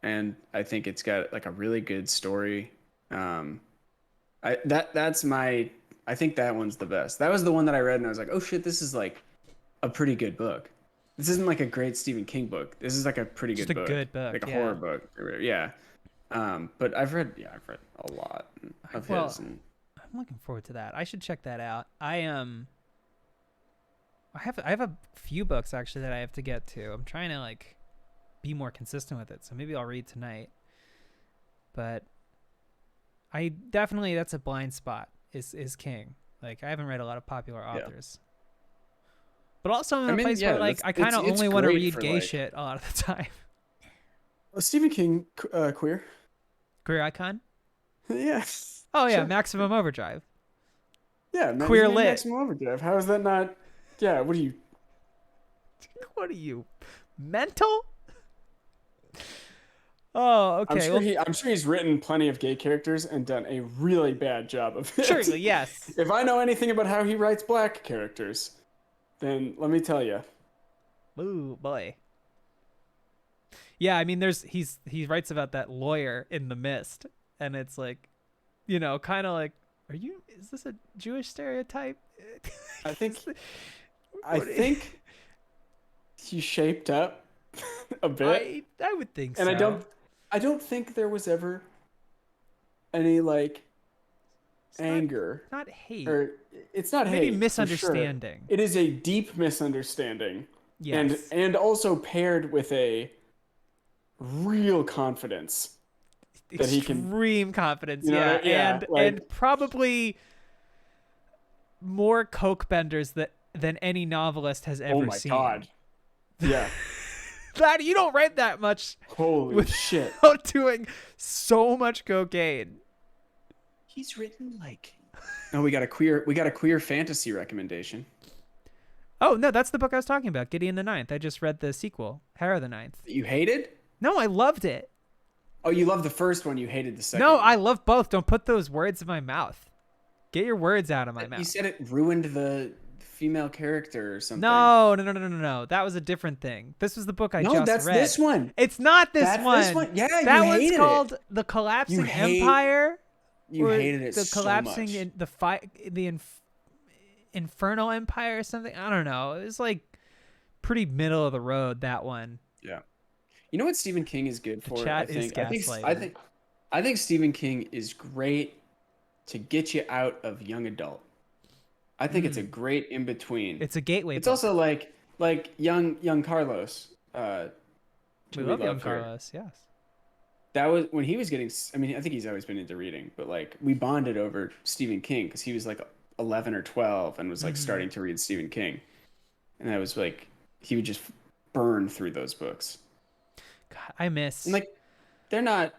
And I think it's got like a really good story. I think that one's the best. That was the one that I read and I was like, oh shit, this is like a pretty good book. This isn't like a great Stephen King book. This is like a pretty Just good a book. good book, Like a yeah. horror book. Yeah. But I've read a lot of Well, his. And I'm looking forward to that. I should check that out. I have a few books actually that I have to get to. I'm trying to like be more consistent with it, so maybe I'll read tonight. But I definitely, that's a blind spot is King. Like I haven't read a lot of popular authors. But also I'm in a place where like I kind of only want to read gay shit a lot of the time. Stephen King, queer. Queer icon? Yes. Oh yeah, Sure. Maximum Overdrive. Yeah, Queer you made lit. Maximum Overdrive. How is that not? Yeah, what are you? What are you, mental? Oh, okay. I'm sure he's written plenty of gay characters and done a really bad job of it. Surely, yes. If I know anything about how he writes black characters, then let me tell you. Ooh, boy. Yeah, I mean, he writes about that lawyer in The Mist, and it's like, you know, kind of like, is this a Jewish stereotype? I think he shaped up a bit, I would think so. and I don't think there was ever any like anger. Not hate. Or it's not Maybe hate. misunderstanding. For sure. It is a deep misunderstanding. Yes. And also paired with a real confidence that he can. Extreme confidence, You know, and probably more coke benders than any novelist has ever seen. Oh my god. Yeah. That you don't write that much Holy shit. without doing so much cocaine. He's written like. Oh, we got a queer fantasy recommendation. Oh no, that's the book I was talking about, Gideon the Ninth. I just read the sequel, Hera the Ninth. You hated? No, I loved it. Oh, you loved the first one. You hated the second. No, one. I love both. Don't put those words in my mouth. Get your words out of my mouth. You said it ruined the female character or something. No. That was a different thing. This was the book I just read. No, that's this one. It's not this That's one. this one. Yeah, you that hated one's it. called The Collapsing Empire. You or hated it The so Collapsing much. in the Infernal Empire or something. I don't know. It was like pretty middle of the road, that one. Yeah. You know what Stephen King is good for? chat is gaslighting. I think Stephen King is great to get you out of young adult. I think it's a great in between. It's a gateway. It's book. also like young Carlos. We love young Carlos. Yes. That was when he was getting. I mean, I think he's always been into reading, but like we bonded over Stephen King because he was like 11 or 12 and was like starting to read Stephen King, and I was like, he would just burn through those books. God, I miss. And like, they're not,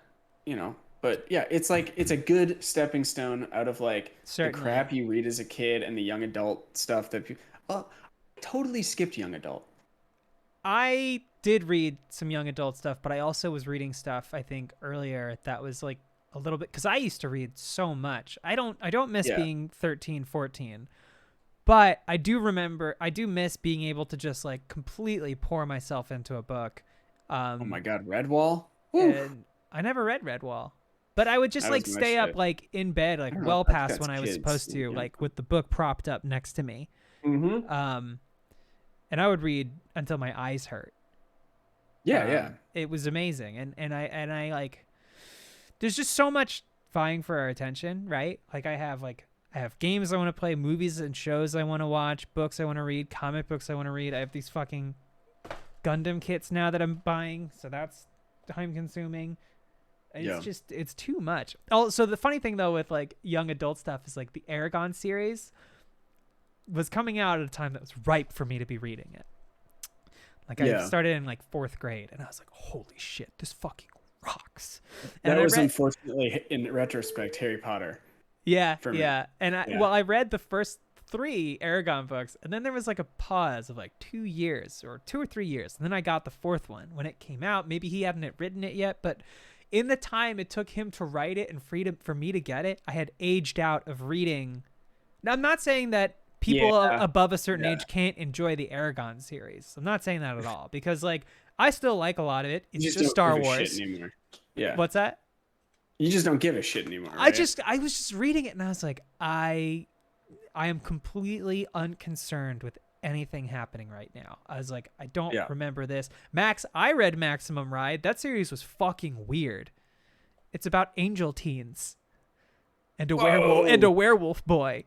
but yeah, it's like it's a good stepping stone out of like Certainly. the crap you read as a kid and the young adult stuff that people. Oh, totally skipped young adult. I did read some young adult stuff, but I also was reading stuff I think earlier that was like a little bit, because I used to read so much. I don't miss being 13, 14, but I do miss being able to just like completely pour myself into a book. Oh my God, Redwall. And I never read Redwall, but I would just like stay up like in bed like well past when I was supposed to, like with the book propped up next to me. And I would read until my eyes hurt. Yeah. It was amazing, and I like there's just so much vying for our attention, right? Like I have games I want to play, movies and shows I want to watch, books I want to read, comic books I want to read. I have these fucking Gundam kits now that I'm buying, so that's time consuming. It's too much. Oh, so the funny thing though with like young adult stuff is like the Aragon series was coming out at a time that was ripe for me to be reading it. Like I started in like 4th grade and I was like, holy shit, this fucking rocks. And that was unfortunately in retrospect Harry Potter. Yeah, for me. yeah. And I read the first 3 Aragon books and then there was like a pause of like 2 years or 2 or 3 years. And then I got the 4th one when it came out. Maybe he hadn't written it yet, but in the time it took him to write it and for me to get it, I had aged out of reading. Now, I'm not saying that people above a certain age can't enjoy the Aragon series. I'm not saying that at all because like I still like a lot of it. It's just Star Wars. Yeah. What's that? You just don't give a shit anymore. Right? I was just reading it and I was like, I am completely unconcerned with anything happening right now. I was like, I don't remember this. I read Maximum Ride. That series was fucking weird. It's about angel teens and a werewolf boy.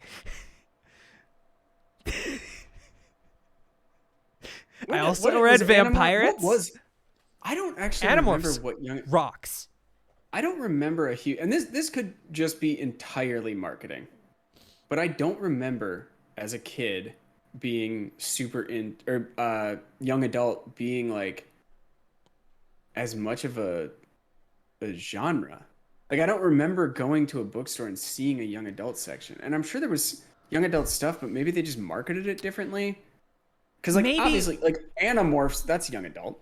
I also read Vampirates. I don't actually remember what rocks. I don't remember and this could just be entirely marketing, but I don't remember as a kid being super young adult being like as much of a genre. Like I don't remember going to a bookstore and seeing a young adult section, and I'm sure there was young adult stuff, but maybe they just marketed it differently. Because like obviously like Animorphs, that's young adult.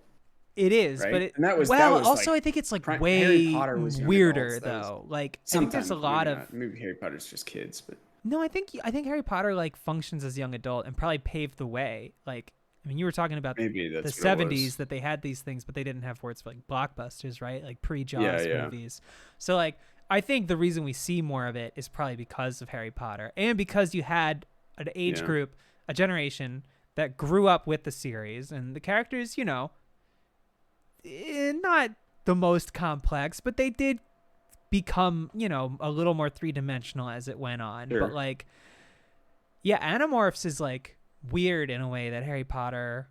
It is, right? but that was also like, I think it's like way Harry Potter was weirder though. Like I think there's a lot of maybe Harry Potter's just kids, but no, I think Harry Potter like functions as young adult and probably paved the way. Like I mean, you were talking about the 70s that they had these things, but they didn't have words for like blockbusters, right? Like pre-Jaws movies. So like I think the reason we see more of it is probably because of Harry Potter and because you had an age group, a generation that grew up with the series and the characters, not the most complex, but they did become, a little more 3-dimensional as it went on. Sure. But like, Animorphs is like weird in a way that Harry Potter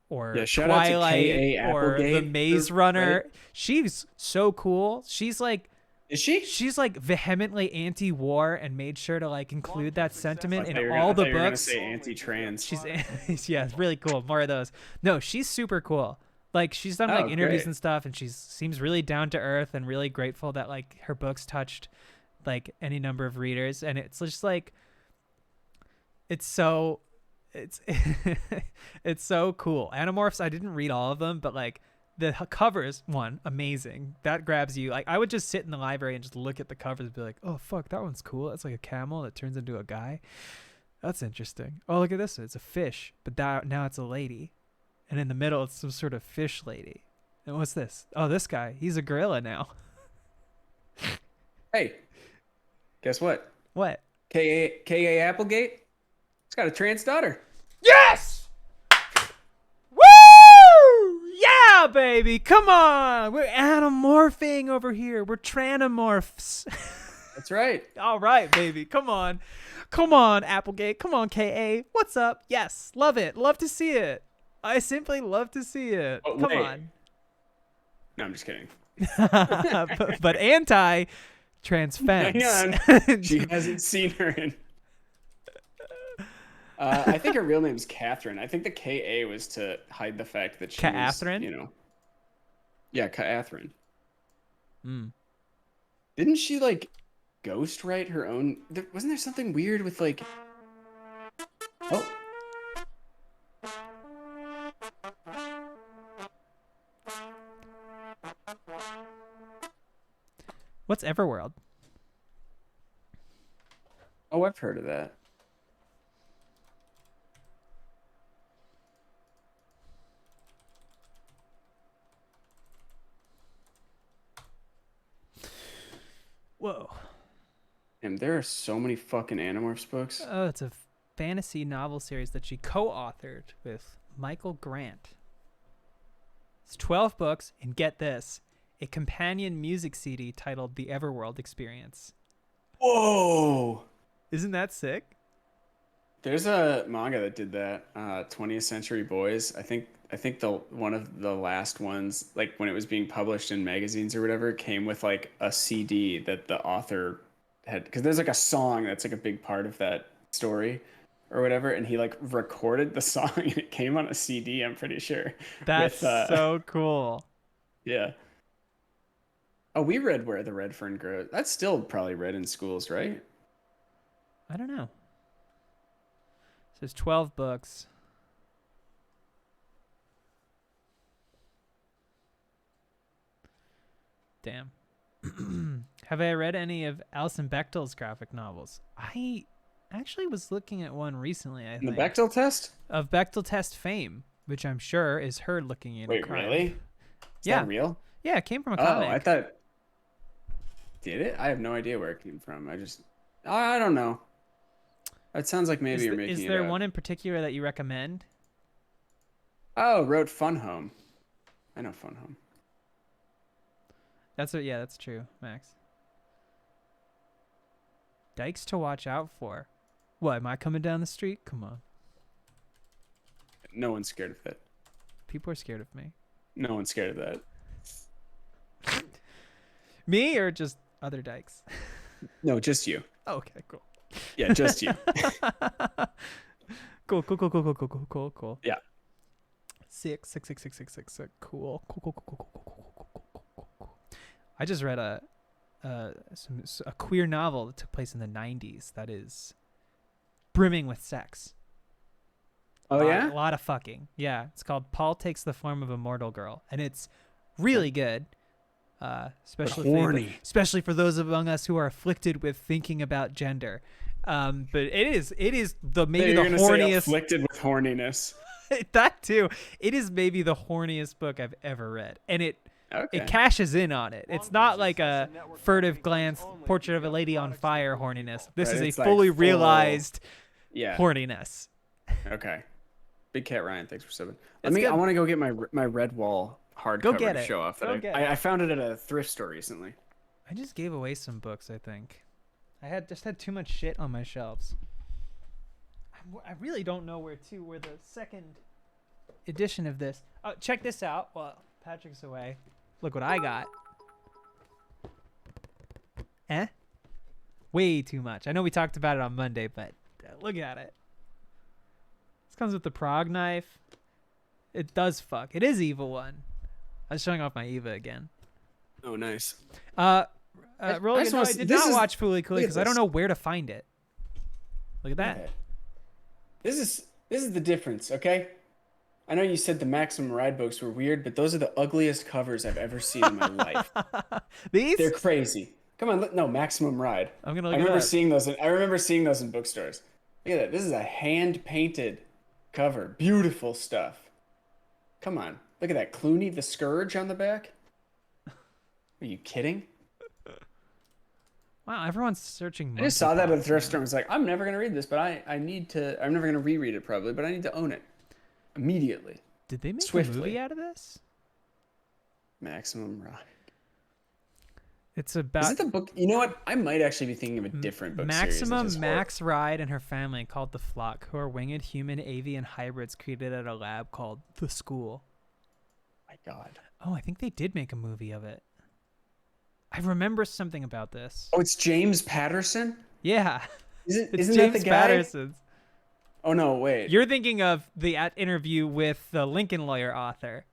or Twilight or The Maze Runner. Right? She's so cool. She's like, is she? She's like vehemently anti-war and made sure to like include that sentiment in all the books. Gonna say anti-trans. She's it's really cool. More of those. No, she's super cool. Like she's done like interviews and stuff, and she seems really down to earth and really grateful that like her books touched like any number of readers, and it's just like it's so cool. Animorphs, I didn't read all of them, but like the covers, amazing. That grabs you. Like I would just sit in the library and just look at the covers and be like, oh fuck, that one's cool. It's like a camel that turns into a guy. That's interesting. Oh, look at this one. It's a fish, but now it's a lady. And in the middle, it's some sort of fish lady. And what's this? Oh, this guy. He's a gorilla now. Hey, guess what? What? K.A. Applegate? He's got a trans daughter. Yes! Woo! Yeah, baby. Come on. We're anamorphing over here. We're tranamorphs. That's right. All right, baby. Come on. Come on, Applegate. Come on, K.A. What's up? Yes. Love it. Love to see it. I simply love to see it. Oh, come on. No, I'm just kidding. but anti-trans fence. Hang on. She hasn't seen her in. I think her real name's Catherine. I think the K.A. was to hide the fact that she Catherine? was, Yeah, Catherine. Hmm. Didn't she, like, ghostwrite her own... Wasn't there something weird with, like... Oh... What's Everworld? Oh, I've heard of that. Whoa. And there are so many fucking Animorphs books. Oh, it's a fantasy novel series that she co-authored with Michael Grant. It's 12 books, and get this, a companion music CD titled The Everworld Experience. Whoa! Isn't that sick? There's a manga that did that. 20th Century Boys. I think the one of the last ones, like when it was being published in magazines or whatever, came with like a CD that the author had, because there's like a song that's like a big part of that story or whatever, and he like recorded the song and it came on a CD, I'm pretty sure. That's so cool. Yeah. Oh, we read Where the Red Fern Grows. That's still probably read in schools, right? I don't know. So there's 12 books. Damn. Have I read any of Alison Bechdel's graphic novels? I actually was looking at one recently, I The think. Bechdel test? Of Bechdel test fame, which I'm sure is her looking into Wait, crime. really? Is that real? Yeah, it came from a Oh, comic. I thought. Did it? I have no idea where it came from. I don't know. It sounds like maybe you're making it Is there up. one in particular that you recommend? Oh, wrote Fun Home. I know Fun Home. Yeah, that's true, Max. Dykes to watch out for. What, am I coming down the street? Come on. No one's scared of that. People are scared of me. No one's scared of that. Me or just other Dykes? No, just you. Oh, okay, cool. Yeah, just you. Cool. Yeah. Six. Cool. I just read a queer novel that took place in the 90s that is brimming with sex. Oh, yeah? A lot of fucking. Yeah, it's called Paul Takes the Form of a Mortal Girl, and it's really good. Especially for those among us who are afflicted with thinking about gender. But it is maybe the horniest. Afflicted with horniness. That too. It is maybe the horniest book I've ever read, and it cashes in on it. It's not like a furtive glance portrait of a lady on fire horniness. This is a fully realized horniness. Okay. Big Cat Ryan, thanks for subbing. I It's good. want to go get my Redwall hardcover get to it. show off. Go get I found it at a thrift store recently. I just gave away some books, I think. I had too much shit on my shelves. I really don't know where the second edition of this. Oh, check this out while Patrick's away. Look what I got. Way too much. I know we talked about it on Monday, but look at it. This comes with the Prague knife. It does fuck. It is Eva 1. I was showing off my Eva again. Oh, nice. Roland, just no, wanna I see- did this not is- watch Fooly Cooly look at because I don't this. know where to find it. Look at that. Okay. This is the difference, okay? I know you said the Maximum Ride books were weird, but those are the ugliest covers I've ever seen in my life. These? They're crazy. Come on, no, Maximum Ride. I'm gonna look I it remember up. seeing those. I remember seeing those in bookstores. Look at that. This is a hand painted cover. Beautiful stuff. Come on, look at that. Clooney the Scourge on the back. Are you kidding? Wow, everyone's searching. I just saw that at the monkeypox thrift now. store. I was like, I'm never gonna read this, but I'm never gonna reread it probably, but I need to own it immediately. Did they make a Swiftly. movie out of this? Maximum Ride. It's about Is it the book? You know what? I might actually be thinking of a different book series. Maximum that's just Max Ride and her family called the Flock, who are winged human avian hybrids created at a lab called The School. my God. Oh, I think they did make a movie of it. I remember something about this. Oh, it's James Patterson. Yeah. Isn't It's that James the guy? Patterson's. Oh no, wait. You're thinking of the interview with the Lincoln Lawyer author.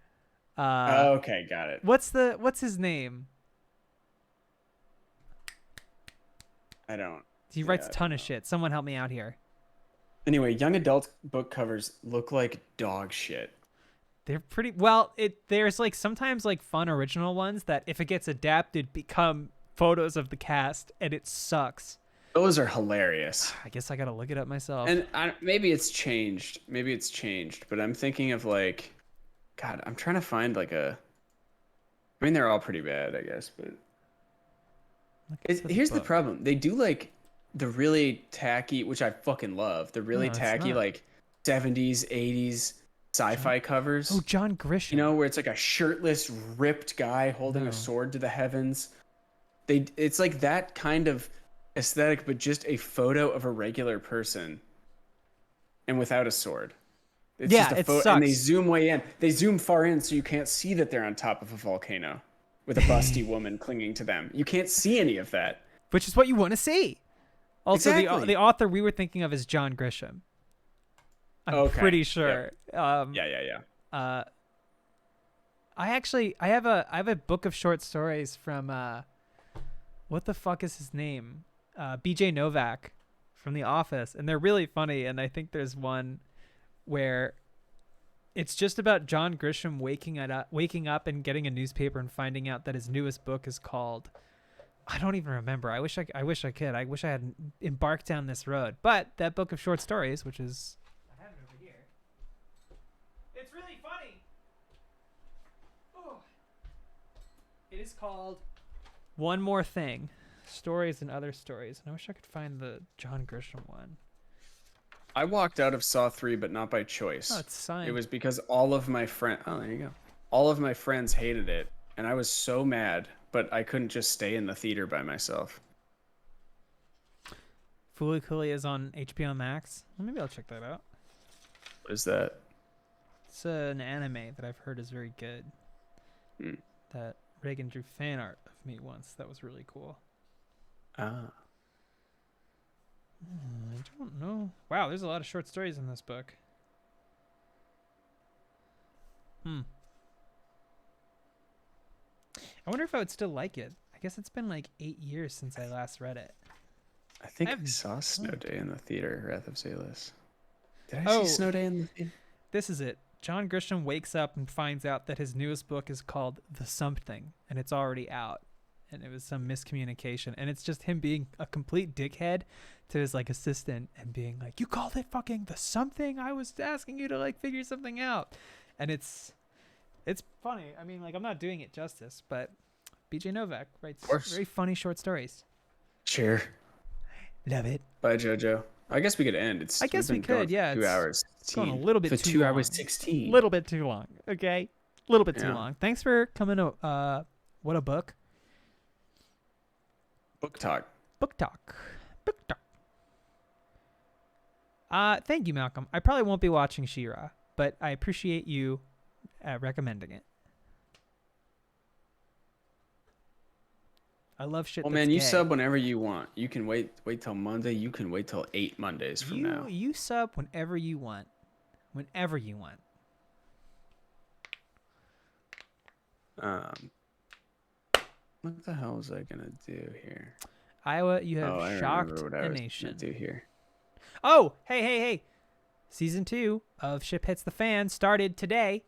Okay, got it. What's his name? I don't. He writes Yeah, a ton of shit. Someone help me out here. Anyway, young adult book covers look like dog shit. They're pretty well. There's like sometimes like fun original ones that if it gets adapted become photos of the cast and it sucks. Those are hilarious. I guess I gotta look it up myself. And maybe it's changed. But I'm thinking of like, God, I'm trying to find like a. I mean, they're all pretty bad, I guess, but here's the problem. They do like the really tacky, which I fucking love. The really No, it's tacky not. like 70s, 80s sci-fi covers. Oh, John Grisham. You know, where it's like a shirtless, ripped guy holding No. a sword to the heavens. It's like that kind of aesthetic, but just a photo of a regular person and without a sword. It's Yeah, just a it photo, and they sucks. zoom way in. They zoom far in so you can't see that they're on top of a volcano with a busty woman clinging to them. You can't see any of that. Which is what you want to see. Also, Exactly. the author we were thinking of is John Grisham. I'm pretty sure. Yeah. I have a book of short stories from what the fuck is his name? BJ Novak from The Office, and they're really funny. And I think there's one where it's just about John Grisham waking up and getting a newspaper and finding out that his newest book is called, I don't even remember. I wish I could. I wish I had embarked down this road. But that book of short stories, which is, I have it over here. It's really funny. Oh. It is called One More Thing: Stories and Other Stories. And I wish I could find the John Grisham one. I walked out of Saw 3, but not by choice. Oh, it's signed. It was because all of my friends. Oh, there you go. All of my friends hated it, and I was so mad, but I couldn't just stay in the theater by myself. Fooly Cooly is on HBO Max. Well, maybe I'll check that out. What is that? It's an anime that I've heard is very good. That Reagan drew fan art of me once. That was really cool. Ah. I don't know. Wow, there's a lot of short stories in this book. I wonder if I would still like it. I guess it's been like 8 years since I last read it. I think I saw Snow Day in the theater, Wrath of Zalus. Did I Oh. see Snow Day in the theater? This is it. John Grisham wakes up and finds out that his newest book is called The Something, and it's already out. And it was some miscommunication. And it's just him being a complete dickhead to his like assistant and being like, you called it fucking The Something? I was asking you to like figure something out. And it's funny. I mean, like, I'm not doing it justice, but BJ Novak writes very funny short stories. Cheer. Love it. Bye, JoJo. I guess we could end. I guess we could, yeah. 2 hours. It's going a little bit for too 2 long. hours 16. Little bit too long. Okay. A little bit too Yeah. long. Thanks for coming to What a Book. Book talk. Book talk. Thank you, Malcolm. I probably won't be watching She-Ra, but I appreciate you recommending it. I love shit. Well, that's man, you gay. sub whenever you want. You can wait till Monday. You can wait till 8 Mondays from now. You sub whenever you want. Whenever you want. What the hell was I gonna do here? Iowa, you have I shocked remember what I the was nation. gonna do here. Oh, hey. Season 2 of Ship Hits the Fan started today.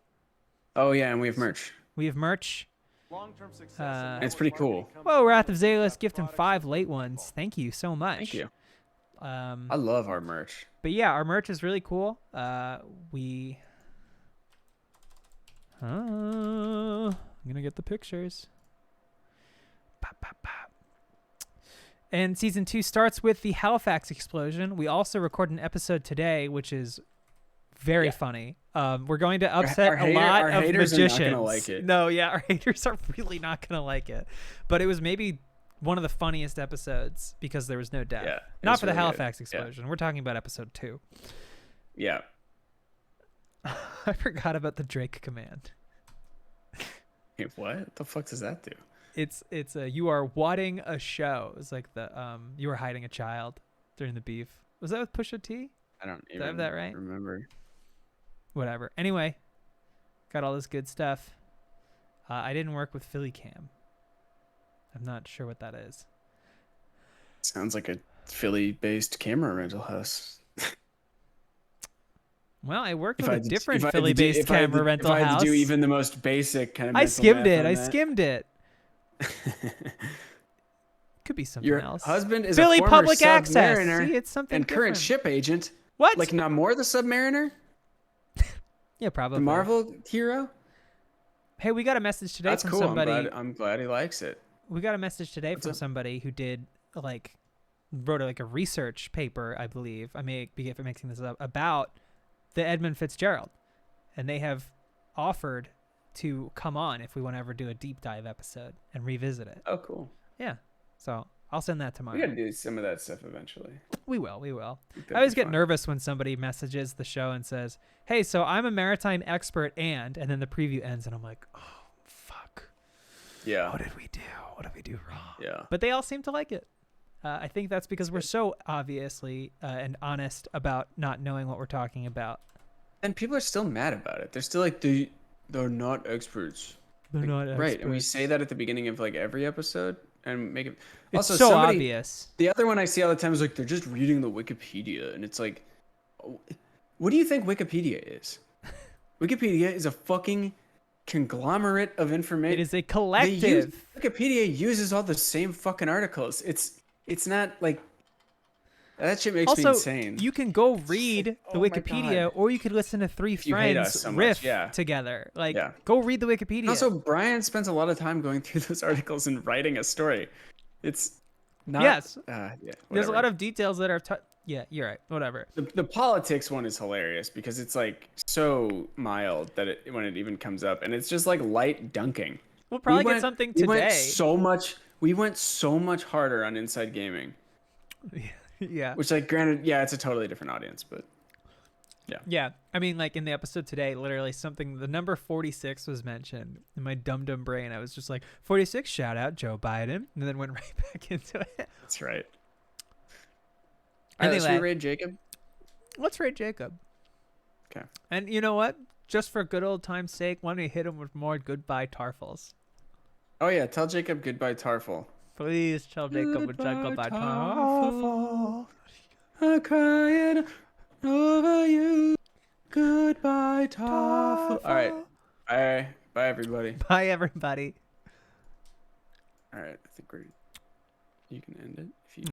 Oh yeah, and we have merch. We have merch. Long-term success. It's pretty cool. Whoa, Wrath of Zalus gifting 5 late ones. Thank you so much. Thank you. I But love our merch. yeah, our merch is really cool. I'm gonna get the pictures. Pop, pop, pop. And season 2 starts with the Halifax explosion. We also record an episode today, which is very funny. We're going to upset a lot of haters magicians. are not gonna like it. No, yeah, our haters are really not gonna like it. But it was maybe one of the funniest episodes because there was no death. Yeah, it not was for the really good. Halifax Yeah. explosion. We're talking about episode 2. Yeah. I forgot about the Drake command. Hey, what the fuck does that do? It's you are wadding a show. It's like the you were hiding a child during the beef. Was that with Pusha T? I don't I even have that right? remember. Whatever. Anyway, got all this good stuff. I didn't work with Philly Cam. I'm not sure what that is. Sounds like a Philly-based camera rental house. Well, I worked If with I a had to- different if I had to do- Philly-based if I had to- camera rental if I had house. to do even the most basic kind of I mental skimmed math it. on I that. skimmed it. Could be something Your else. husband is Philly a former Public Access. Submariner See, it's something and current different. ship agent. What? Like Namor the Submariner, Yeah, probably. the Marvel hero. Hey, we got a message today That's from cool. somebody. I'm glad he likes it. We got a message today What's from up? somebody who did wrote like a research paper, I believe. I may be mixing this up about the Edmund Fitzgerald, and they have offered to come on if we want to ever do a deep dive episode and revisit it. Oh, cool. Yeah. So I'll send that tomorrow. We gotta do some of that stuff eventually. We will. That'd I always be get fun. nervous when somebody messages the show and says, "Hey, so I'm a maritime expert," and then the preview ends, and I'm like, "Oh, fuck! Yeah. What did we do? What did we do wrong?" Yeah. But they all seem to like it. I think that's because we're so obviously and honest about not knowing what we're talking about. And people are still mad about it. They're still like they're not experts. They're Like, not right, and we experts. say that at the beginning of like every episode and make it. It's Also, so somebody, obvious. The other one I see all the time is like they're just reading the Wikipedia, and it's like, what do you think Wikipedia is? Wikipedia is a fucking conglomerate of information. It is a collective. Wikipedia uses all the same fucking articles. It's not like that shit makes me Also, insane. you can go read the Oh my Wikipedia, God. or you could listen to three you hate us friends so much, riff yeah. together. Like, Yeah. go read the Wikipedia. Also, Brian spends a lot of time going through those articles and writing a story. It's not. Yes. Yeah. There's a whatever. lot of details that are. Yeah, you're right. Whatever. The politics one is hilarious because it's like so mild that when it even comes up, and it's just like light dunking. We'll probably We get something we today. We went so much harder on Inside Gaming, Yeah. which, like, granted, yeah, it's a totally different audience, but Yeah. I mean, like in the episode today, literally the number 46 was mentioned in my dumb brain. I was just like, 46, shout out Joe Biden, and then went right back into it. that's right. All right, Anyway, should we raid Jacob? let's rate Jacob. Okay. And you know what? Just for good old time's sake, why don't we hit him with more goodbye Tarfels? Oh yeah, tell Jacob goodbye, Tarful. Please tell Jacob with goodbye Tarfel. I'm crying over you. Goodbye, Tarful. All right. Bye, everybody. Bye, everybody. All right, I think you can end it if you.